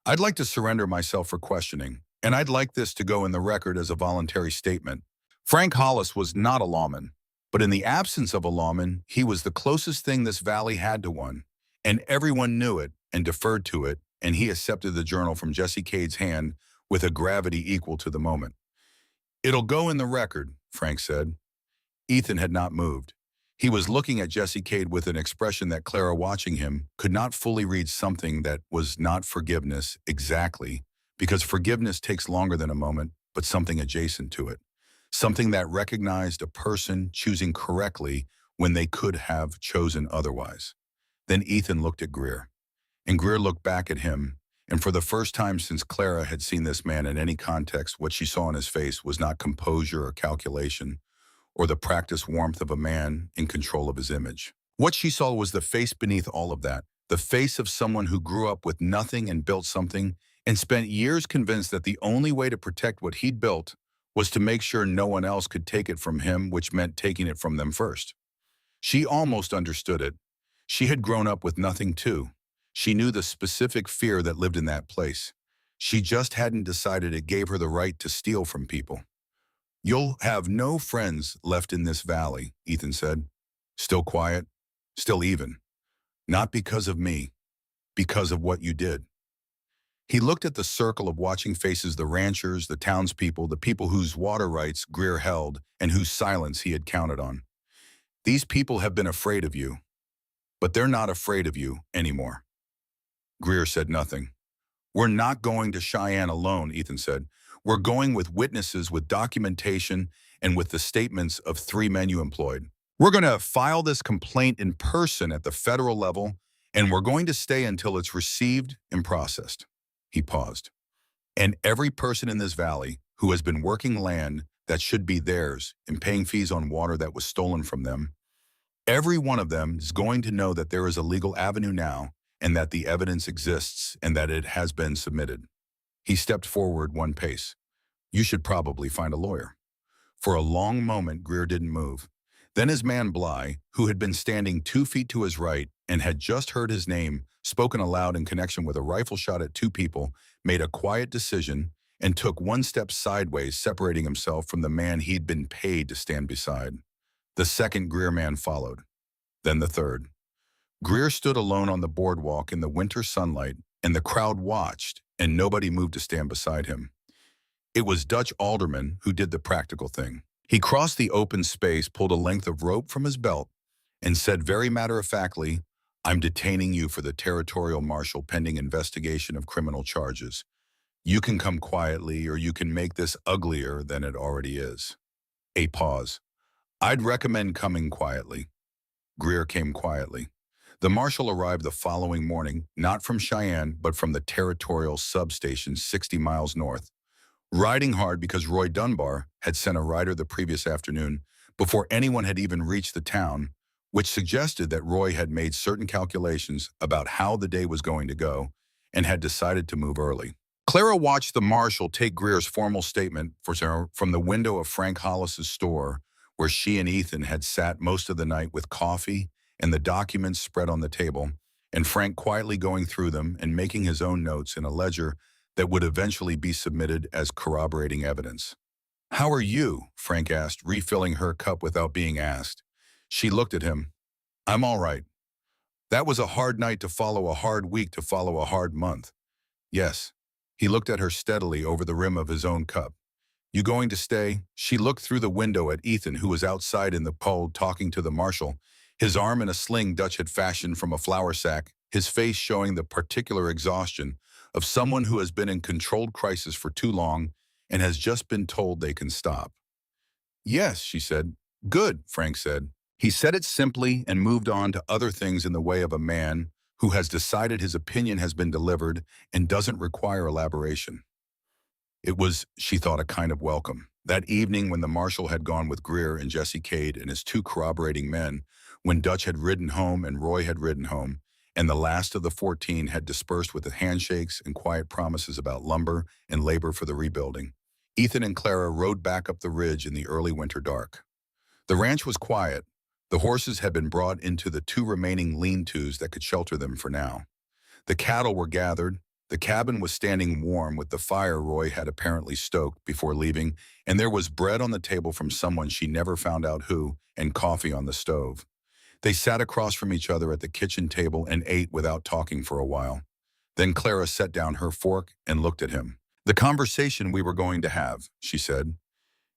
I'd like to surrender myself for questioning, and I'd like this to go in the record as a voluntary statement. Frank Hollis was not a lawman, but in the absence of a lawman, he was the closest thing this valley had to one, and everyone knew it and deferred to it, and he accepted the journal from Jesse Cade's hand with a gravity equal to the moment. It'll go in the record, Frank said. Ethan had not moved. He was looking at Jesse Cade with an expression that Clara, watching him, could not fully read, something that was not forgiveness exactly, because forgiveness takes longer than a moment, but something adjacent to it. Something that recognized a person choosing correctly when they could have chosen otherwise. Then Ethan looked at Greer, and Greer looked back at him, and for the first time since Clara had seen this man in any context, what she saw in his face was not composure or calculation, or the practiced warmth of a man in control of his image. What she saw was the face beneath all of that, the face of someone who grew up with nothing and built something, and spent years convinced that the only way to protect what he'd built was to make sure no one else could take it from him, which meant taking it from them first. She almost understood it. She had grown up with nothing too. She knew the specific fear that lived in that place. She just hadn't decided it gave her the right to steal from people. You'll have no friends left in this valley, Ethan said. Still quiet, still even. Not because of me, because of what you did. He looked at the circle of watching faces, the ranchers, the townspeople, the people whose water rights Greer held and whose silence he had counted on. These people have been afraid of you, but they're not afraid of you anymore. Greer said nothing. We're not going to Cheyenne alone, Ethan said. We're going with witnesses, with documentation, and with the statements of 3 men you employed. We're going to file this complaint in person at the federal level, and we're going to stay until it's received and processed. He paused. And every person in this valley who has been working land that should be theirs and paying fees on water that was stolen from them, every one of them is going to know that there is a legal avenue now, and that the evidence exists, and that it has been submitted. He stepped forward 1 pace. You should probably find a lawyer. For a long moment, Greer didn't move. Then his man Bly, who had been standing 2 feet to his right and had just heard his name spoken aloud in connection with a rifle shot at 2 people, made a quiet decision and took 1 step sideways, separating himself from the man he'd been paid to stand beside. The second Greer man followed, then the third. Greer stood alone on the boardwalk in the winter sunlight, and the crowd watched, and nobody moved to stand beside him. It was Dutch Alderman who did the practical thing. He crossed the open space, pulled a length of rope from his belt, and said very matter-of-factly, I'm detaining you for the territorial marshal pending investigation of criminal charges. You can come quietly, or you can make this uglier than it already is. A pause. I'd recommend coming quietly. Greer came quietly. The marshal arrived the following morning, not from Cheyenne, but from the territorial substation 60 miles north. Riding hard because Roy Dunbar had sent a rider the previous afternoon before anyone had even reached the town, which suggested that Roy had made certain calculations about how the day was going to go and had decided to move early. Clara watched the marshal take Greer's formal statement from the window of Frank Hollis's store, where she and Ethan had sat most of the night with coffee and the documents spread on the table, and Frank quietly going through them and making his own notes in a ledger that would eventually be submitted as corroborating evidence. How are you? Frank asked, refilling her cup without being asked. She looked at him. I'm all right. That was a hard night to follow a hard week to follow a hard month. Yes. He looked at her steadily over the rim of his own cup. You going to stay? She looked through the window at Ethan, who was outside in the cold talking to the marshal, his arm in a sling Dutch had fashioned from a flour sack, his face showing the particular exhaustion of someone who has been in controlled crisis for too long and has just been told they can stop. Yes, she said. Good, Frank said. He said it simply and moved on to other things in the way of a man who has decided his opinion has been delivered and doesn't require elaboration. It was, she thought, a kind of welcome. That evening when the marshal had gone with Greer and Jesse Cade and his two corroborating men, when Dutch had ridden home and Roy had ridden home, and the last of the 14 had dispersed with the handshakes and quiet promises about lumber and labor for the rebuilding, Ethan and Clara rode back up the ridge in the early winter dark. The ranch was quiet. The horses had been brought into the two remaining lean-tos that could shelter them for now. The cattle were gathered. The cabin was standing warm with the fire Roy had apparently stoked before leaving, and there was bread on the table from someone she never found out who, and coffee on the stove. They sat across from each other at the kitchen table and ate without talking for a while. Then Clara set down her fork and looked at him. "The conversation we were going to have," she said.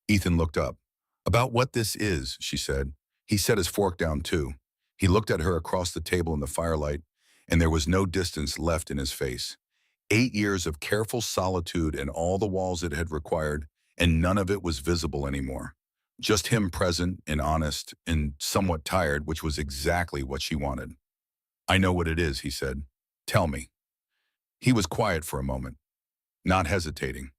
Ethan looked up. "About what this is," she said. He set his fork down too. He looked at her across the table in the firelight, and there was no distance left in his face. 8 years of careful solitude and all the walls it had required, and none of it was visible anymore. Just him present and honest and somewhat tired, which was exactly what she wanted. "I know what it is," he said. "Tell me." He was quiet for a moment, not hesitating.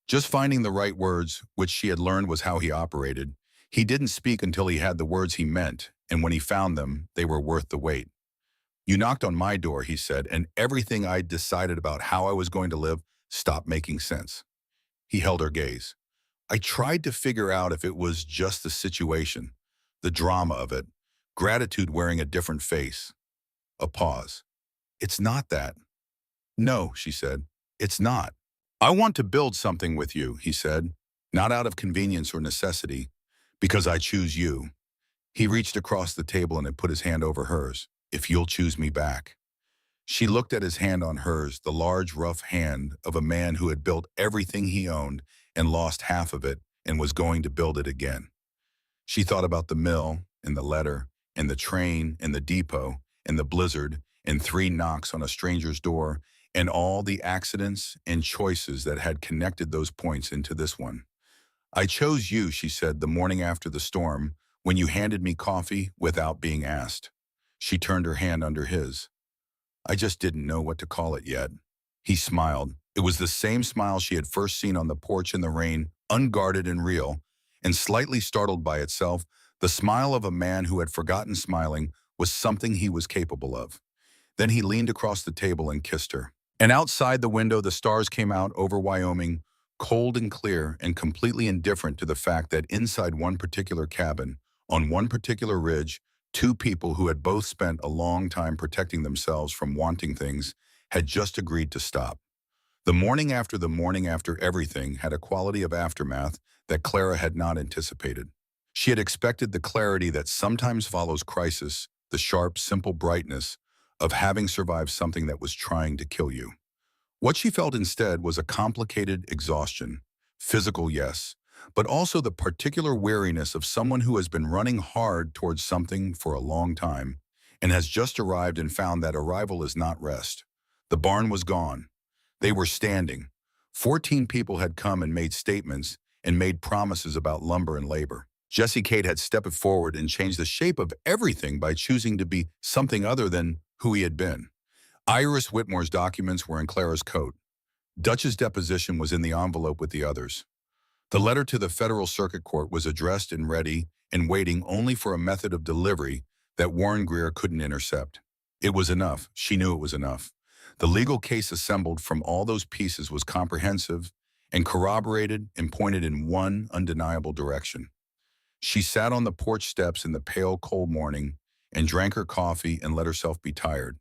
Just finding the right words, which she had learned was how he operated. He didn't speak until he had the words he meant, and when he found them, they were worth the wait. "You knocked on my door," he said, "and everything I'd decided about how I was going to live stopped making sense." He held her gaze. "I tried to figure out if it was just the situation, the drama of it, gratitude wearing a different face." A pause. "It's not that." "No," she said, "it's not. I want to build something with you," he said, "not out of convenience or necessity, because I choose you." He reached across the table and had put his hand over hers. "If you'll choose me back." She looked at his hand on hers, the large, rough hand of a man who had built everything he owned and lost half of it and was going to build it again. She thought about the mill and the letter and the train and the depot and the blizzard and 3 knocks on a stranger's door and all the accidents and choices that had connected those points into this one. "I chose you," she said, "the morning after the storm, when you handed me coffee without being asked." She turned her hand under his. "I just didn't know what to call it yet." He smiled. It was the same smile she had first seen on the porch in the rain, unguarded and real, and slightly startled by itself. The smile of a man who had forgotten smiling was something he was capable of. Then he leaned across the table and kissed her. And outside the window, the stars came out over Wyoming, cold and clear and completely indifferent to the fact that inside one particular cabin, on one particular ridge, two people who had both spent a long time protecting themselves from wanting things had just agreed to stop. The morning after everything had a quality of aftermath that Clara had not anticipated. She had expected the clarity that sometimes follows crisis, the sharp, simple brightness of having survived something that was trying to kill you. What she felt instead was a complicated exhaustion, physical, yes, but also the particular weariness of someone who has been running hard towards something for a long time and has just arrived and found that arrival is not rest. The barn was gone. They were standing. 14 people had come and made statements and made promises about lumber and labor. Jesse Cade had stepped forward and changed the shape of everything by choosing to be something other than who he had been. Iris Whitmore's documents were in Clara's coat. Dutch's deposition was in the envelope with the others. The letter to the Federal Circuit Court was addressed and ready and waiting only for a method of delivery that Warren Greer couldn't intercept. It was enough. She knew it was enough. The legal case assembled from all those pieces was comprehensive and corroborated and pointed in one undeniable direction. She sat on the porch steps in the pale, cold morning and drank her coffee and let herself be tired.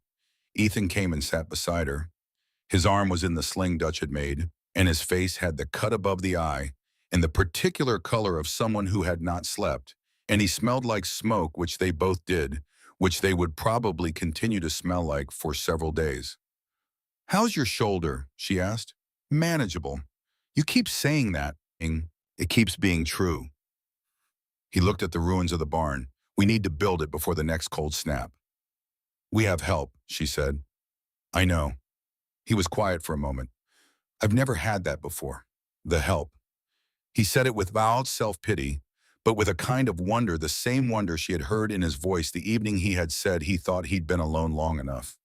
Ethan came and sat beside her. His arm was in the sling Dutch had made, and his face had the cut above the eye and the particular color of someone who had not slept, and he smelled like smoke, which they both did, which they would probably continue to smell like for several days. "How's your shoulder?" she asked. "Manageable. You keep saying that. It keeps being true." He looked at the ruins of the barn. "We need to build it before the next cold snap." "We have help," she said. "I know." He was quiet for a moment. "I've never had that before. The help." He said it without self-pity, but with a kind of wonder, the same wonder she had heard in his voice the evening he had said he thought he'd been alone long enough.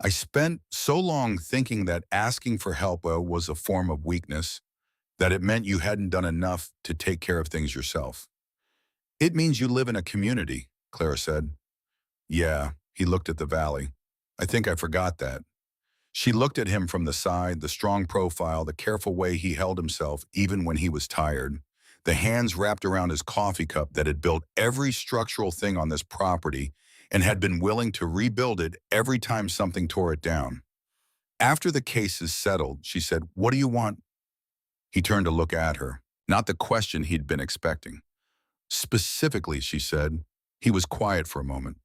I spent so long thinking that asking for help was a form of weakness, that it meant you hadn't done enough to take care of things yourself. It means you live in a community, Clara said. Yeah, he looked at the valley. I think I forgot that. She looked at him from the side, the strong profile, the careful way he held himself even when he was tired. The hands wrapped around his coffee cup that had built every structural thing on this property and had been willing to rebuild it every time something tore it down. After the case is settled, she said, "What do you want?" He turned to look at her, not the question he'd been expecting. Specifically, she said. He was quiet for a moment.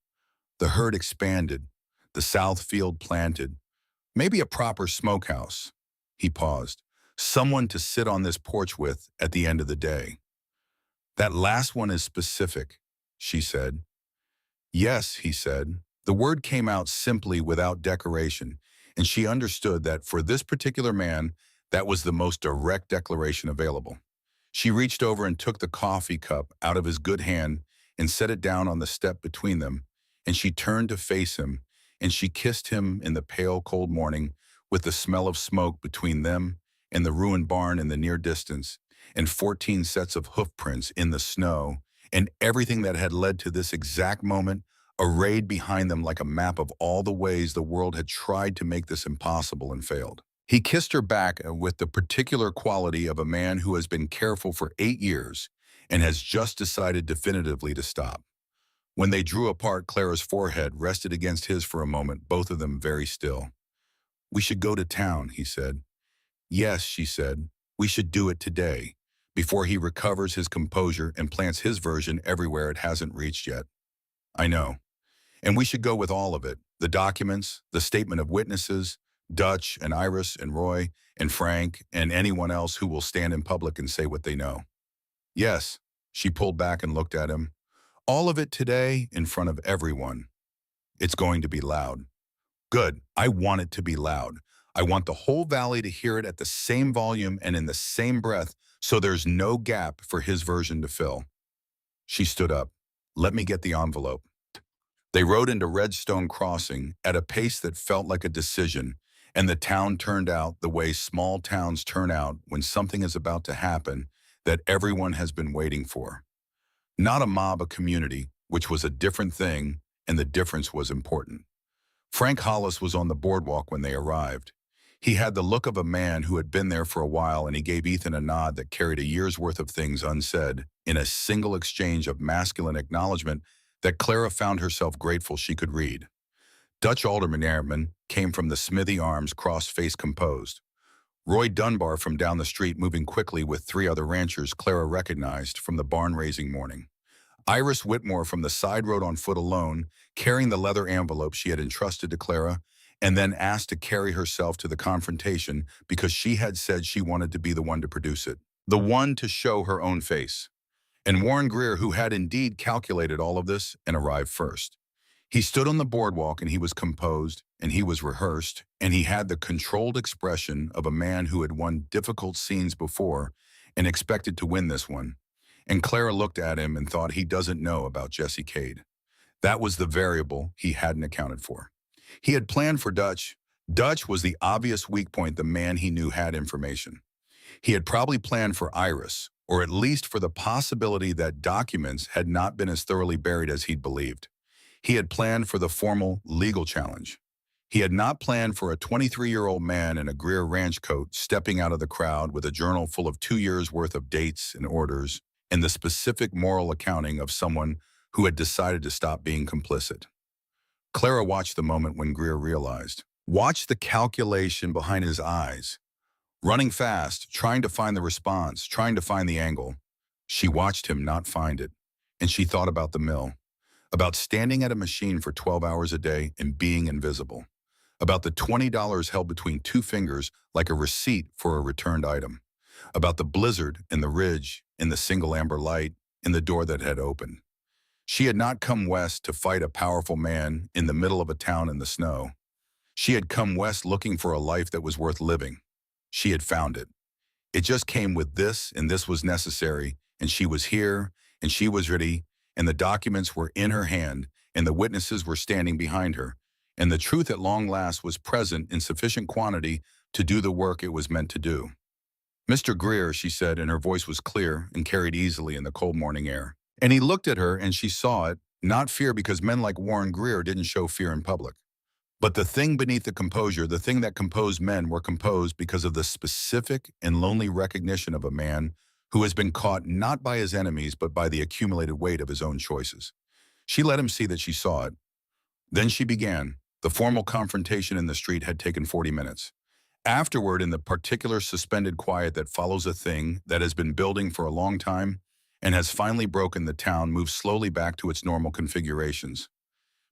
The herd expanded, the south field planted, maybe a proper smokehouse. He paused. Someone to sit on this porch with at the end of the day. That last one is specific, she said. Yes, he said. The word came out simply without decoration, and she understood that for this particular man, that was the most direct declaration available. She reached over and took the coffee cup out of his good hand and set it down on the step between them, and she turned to face him, and she kissed him in the pale, cold morning with the smell of smoke between them and the ruined barn in the near distance, and 14 sets of hoof prints in the snow, and everything that had led to this exact moment arrayed behind them like a map of all the ways the world had tried to make this impossible and failed. He kissed her back with the particular quality of a man who has been careful for 8 years and has just decided definitively to stop. When they drew apart, Clara's forehead rested against his for a moment, both of them very still. "We should go to town," he said. "Yes," she said. "We should do it today, before he recovers his composure and plants his version everywhere it hasn't reached yet." "I know. And we should go with all of it, the documents, the statement of witnesses, Dutch and Iris and Roy and Frank and anyone else who will stand in public and say what they know." "Yes," she pulled back and looked at him. "All of it today in front of everyone. It's going to be loud." "Good. I want it to be loud. I want the whole valley to hear it at the same volume and in the same breath so there's no gap for his version to fill." She stood up. "Let me get the envelope." They rode into Redstone Crossing at a pace that felt like a decision, and the town turned out the way small towns turn out when something is about to happen that everyone has been waiting for. Not a mob, a community, which was a different thing, and the difference was important. Frank Hollis was on the boardwalk when they arrived. He had the look of a man who had been there for a while, and he gave Ethan a nod that carried a year's worth of things unsaid in a single exchange of masculine acknowledgement that Clara found herself grateful she could read. Dutch Alderman Airman came from the Smithy Arms, cross-face composed. Roy Dunbar from down the street, moving quickly with 3 other ranchers Clara recognized from the barn-raising morning. Iris Whitmore from the side road on foot alone, carrying the leather envelope she had entrusted to Clara, and then asked to carry herself to the confrontation because she had said she wanted to be the one to produce it, the one to show her own face. And Warren Greer, who had indeed calculated all of this and arrived first. He stood on the boardwalk and he was composed and he was rehearsed and he had the controlled expression of a man who had won difficult scenes before and expected to win this one. And Clara looked at him and thought he doesn't know about Jesse Cade. That was the variable he hadn't accounted for. He had planned for Dutch. Dutch was the obvious weak point, the man he knew had information. He had probably planned for Iris, or at least for the possibility that documents had not been as thoroughly buried as he'd believed. He had planned for the formal legal challenge. He had not planned for a 23-year-old man in a Greer ranch coat stepping out of the crowd with a journal full of 2 years' worth of dates and orders and the specific moral accounting of someone who had decided to stop being complicit. Clara watched the moment when Greer realized. Watched the calculation behind his eyes. Running fast, trying to find the response, trying to find the angle. She watched him not find it, and she thought about the mill, about standing at a machine for 12 hours a day and being invisible, about the $20 held between 2 fingers like a receipt for a returned item, about the blizzard and the ridge and the single amber light and the door that had opened. She had not come west to fight a powerful man in the middle of a town in the snow. She had come west looking for a life that was worth living. She had found it. It just came with this, and this was necessary, and she was here, and she was ready, and the documents were in her hand, and the witnesses were standing behind her, and the truth at long last was present in sufficient quantity to do the work it was meant to do. "Mr. Greer," she said, and her voice was clear and carried easily in the cold morning air. And he looked at her, and she saw it, not fear, because men like Warren Greer didn't show fear in public. But the thing beneath the composure, the thing that composed men, were composed because of the specific and lonely recognition of a man who has been caught not by his enemies but by the accumulated weight of his own choices. She let him see that she saw it. Then she began. The formal confrontation in the street had taken 40 minutes. Afterward, in the particular suspended quiet that follows a thing that has been building for a long time and has finally broken, the town moved slowly back to its normal configurations.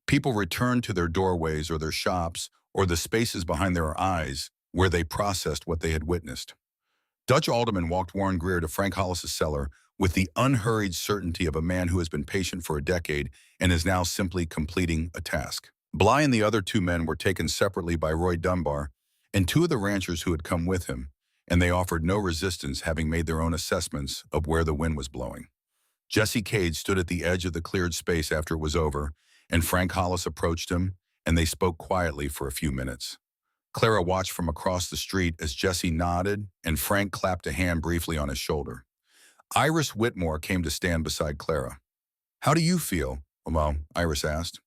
People returned to their doorways or their shops or the spaces behind their eyes where they processed what they had witnessed. Dutch Alderman walked Warren Greer to Frank Hollis's cellar with the unhurried certainty of a man who has been patient for a decade and is now simply completing a task. Bly and the other two men were taken separately by Roy Dunbar and two of the ranchers who had come with him, and they offered no resistance, having made their own assessments of where the wind was blowing. Jesse Cade stood at the edge of the cleared space after it was over, and Frank Hollis approached him, and they spoke quietly for a few minutes. Clara watched from across the street as Jesse nodded and Frank clapped a hand briefly on his shoulder. Iris Whitmore came to stand beside Clara. "How do you feel?" "Well," Iris asked.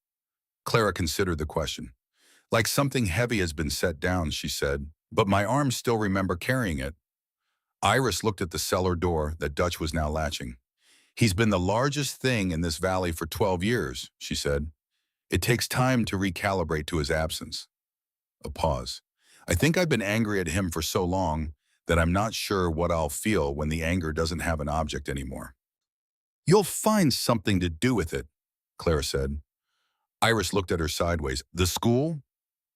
Clara considered the question. "Like something heavy has been set down," she said, "but my arms still remember carrying it." Iris looked at the cellar door that Dutch was now latching. "He's been the largest thing in this valley for 12 years, she said. "It takes time to recalibrate to his absence." A pause. "I think I've been angry at him for so long that I'm not sure what I'll feel when the anger doesn't have an object anymore." "You'll find something to do with it," Clara said. Iris looked at her sideways. "The school?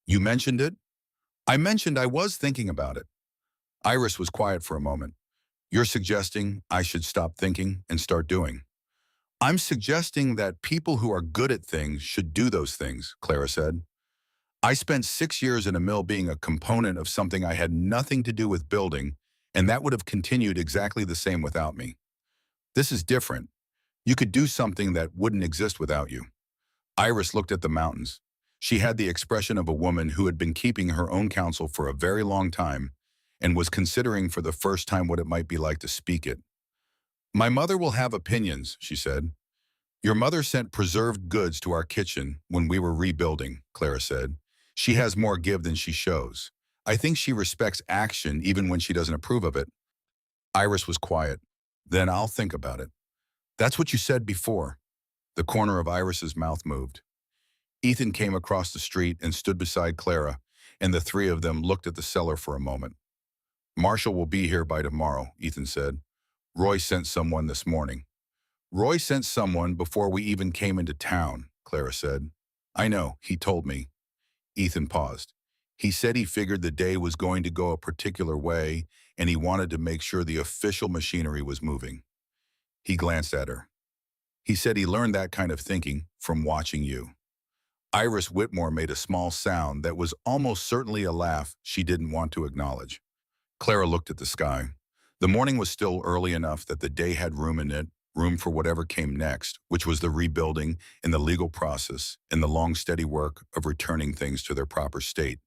You mentioned it?" "I mentioned I was thinking about it." Iris was quiet for a moment. "You're suggesting I should stop thinking and start doing?" "I'm suggesting that people who are good at things should do those things," Clara said. "I spent 6 years in a mill being a component of something I had nothing to do with building, and that would have continued exactly the same without me. This is different. You could do something that wouldn't exist without you." Iris looked at the mountains. She had the expression of a woman who had been keeping her own counsel for a very long time and was considering for the first time what it might be like to speak it. "My mother will have opinions," she said. "Your mother sent preserved goods to our kitchen when we were rebuilding," Clara said. "She has more give than she shows. I think she respects action even when she doesn't approve of it." Iris was quiet. "Then I'll think about it." "That's what you said before." The corner of Iris's mouth moved. Ethan came across the street and stood beside Clara, and the three of them looked at the cellar for a moment. "Marshall will be here by tomorrow," Ethan said. "Roy sent someone this morning." "Roy sent someone before we even came into town," Clara said. "I know, he told me." Ethan paused. "He said he figured the day was going to go a particular way, and he wanted to make sure the official machinery was moving." He glanced at her. "He said he learned that kind of thinking from watching you." Iris Whitmore made a small sound that was almost certainly a laugh she didn't want to acknowledge. Clara looked at the sky. The morning was still early enough that the day had room in it, room for whatever came next, which was the rebuilding and the legal process and the long, steady work of returning things to their proper state.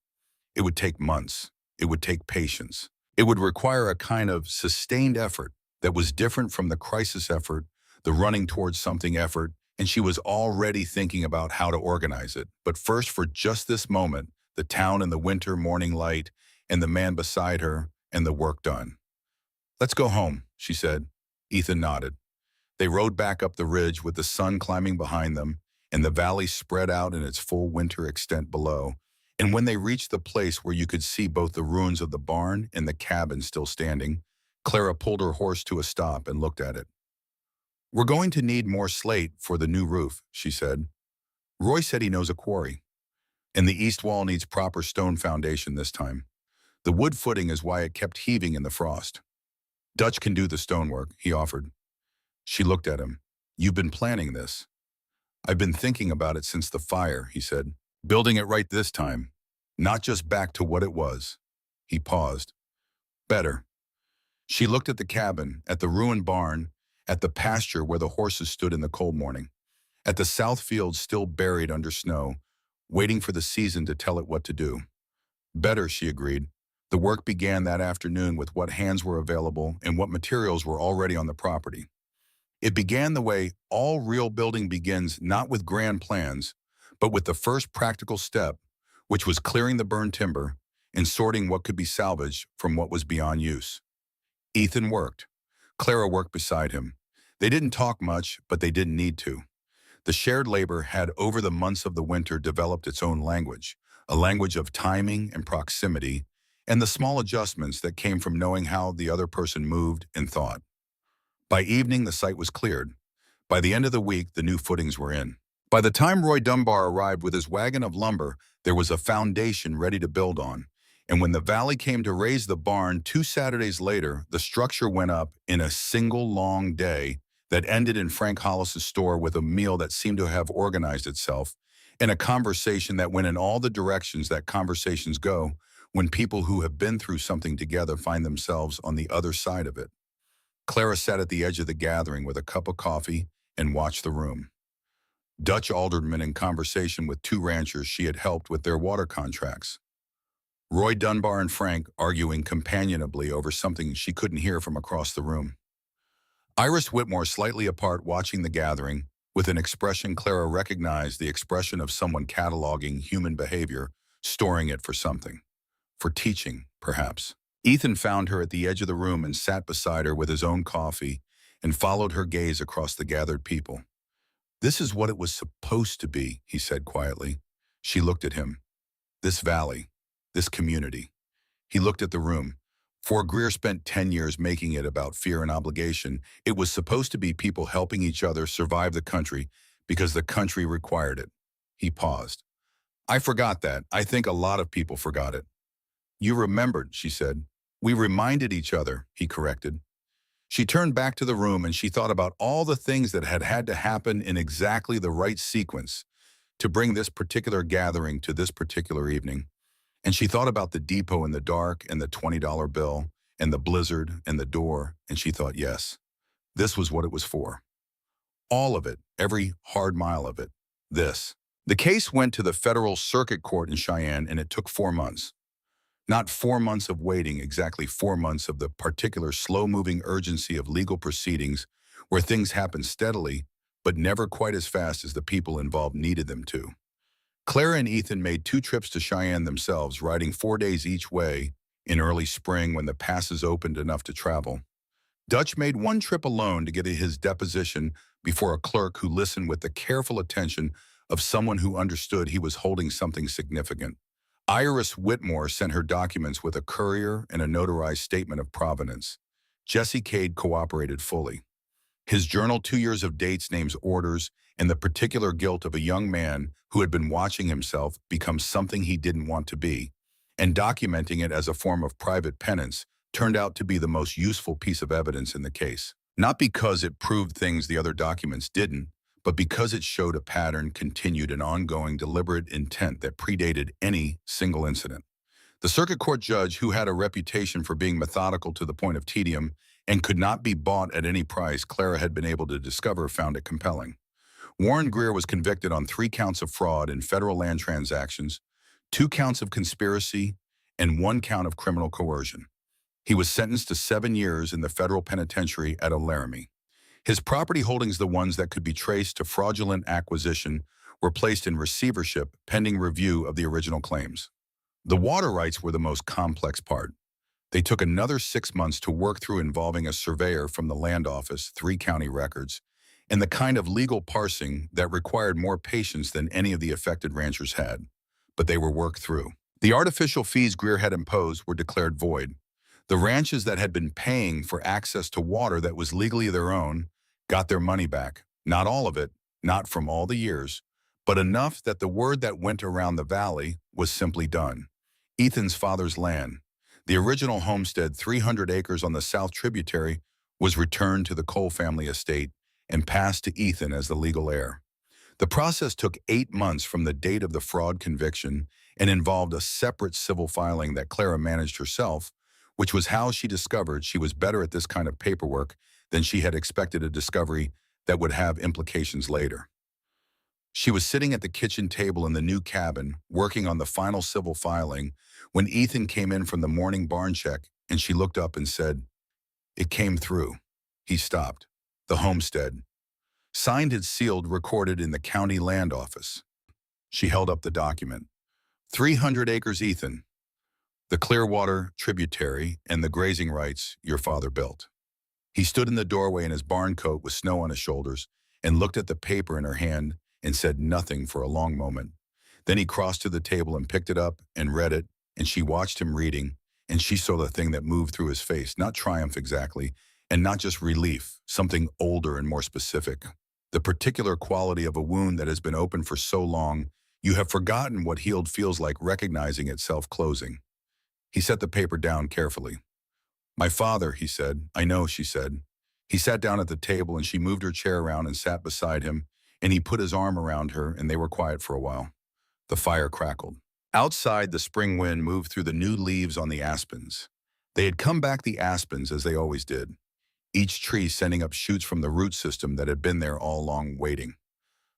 It would take months. It would take patience. It would require a kind of sustained effort that was different from the crisis effort, the running towards something effort, and she was already thinking about how to organize it. But first, for just this moment, the town in the winter morning light, and the man beside her, and the work done. "Let's go home," she said. Ethan nodded. They rode back up the ridge with the sun climbing behind them, and the valley spread out in its full winter extent below. And when they reached the place where you could see both the ruins of the barn and the cabin still standing, Clara pulled her horse to a stop and looked at it. "We're going to need more slate for the new roof," she said. "Roy said he knows a quarry. And the east wall needs proper stone foundation this time. The wood footing is why it kept heaving in the frost." "Dutch can do the stonework," he offered. She looked at him. "You've been planning this." "I've been thinking about it since the fire," he said. "Building it right this time. Not just back to what it was." He paused. "Better." She looked at the cabin, at the ruined barn, at the pasture where the horses stood in the cold morning, at the south field still buried under snow, waiting for the season to tell it what to do. Better, she agreed. The work began that afternoon with what hands were available and what materials were already on the property. It began the way all real building begins, not with grand plans, but with the first practical step, which was clearing the burned timber and sorting what could be salvaged from what was beyond use. Ethan worked. Clara worked beside him. They didn't talk much, but they didn't need to. The shared labor had, over the months of the winter, developed its own language, a language of timing and proximity, and the small adjustments that came from knowing how the other person moved and thought. By evening, the site was cleared. By the end of the week, the new footings were in. By the time Roy Dunbar arrived with his wagon of lumber, there was a foundation ready to build on. And when the valley came to raise the barn 2 Saturdays later, the structure went up in a single long day that ended in Frank Hollis's store with a meal that seemed to have organized itself, and a conversation that went in all the directions that conversations go when people who have been through something together find themselves on the other side of it. Clara sat at the edge of the gathering with a cup of coffee and watched the room. Dutch aldermen in conversation with two ranchers she had helped with their water contracts. Roy Dunbar and Frank arguing companionably over something she couldn't hear from across the room. Iris Whitmore slightly apart watching the gathering, with an expression Clara recognized, the expression of someone cataloging human behavior, storing it for something. For teaching, perhaps. Ethan found her at the edge of the room and sat beside her with his own coffee and followed her gaze across the gathered people. "This is what it was supposed to be," he said quietly. She looked at him. "This valley, this community." He looked at the room. For Greer spent 10 years making it about fear and obligation. It was supposed to be people helping each other survive the country because the country required it. He paused. "I forgot that. I think a lot of people forgot it." "You remembered," she said. "We reminded each other," he corrected. She turned back to the room and she thought about all the things that had had to happen in exactly the right sequence to bring this particular gathering to this particular evening. And she thought about the depot in the dark and the $20 bill and the blizzard and the door, and she thought, yes, this was what it was for. All of it, every hard mile of it. This. The case went to the federal circuit court in Cheyenne, and it took 4 months. Not 4 months of waiting, exactly 4 months of the particular slow-moving urgency of legal proceedings where things happen steadily, but never quite as fast as the people involved needed them to. Clara and Ethan made 2 trips to Cheyenne themselves, riding 4 days each way in early spring when the passes opened enough to travel. Dutch made 1 trip alone to get his deposition before a clerk who listened with the careful attention of someone who understood he was holding something significant. Iris Whitmore sent her documents with a courier and a notarized statement of provenance. Jesse Cade cooperated fully. His journal, 2 years of dates, names, orders, and the particular guilt of a young man who had been watching himself become something he didn't want to be, and documenting it as a form of private penance, turned out to be the most useful piece of evidence in the case. Not because it proved things the other documents didn't, but because it showed a pattern, continued, and ongoing deliberate intent that predated any single incident. The circuit court judge, who had a reputation for being methodical to the point of tedium and could not be bought at any price Clara had been able to discover, found it compelling. Warren Greer was convicted on 3 counts of fraud in federal land transactions, 2 counts of conspiracy, and 1 count of criminal coercion. He was sentenced to 7 years in the federal penitentiary at Laramie. His property holdings, the ones that could be traced to fraudulent acquisition, were placed in receivership pending review of the original claims. The water rights were the most complex part. They took another 6 months to work through, involving a surveyor from the land office, 3 county records, and the kind of legal parsing that required more patience than any of the affected ranchers had. But they were worked through. The artificial fees Greer had imposed were declared void. The ranches that had been paying for access to water that was legally their own got their money back. Not all of it, not from all the years, but enough that the word that went around the valley was simply done. Ethan's father's land, the original homestead, 300 acres on the south tributary, was returned to the Cole family estate and passed to Ethan as the legal heir. The process took 8 months from the date of the fraud conviction and involved a separate civil filing that Clara managed herself, which was how she discovered she was better at this kind of paperwork than she had expected, a discovery that would have implications later. She was sitting at the kitchen table in the new cabin, working on the final civil filing, when Ethan came in from the morning barn check, and she looked up and said, "It came through." He stopped. The homestead. Signed and sealed, recorded in the county land office. She held up the document. 300 acres, Ethan. The Clearwater tributary and the grazing rights your father built. He stood in the doorway in his barn coat with snow on his shoulders and looked at the paper in her hand and said nothing for a long moment. Then he crossed to the table and picked it up and read it, and she watched him reading, and she saw the thing that moved through his face, not triumph exactly, and not just relief, something older and more specific. The particular quality of a wound that has been open for so long, you have forgotten what healed feels like, recognizing itself closing. He set the paper down carefully. "My father," he said. "I know," she said. He sat down at the table and she moved her chair around and sat beside him, and he put his arm around her and they were quiet for a while. The fire crackled. Outside, the spring wind moved through the new leaves on the aspens. They had come back, the aspens, as they always did, each tree sending up shoots from the root system that had been there all along waiting.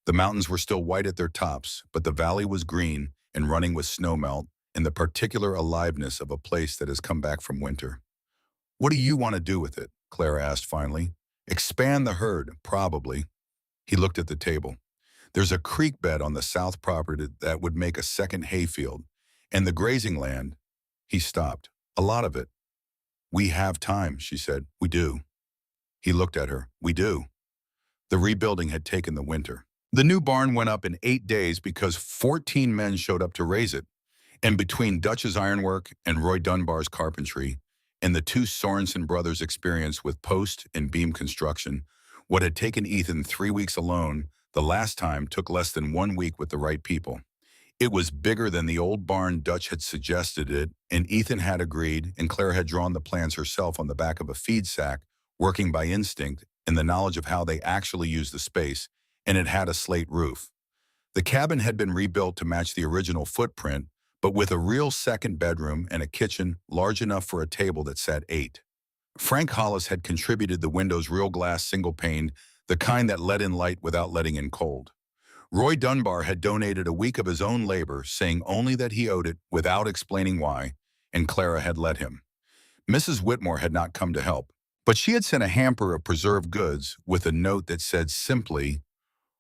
The mountains were still white at their tops, but the valley was green and running with snowmelt and the particular aliveness of a place that has come back from winter. "What do you want to do with it?" Clara asked finally. "Expand the herd, probably." He looked at the table. "There's a creek bed on the south property that would make a second hayfield. And the grazing land." He stopped. "A lot of it." "We have time," she said. "We do." He looked at her. "We do." The rebuilding had taken the winter. The new barn went up in 8 days because 14 men showed up to raise it. And between Dutch's ironwork and Roy Dunbar's carpentry, and the two Sorensen brothers' experience with post and beam construction, what had taken Ethan 3 weeks alone, the last time took less than 1 week with the right people. It was bigger than the old barn Dutch had suggested it, and Ethan had agreed, and Claire had drawn the plans herself on the back of a feed sack, working by instinct and the knowledge of how they actually used the space, and it had a slate roof. The cabin had been rebuilt to match the original footprint, but with a real second bedroom and a kitchen large enough for a table that sat 8. Frank Hollis had contributed the windows real glass single-paned, the kind that let in light without letting in cold. Roy Dunbar had donated a week of his own labor, saying only that he owed it without explaining why, and Clara had let him. Mrs. Whitmore had not come to help, but she had sent a hamper of preserved goods with a note that said simply,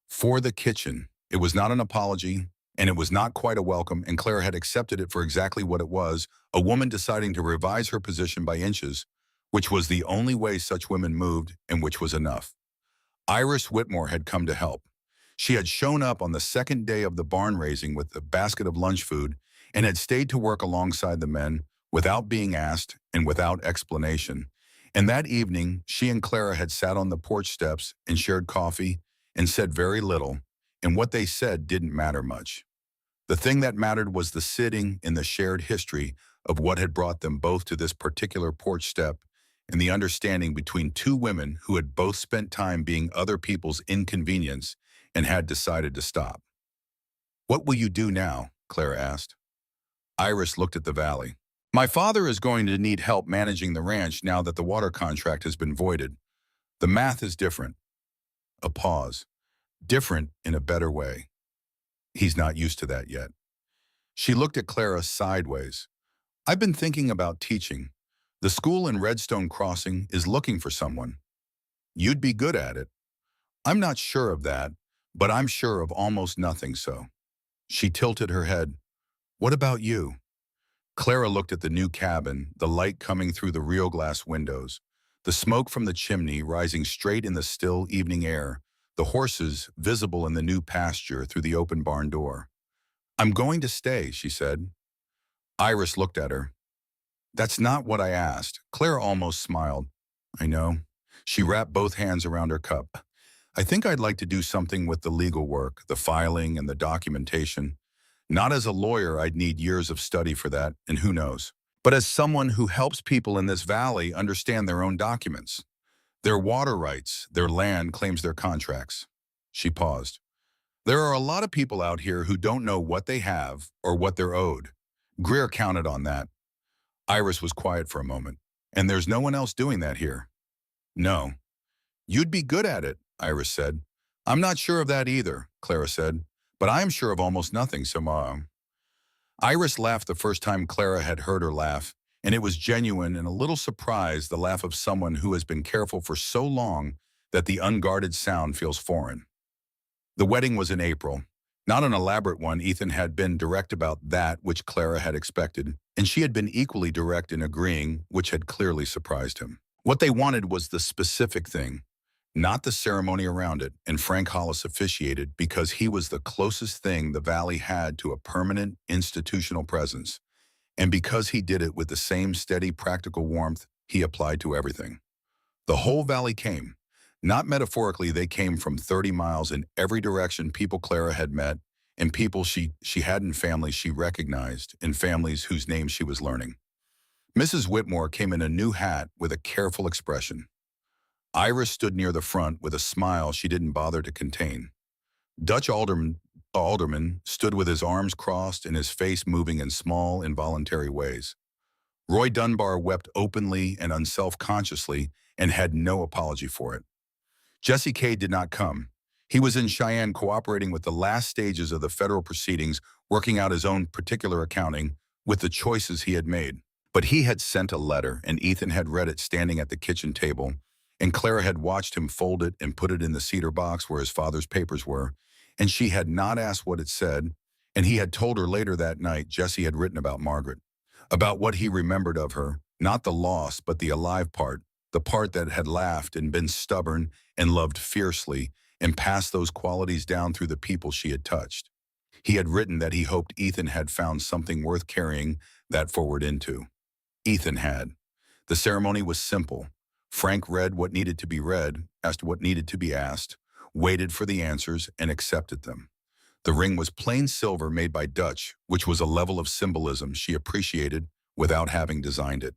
"For the kitchen." It was not an apology, and it was not quite a welcome, and Clara had accepted it for exactly what it was, a woman deciding to revise her position by inches, which was the only way such women moved, and which was enough. Iris Whitmore had come to help. She had shown up on the second day of the barn raising with a basket of lunch food and had stayed to work alongside the men without being asked and without explanation. And that evening, she and Clara had sat on the porch steps and shared coffee and said very little, and what they said didn't matter much. The thing that mattered was the sitting in the shared history of what had brought them both to this particular porch step, and the understanding between two women who had both spent time being other people's inconvenience and had decided to stop. "What will you do now?" Clara asked. Iris looked at the valley. "My father is going to need help managing the ranch now that the water contract has been voided. The math is different." A pause. "Different in a better way. He's not used to that yet." She looked at Clara sideways. "I've been thinking about teaching. The school in Redstone Crossing is looking for someone. You'd be good at it." "I'm not sure of that, but I'm sure of almost nothing so." She tilted her head. "What about you?" Clara looked at the new cabin, the light coming through the real glass windows, the smoke from the chimney rising straight in the still evening air, the horses visible in the new pasture through the open barn door. "I'm going to stay," she said. Iris looked at her. "That's not what I asked." Clara almost smiled. "I know." She wrapped both hands around her cup. "I think I'd like to do something with the legal work, the filing and the documentation. Not as a lawyer, I'd need years of study for that, and who knows. But as someone who helps people in this valley understand their own documents. Their water rights, their land claims their contracts." She paused. "There are a lot of people out here who don't know what they have or what they're owed. Greer counted on that." Iris was quiet for a moment. "And there's no one else doing that here." "No." "You'd be good at it," Iris said. "I'm not sure of that either," Clara said. but I am sure of almost nothing, so Iris laughed the first time Clara had heard her laugh, and it was genuine and a little surprised, the laugh of someone who has been careful for so long that the unguarded sound feels foreign. The wedding was in April. Not an elaborate one. Ethan had been direct about that which Clara had expected, and she had been equally direct in agreeing, which had clearly surprised him. What they wanted was the specific thing, not the ceremony around it, and Frank Hollis officiated because he was the closest thing the Valley had to a permanent institutional presence, and because he did it with the same steady, practical warmth he applied to everything. The whole Valley came. Not metaphorically, they came from 30 miles in every direction, people Clara had met, and people she had in families she recognized, in families whose names she was learning. Mrs. Whitmore came in a new hat with a careful expression. Iris stood near the front with a smile she didn't bother to contain. Dutch Alderman stood with his arms crossed and his face moving in small, involuntary ways. Roy Dunbar wept openly and unself-consciously and had no apology for it. Jesse Cade did not come. He was in Cheyenne cooperating with the last stages of the federal proceedings, working out his own particular accounting with the choices he had made. But he had sent a letter, and Ethan had read it standing at the kitchen table, and Clara had watched him fold it and put it in the cedar box where his father's papers were, and she had not asked what it said, and he had told her later that night Jesse had written about Margaret, about what he remembered of her, not the loss but the alive part, the part that had laughed and been stubborn and loved fiercely and passed those qualities down through the people she had touched. He had written that he hoped Ethan had found something worth carrying that forward into. Ethan had. The ceremony was simple. Frank read what needed to be read, asked what needed to be asked, waited for the answers, and accepted them. The ring was plain silver made by Dutch, which was a level of symbolism she appreciated without having designed it.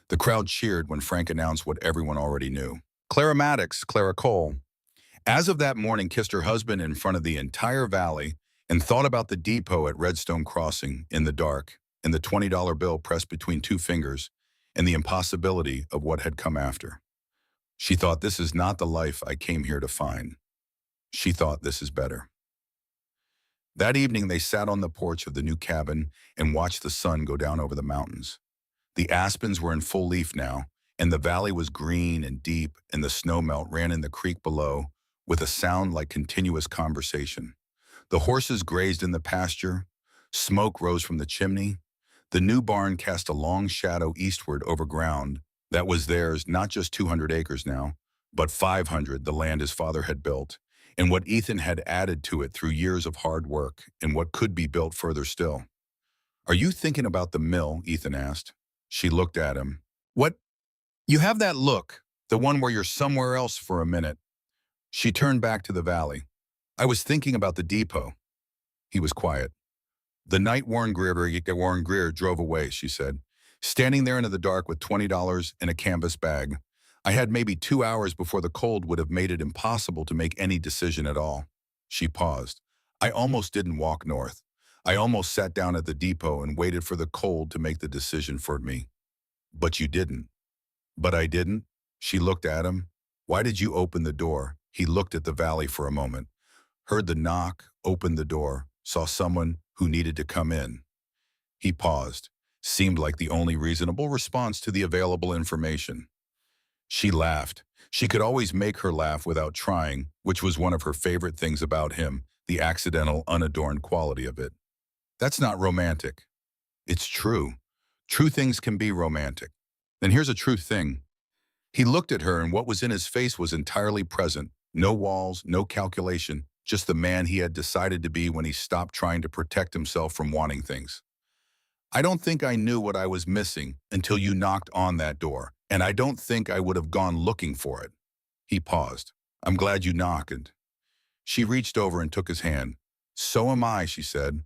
The crowd cheered when Frank announced what everyone already knew. Clara Maddox, Clara Cole, as of that morning, kissed her husband in front of the entire Valley and thought about the depot at Redstone Crossing in the dark and the $20 bill pressed between two fingers and the impossibility of what had come after. She thought, this is not the life I came here to find. She thought, this is better. That evening, they sat on the porch of the new cabin and watched the sun go down over the mountains. The aspens were in full leaf now, and the valley was green and deep, and the snowmelt ran in the creek below with a sound like continuous conversation. The horses grazed in the pasture. Smoke rose from the chimney. The new barn cast a long shadow eastward over ground that was theirs, not just 200 acres now, but 500, the land his father had built, and what Ethan had added to it through years of hard work, and what could be built further still. Are you thinking about the mill? Ethan asked. She looked at him. What? You have that look, the one where you're somewhere else for a minute. She turned back to the valley. I was thinking about the depot. He was quiet. The night Warren Greer drove away, she said. Standing there into the dark with $20 in a canvas bag, I had maybe 2 hours before the cold would have made it impossible to make any decision at all. She paused. I almost didn't walk north. I almost sat down at the depot and waited for the cold to make the decision for me. But you didn't. But I didn't? She looked at him. Why did you open the door? He looked at the valley for a moment, heard the knock, opened the door, saw someone who needed to come in. He paused. Seemed like the only reasonable response to the available information. She laughed. She could always make her laugh without trying, which was one of her favorite things about him, the accidental, unadorned quality of it. That's not romantic. It's true. True things can be romantic. Then here's a true thing. He looked at her, and what was in his face was entirely present. No walls, no calculation, just the man he had decided to be when he stopped trying to protect himself from wanting things. I don't think I knew what I was missing until you knocked on that door, and I don't think I would have gone looking for it. He paused. I'm glad you knocked. She reached over and took his hand. So am I, she said.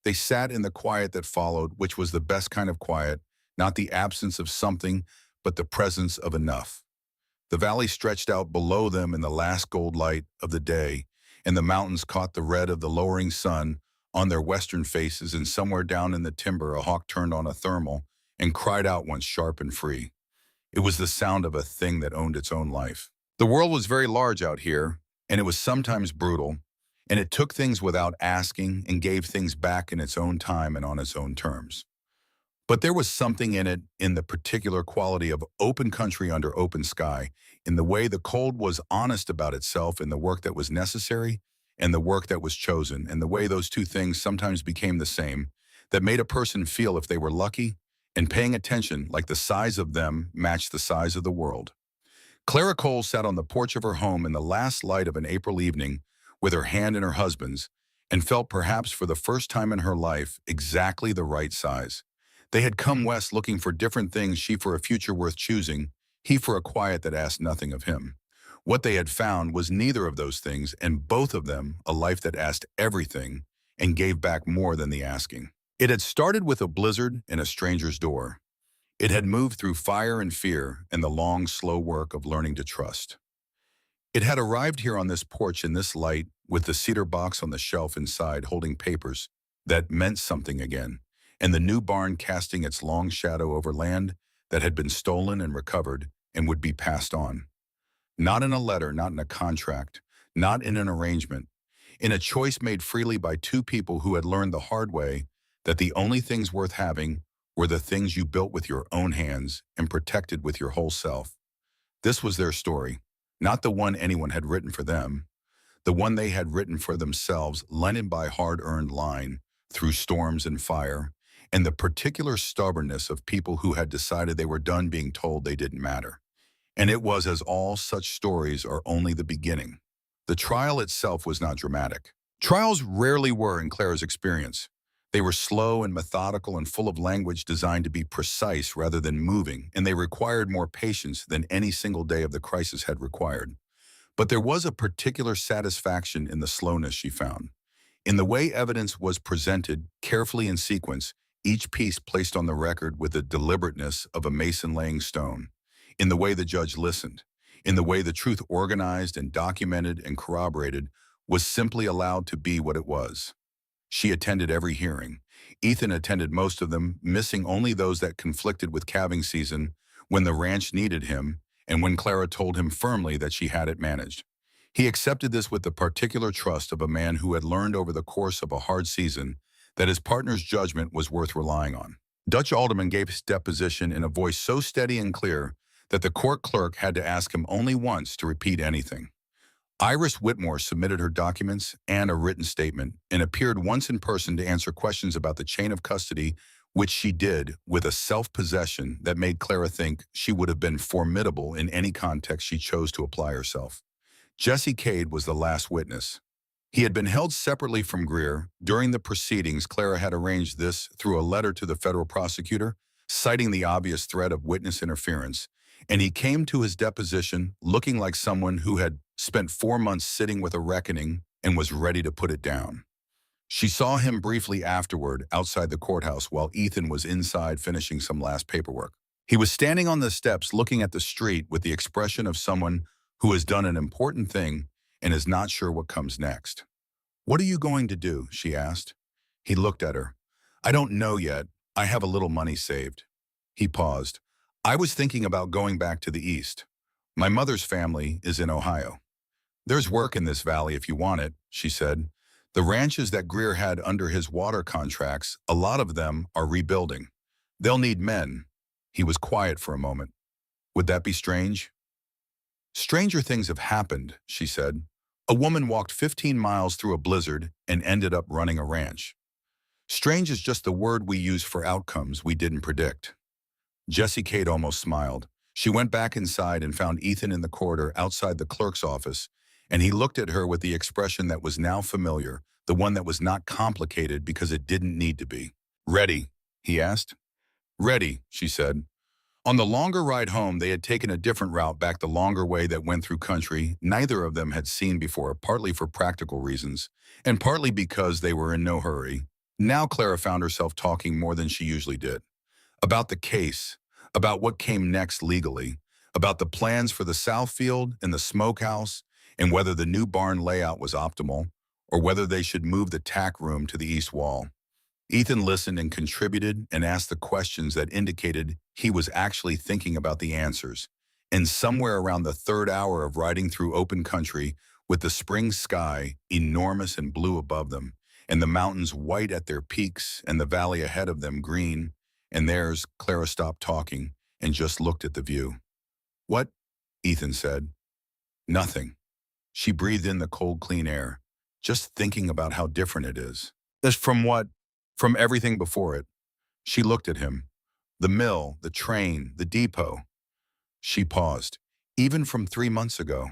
They sat in the quiet that followed, which was the best kind of quiet, not the absence of something, but the presence of enough. The valley stretched out below them in the last gold light of the day, and the mountains caught the red of the lowering sun on their western faces, and somewhere down in the timber a hawk turned on a thermal and cried out once sharp and free. It was the sound of a thing that owned its own life. The world was very large out here, and it was sometimes brutal, and it took things without asking and gave things back in its own time and on its own terms. But there was something in it, in the particular quality of open country under open sky, in the way the cold was honest about itself in the work that was necessary and the work that was chosen, and the way those two things sometimes became the same, that made a person feel, if they were lucky and paying attention, like the size of them matched the size of the world. Clara Cole sat on the porch of her home in the last light of an April evening with her hand in her husband's and felt, perhaps for the first time in her life, exactly the right size. They had come west looking for different things, she for a future worth choosing, he for a quiet that asked nothing of him. What they had found was neither of those things, and both of them a life that asked everything and gave back more than the asking. It had started with a blizzard and a stranger's door. It had moved through fire and fear and the long, slow work of learning to trust. It had arrived here on this porch in this light, with the cedar box on the shelf inside holding papers that meant something again, and the new barn casting its long shadow over land that had been stolen and recovered and would be passed on. Not in a letter, not in a contract, not in an arrangement, in a choice made freely by two people who had learned the hard way that the only things worth having were the things you built with your own hands and protected with your whole self. This was their story, not the one anyone had written for them, the one they had written for themselves, lent by hard-earned line, through storms and fire, and the particular stubbornness of people who had decided they were done being told they didn't matter. And it was as all such stories are only the beginning. The trial itself was not dramatic. Trials rarely were in Clara's experience. They were slow and methodical and full of language designed to be precise rather than moving, and they required more patience than any single day of the crisis had required. But there was a particular satisfaction in the slowness she found. In the way evidence was presented, carefully in sequence, each piece placed on the record with the deliberateness of a mason laying stone. In the way the judge listened. In the way the truth organized and documented and corroborated was simply allowed to be what it was. She attended every hearing. Ethan attended most of them, missing only those that conflicted with calving season, when the ranch needed him, and when Clara told him firmly that she had it managed. He accepted this with the particular trust of a man who had learned over the course of a hard season that his partner's judgment was worth relying on. Dutch Alderman gave his deposition in a voice so steady and clear that the court clerk had to ask him only once to repeat anything. Iris Whitmore submitted her documents and a written statement and appeared once in person to answer questions about the chain of custody, which she did with a self-possession that made Clara think she would have been formidable in any context she chose to apply herself. Jesse Cade was the last witness. He had been held separately from Greer. During the proceedings, Clara had arranged this through a letter to the federal prosecutor, citing the obvious threat of witness interference, and he came to his deposition looking like someone who had spent 4 months sitting with a reckoning and was ready to put it down. She saw him briefly afterward outside the courthouse while Ethan was inside finishing some last paperwork. He was standing on the steps looking at the street with the expression of someone who has done an important thing and is not sure what comes next. "What are you going to do?" she asked. He looked at her. "I don't know yet. I have a little money saved." He paused. "I was thinking about going back to the east. My mother's family is in Ohio." "There's work in this valley if you want it," she said. "The ranches that Greer had under his water contracts, a lot of them are rebuilding. They'll need men." He was quiet for a moment. "Would that be strange?" "Stranger things have happened," she said. "A woman walked 15 miles through a blizzard and ended up running a ranch. Strange is just the word we use for outcomes we didn't predict." Jessie Cade almost smiled. She went back inside and found Ethan in the corridor outside the clerk's office, and he looked at her with the expression that was now familiar, the one that was not complicated because it didn't need to be. "Ready?" he asked. "Ready," she said. On the longer ride home, they had taken a different route back, the longer way that went through country neither of them had seen before, partly for practical reasons, and partly because they were in no hurry. Now Clara found herself talking more than she usually did. About the case, about what came next legally, about the plans for the south field and the smokehouse, and whether the new barn layout was optimal, or whether they should move the tack room to the east wall. Ethan listened and contributed and asked the questions that indicated he was actually thinking about the answers. And somewhere around the third hour of riding through open country, with the spring sky enormous and blue above them, and the mountains white at their peaks, and the valley ahead of them green, and theirs, Clara stopped talking and just looked at the view. "What?" Ethan said. "Nothing." She breathed in the cold, clean air, just thinking about how different it is. Just from what? From everything before it. She looked at him. The mill, the train, the depot. She paused. "Even from 3 months ago."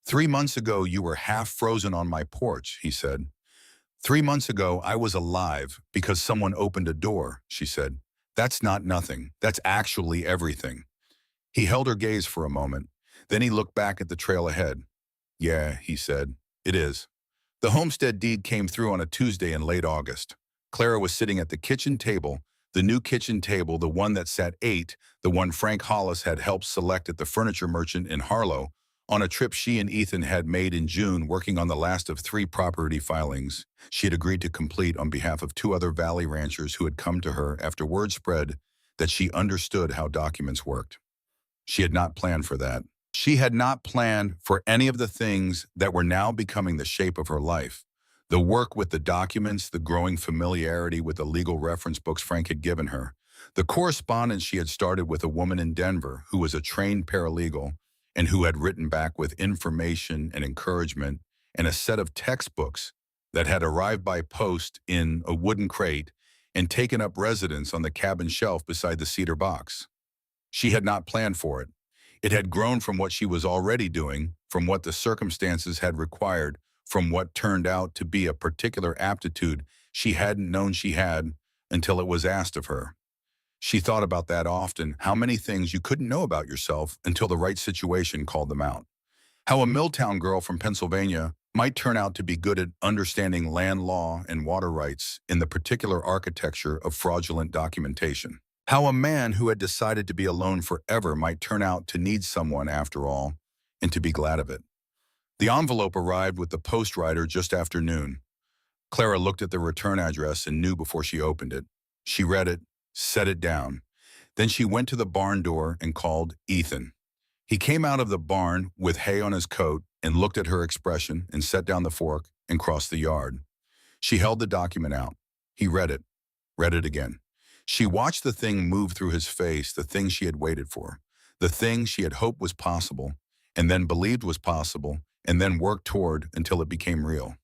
"3 months ago, you were half frozen on my porch," he said. "3 months ago, I was alive because someone opened a door," she said. "That's not nothing. That's actually everything." He held her gaze for a moment. Then he looked back at the trail ahead. "Yeah," he said, "it is." The homestead deed came through on a Tuesday in late August. Clara was sitting at the kitchen table, the new kitchen table, the one that sat eight, the one Frank Hollis had helped select at the furniture merchant in Harlow, on a trip she and Ethan had made in June working on the last of 3 property filings she had agreed to complete on behalf of 2 other Valley ranchers who had come to her after word spread that she understood how documents worked. She had not planned for that. She had not planned for any of the things that were now becoming the shape of her life. The work with the documents, the growing familiarity with the legal reference books Frank had given her, the correspondence she had started with a woman in Denver who was a trained paralegal and who had written back with information and encouragement, and a set of textbooks that had arrived by post in a wooden crate and taken up residence on the cabin shelf beside the cedar box. She had not planned for it. It had grown from what she was already doing, from what the circumstances had required, from what turned out to be a particular aptitude she hadn't known she had until it was asked of her. She thought about that often, how many things you couldn't know about yourself until the right situation called them out. How a Milltown girl from Pennsylvania might turn out to be good at understanding land law and water rights in the particular architecture of fraudulent documentation. How a man who had decided to be alone forever might turn out to need someone after all, and to be glad of it. The envelope arrived with the post rider just after noon. Clara looked at the return address and knew before she opened it. She read it, set it down. Then she went to the barn door and called Ethan. He came out of the barn with hay on his coat and looked at her expression and set down the fork and crossed the yard. She held the document out. He read it again. She watched the thing move through his face, the thing she had waited for, the thing she had hoped was possible, and then believed was possible, and then worked toward until it became real.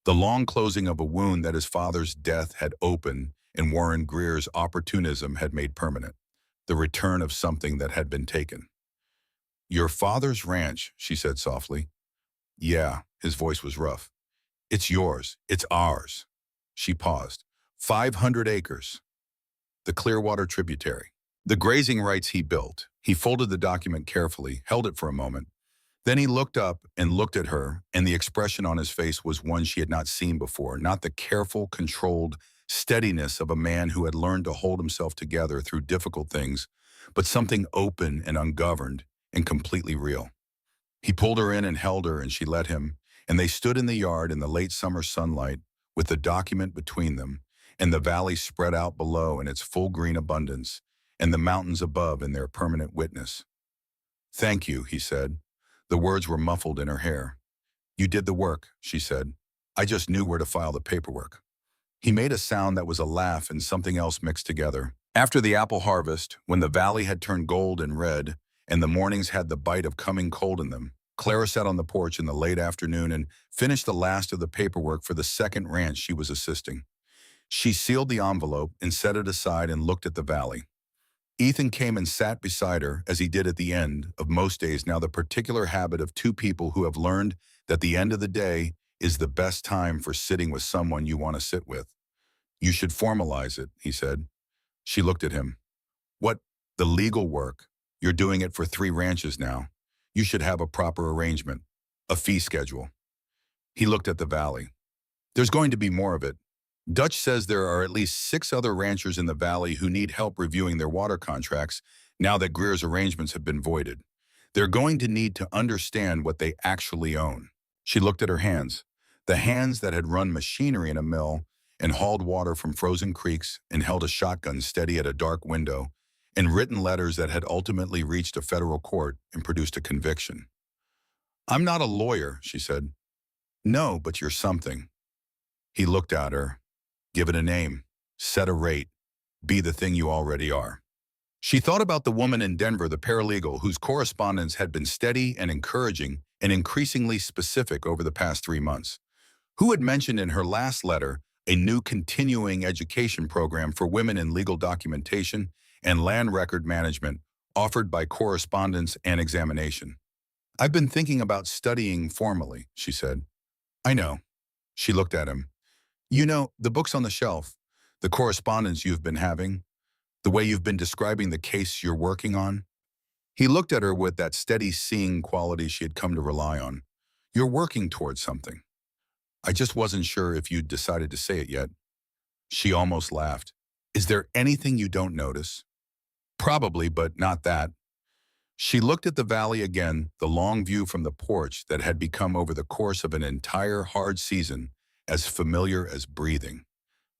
The long closing of a wound that his father's death had opened and Warren Greer's opportunism had made permanent. The return of something that had been taken. "Your father's ranch," she said softly. "Yeah," his voice was rough. "It's yours. It's ours." She paused. 500 acres. The Clearwater tributary. The grazing rights he built. He folded the document carefully, held it for a moment. Then he looked up and looked at her, and the expression on his face was one she had not seen before, not the careful, controlled steadiness of a man who had learned to hold himself together through difficult things, but something open and ungoverned and completely real. He pulled her in and held her, and she let him, and they stood in the yard in the late summer sunlight with the document between them, and the valley spread out below in its full green abundance, and the mountains above in their permanent witness. "Thank you," he said. The words were muffled in her hair. "You did the work," she said. "I just knew where to file the paperwork." He made a sound that was a laugh and something else mixed together. After the apple harvest, when the valley had turned gold and red, and the mornings had the bite of coming cold in them, Clara sat on the porch in the late afternoon and finished the last of the paperwork for the second ranch she was assisting. She sealed the envelope and set it aside and looked at the valley. Ethan came and sat beside her, as he did at the end of most days now, the particular habit of 2 people who have learned that the end of the day is the best time for sitting with someone you want to sit with. "You should formalize it," he said. She looked at him. "What? The legal work? You're doing it for 3 ranches now. You should have a proper arrangement, a fee schedule." He looked at the valley. "There's going to be more of it. Dutch says there are at least 6 other ranchers in the valley who need help reviewing their water contracts now that Greer's arrangements have been voided. They're going to need to understand what they actually own." She looked at her hands, the hands that had run machinery in a mill and hauled water from frozen creeks and held a shotgun steady at a dark window, and written letters that had ultimately reached a federal court and produced a conviction. "I'm not a lawyer," she said. "No, but you're something." He looked at her. "Give it a name. Set a rate. Be the thing you already are." She thought about the woman in Denver, the paralegal, whose correspondence had been steady and encouraging and increasingly specific over the past 3 months, who had mentioned in her last letter a new continuing education program for women in legal documentation and land record management offered by correspondence and examination. "I've been thinking about studying formally," she said. "I know." She looked at him. "You know, the books on the shelf, the correspondence you've been having, the way you've been describing the case you're working on." He looked at her with that steady seeing quality she had come to rely on. "You're working towards something. I just wasn't sure if you'd decided to say it yet." She almost laughed. "Is there anything you don't notice?" "Probably, but not that." She looked at the valley again, the long view from the porch that had become over the course of an entire hard season as familiar as breathing.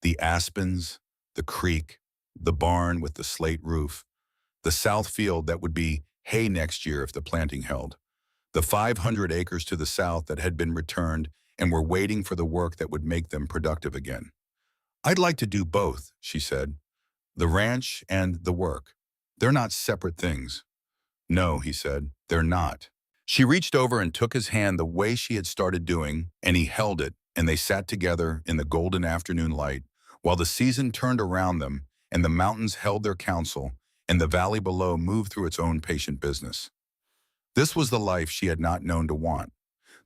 The aspens, the creek, the barn with the slate roof, the south field that would be hay next year if the planting held, the 500 acres to the south that had been returned and were waiting for the work that would make them productive again. "I'd like to do both," she said. "The ranch and the work. They're not separate things." "No," he said, "they're not." She reached over and took his hand the way she had started doing, and he held it, and they sat together in the golden afternoon light, while the season turned around them, and the mountains held their counsel, and the valley below moved through its own patient business. This was the life she had not known to want,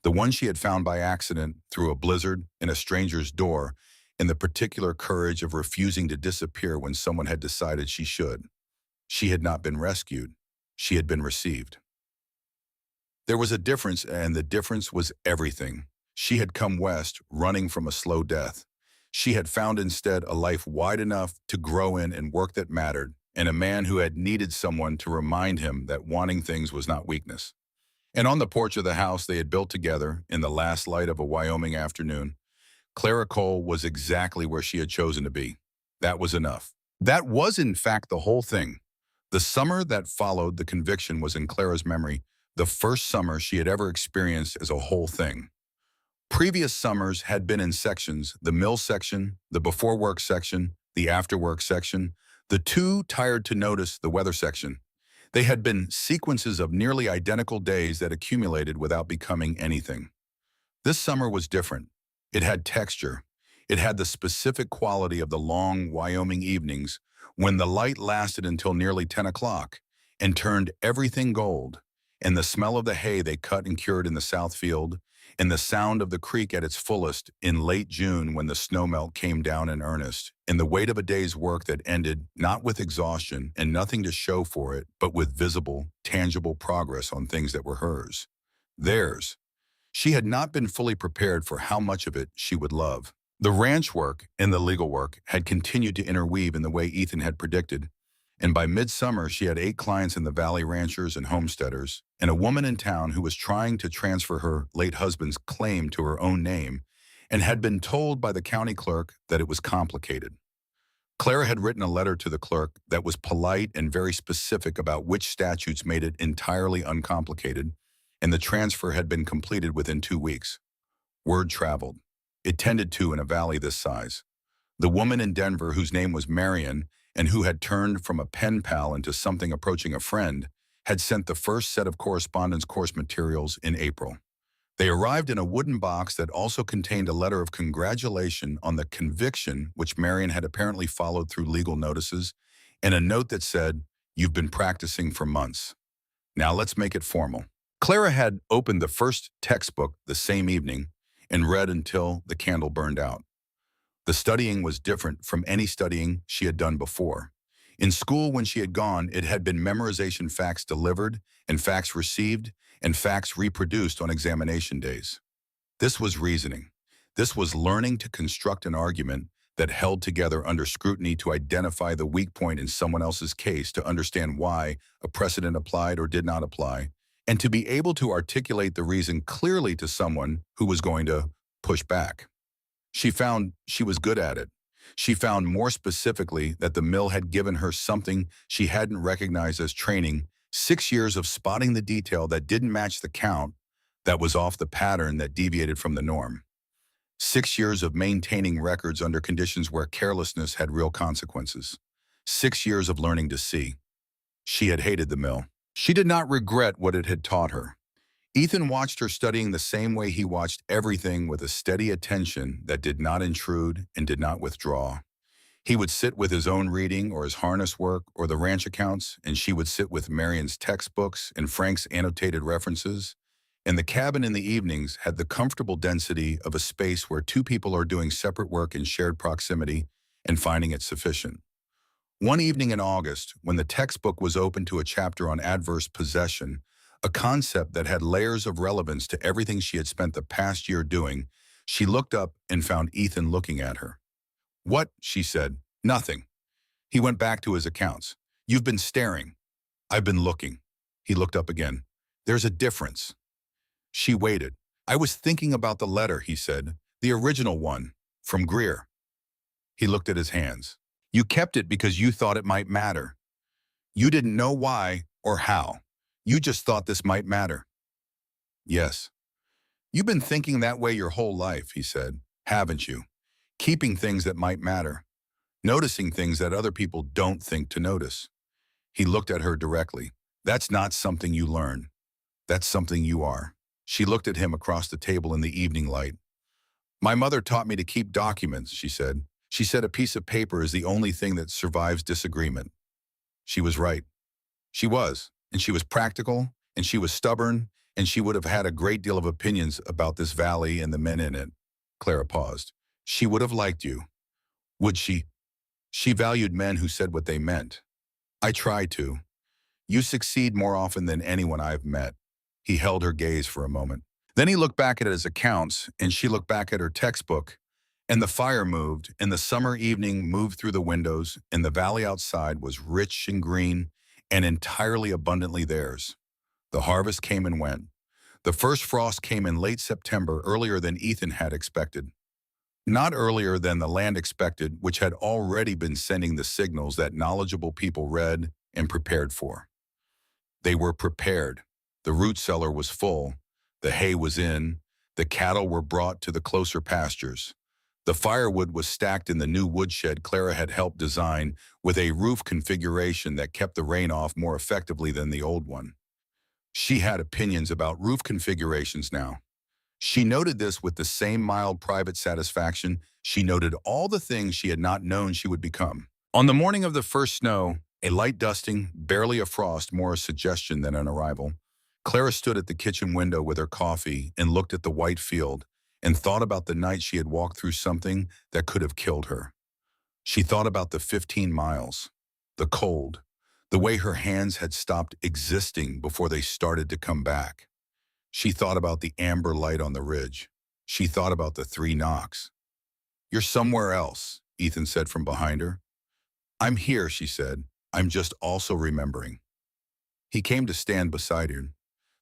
the one she had found by accident through a blizzard in a stranger's door, and the particular courage of refusing to disappear when someone had decided she should. She had not been rescued. She had been received. There was a difference, and the difference was everything. She had come west, running from a slow death. She had found instead a life wide enough to grow in and work that mattered, and a man who had needed someone to remind him that wanting things was not weakness. And on the porch of the house they had built together, in the last light of a Wyoming afternoon, Clara Cole was exactly where she had chosen to be. That was enough. That was, in fact, the whole thing. The summer that followed the conviction was in Clara's memory the first summer she had ever experienced as a whole thing. Previous summers had been in sections: the mill section, the before work section, the after work section, the too tired to notice the weather section. They had been sequences of nearly identical days that accumulated without becoming anything. This summer was different. It had texture. It had the specific quality of the long Wyoming evenings when the light lasted until nearly 10 o'clock and turned everything gold, and the smell of the hay they cut and cured in the south field, and the sound of the creek at its fullest in late June when the snowmelt came down in earnest, and the weight of a day's work that ended not with exhaustion and nothing to show for it, but with visible, tangible progress on things that were hers. Theirs. She had not been fully prepared for how much of it she would love. The ranch work and the legal work had continued to interweave in the way Ethan had predicted, and by midsummer she had 8 clients in the valley, ranchers and homesteaders, and a woman in town who was trying to transfer her late husband's claim to her own name and had been told by the county clerk that it was complicated. Clara had written a letter to the clerk that was polite and very specific about which statutes made it entirely uncomplicated, and the transfer had been completed within 2 weeks. Word traveled. It tended to in a valley this size. The woman in Denver, whose name was Marion, and who had turned from a pen pal into something approaching a friend, had sent the first set of correspondence course materials in April. They arrived in a wooden box that also contained a letter of congratulation on the conviction, which Marion had apparently followed through legal notices, and a note that said, "You've been practicing for months. Now let's make it formal." Clara had opened the first textbook the same evening and read until the candle burned out. The studying was different from any studying she had done before. In school, when she had gone, it had been memorization, facts delivered and facts received and facts reproduced on examination days. This was reasoning. This was learning to construct an argument that held together under scrutiny, to identify the weak point in someone else's case, to understand why a precedent applied or did not apply, and to be able to articulate the reason clearly to someone who was going to push back. She found she was good at it. She found more specifically that the mill had given her something she hadn't recognized as training, 6 years of spotting the detail that didn't match the count, that was off the pattern that deviated from the norm. 6 years of maintaining records under conditions where carelessness had real consequences. 6 years of learning to see. She had hated the mill. She did not regret what it had taught her. Ethan watched her studying the same way he watched everything, with a steady attention that did not intrude and did not withdraw. He would sit with his own reading or his harness work or the ranch accounts, and she would sit with Marion's textbooks and Frank's annotated references. And the cabin in the evenings had the comfortable density of a space where two people are doing separate work in shared proximity and finding it sufficient. One evening in August, when the textbook was open to a chapter on adverse possession, a concept that had layers of relevance to everything she had spent the past year doing, she looked up and found Ethan looking at her. "What?" she said. "Nothing." He went back to his accounts. "You've been staring." "I've been looking." He looked up again. "There's a difference." She waited. "I was thinking about the letter," he said. "The original one, from Greer." He looked at his hands. "You kept it because you thought it might matter. You didn't know why or how. You just thought this might matter." "Yes." "You've been thinking that way your whole life," he said. "Haven't you? Keeping things that might matter. Noticing things that other people don't think to notice." He looked at her directly. "That's not something you learn. That's something you are." She looked at him across the table in the evening light. "My mother taught me to keep documents," she said. "She said a piece of paper is the only thing that survives disagreement." She was right. She was. And she was practical, and she was stubborn, and she would have had a great deal of opinions about this valley and the men in it. Clara paused. "She would have liked you. Would she?" "She valued men who said what they meant." "I try to. You succeed more often than anyone I've met." He held her gaze for a moment. Then he looked back at his accounts, and she looked back at her textbook, and the fire moved, and the summer evening moved through the windows, and the valley outside was rich and green and entirely abundantly theirs. The harvest came and went. The first frost came in late September, earlier than Ethan had expected. Not earlier than the land expected, which had already been sending the signals that knowledgeable people read and prepared for. They were prepared. The root cellar was full. The hay was in. The cattle were brought to the closer pastures. The firewood was stacked in the new woodshed Clara had helped design, with a roof configuration that kept the rain off more effectively than the old one. She had opinions about roof configurations now. She noted this with the same mild private satisfaction she noted all the things she had not known she would become. On the morning of the first snow, a light dusting, barely a frost, more a suggestion than an arrival, Clara stood at the kitchen window with her coffee and looked at the white field and thought about the night she had walked through something that could have killed her. She thought about the 15 miles, the cold, the way her hands had stopped existing before they started to come back. She thought about the amber light on the ridge. She thought about the 3 knocks. "You're somewhere else," Ethan said from behind her. "I'm here," she said. "I'm just also remembering." He came to stand beside her.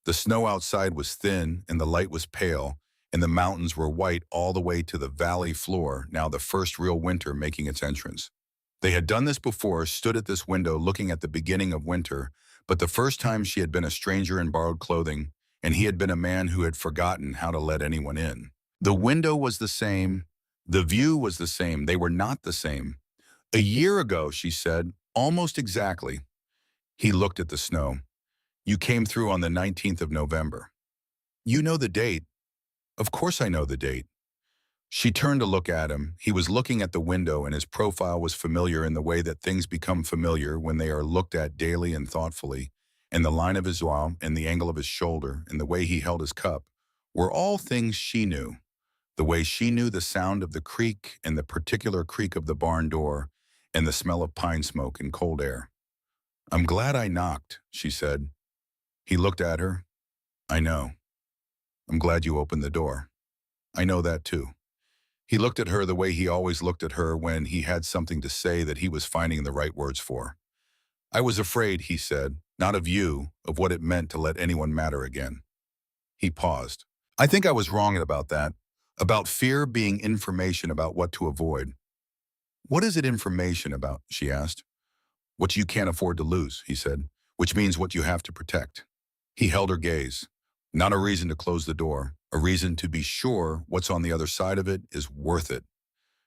The snow outside was thin and the light was pale, and the mountains were white all the way to the valley floor, now the first real winter making its entrance. They had done this before, stood at this window looking at the beginning of winter, but the first time she had been a stranger in borrowed clothing, and he had been a man who had forgotten how to let anyone in. The window was the same. The view was the same. They were not the same. "A year ago," she said, "almost exactly." He looked at the snow. "You came through on the 19th of November. You know the date." "Of course I know the date." She turned to look at him. He was looking at the window, and his profile was familiar in the way that things become familiar when they are looked at daily and thoughtfully, and the line of his arm and the angle of his shoulder and the way he held his cup were all things she knew. The way she knew the sound of the creak and the particular creak of the barn door and the smell of pine smoke and cold air. "I'm glad I knocked," she said. He looked at her. "I know. I'm glad you opened the door. I know that too." He looked at her the way he always looked at her when he had something to say that he was finding the right words for. "I was afraid," he said, "not of you, of what it meant to let anyone matter again." He paused. "I think I was wrong about that, about fear being information about what to avoid." What is it information about? She asked. What you can't afford to lose, he said, which means what you have to protect. He held her gaze. Not a reason to close the door, a reason to be sure what's on the other side of it is worth it.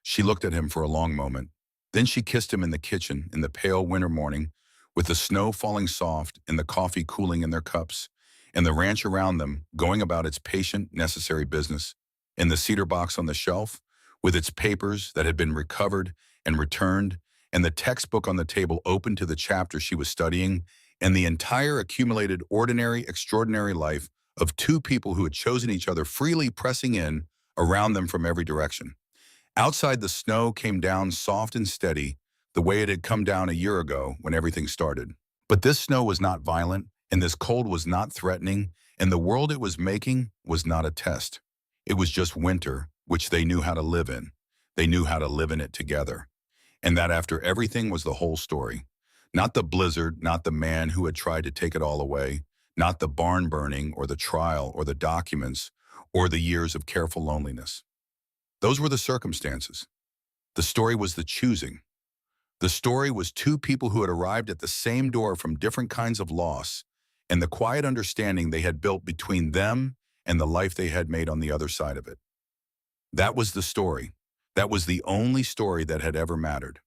She looked at him for a long moment. Then she kissed him in the kitchen in the pale winter morning, with the snow falling soft and the coffee cooling in their cups, and the ranch around them going about its patient, necessary business, and the cedar box on the shelf, with its papers that had been recovered and returned, and the textbook on the table open to the chapter she was studying, and the entire accumulated ordinary, extraordinary life of two people who had chosen each other freely pressing in around them from every direction. Outside, the snow came down soft and steady, the way it had come down a year ago when everything started. But this snow was not violent, and this cold was not threatening, and the world it was making was not a test. It was just winter, which they knew how to live in. They knew how to live in it together. And that after everything was the whole story. Not the blizzard, not the man who had tried to take it all away, not the barn burning or the trial or the documents or the years of careful loneliness. Those were the circumstances. The story was the choosing. The story was two people who had arrived at the same door from different kinds of loss and the quiet understanding they had built between them and the life they had made on the other side of it. That was the story. That was the only story that had ever mattered.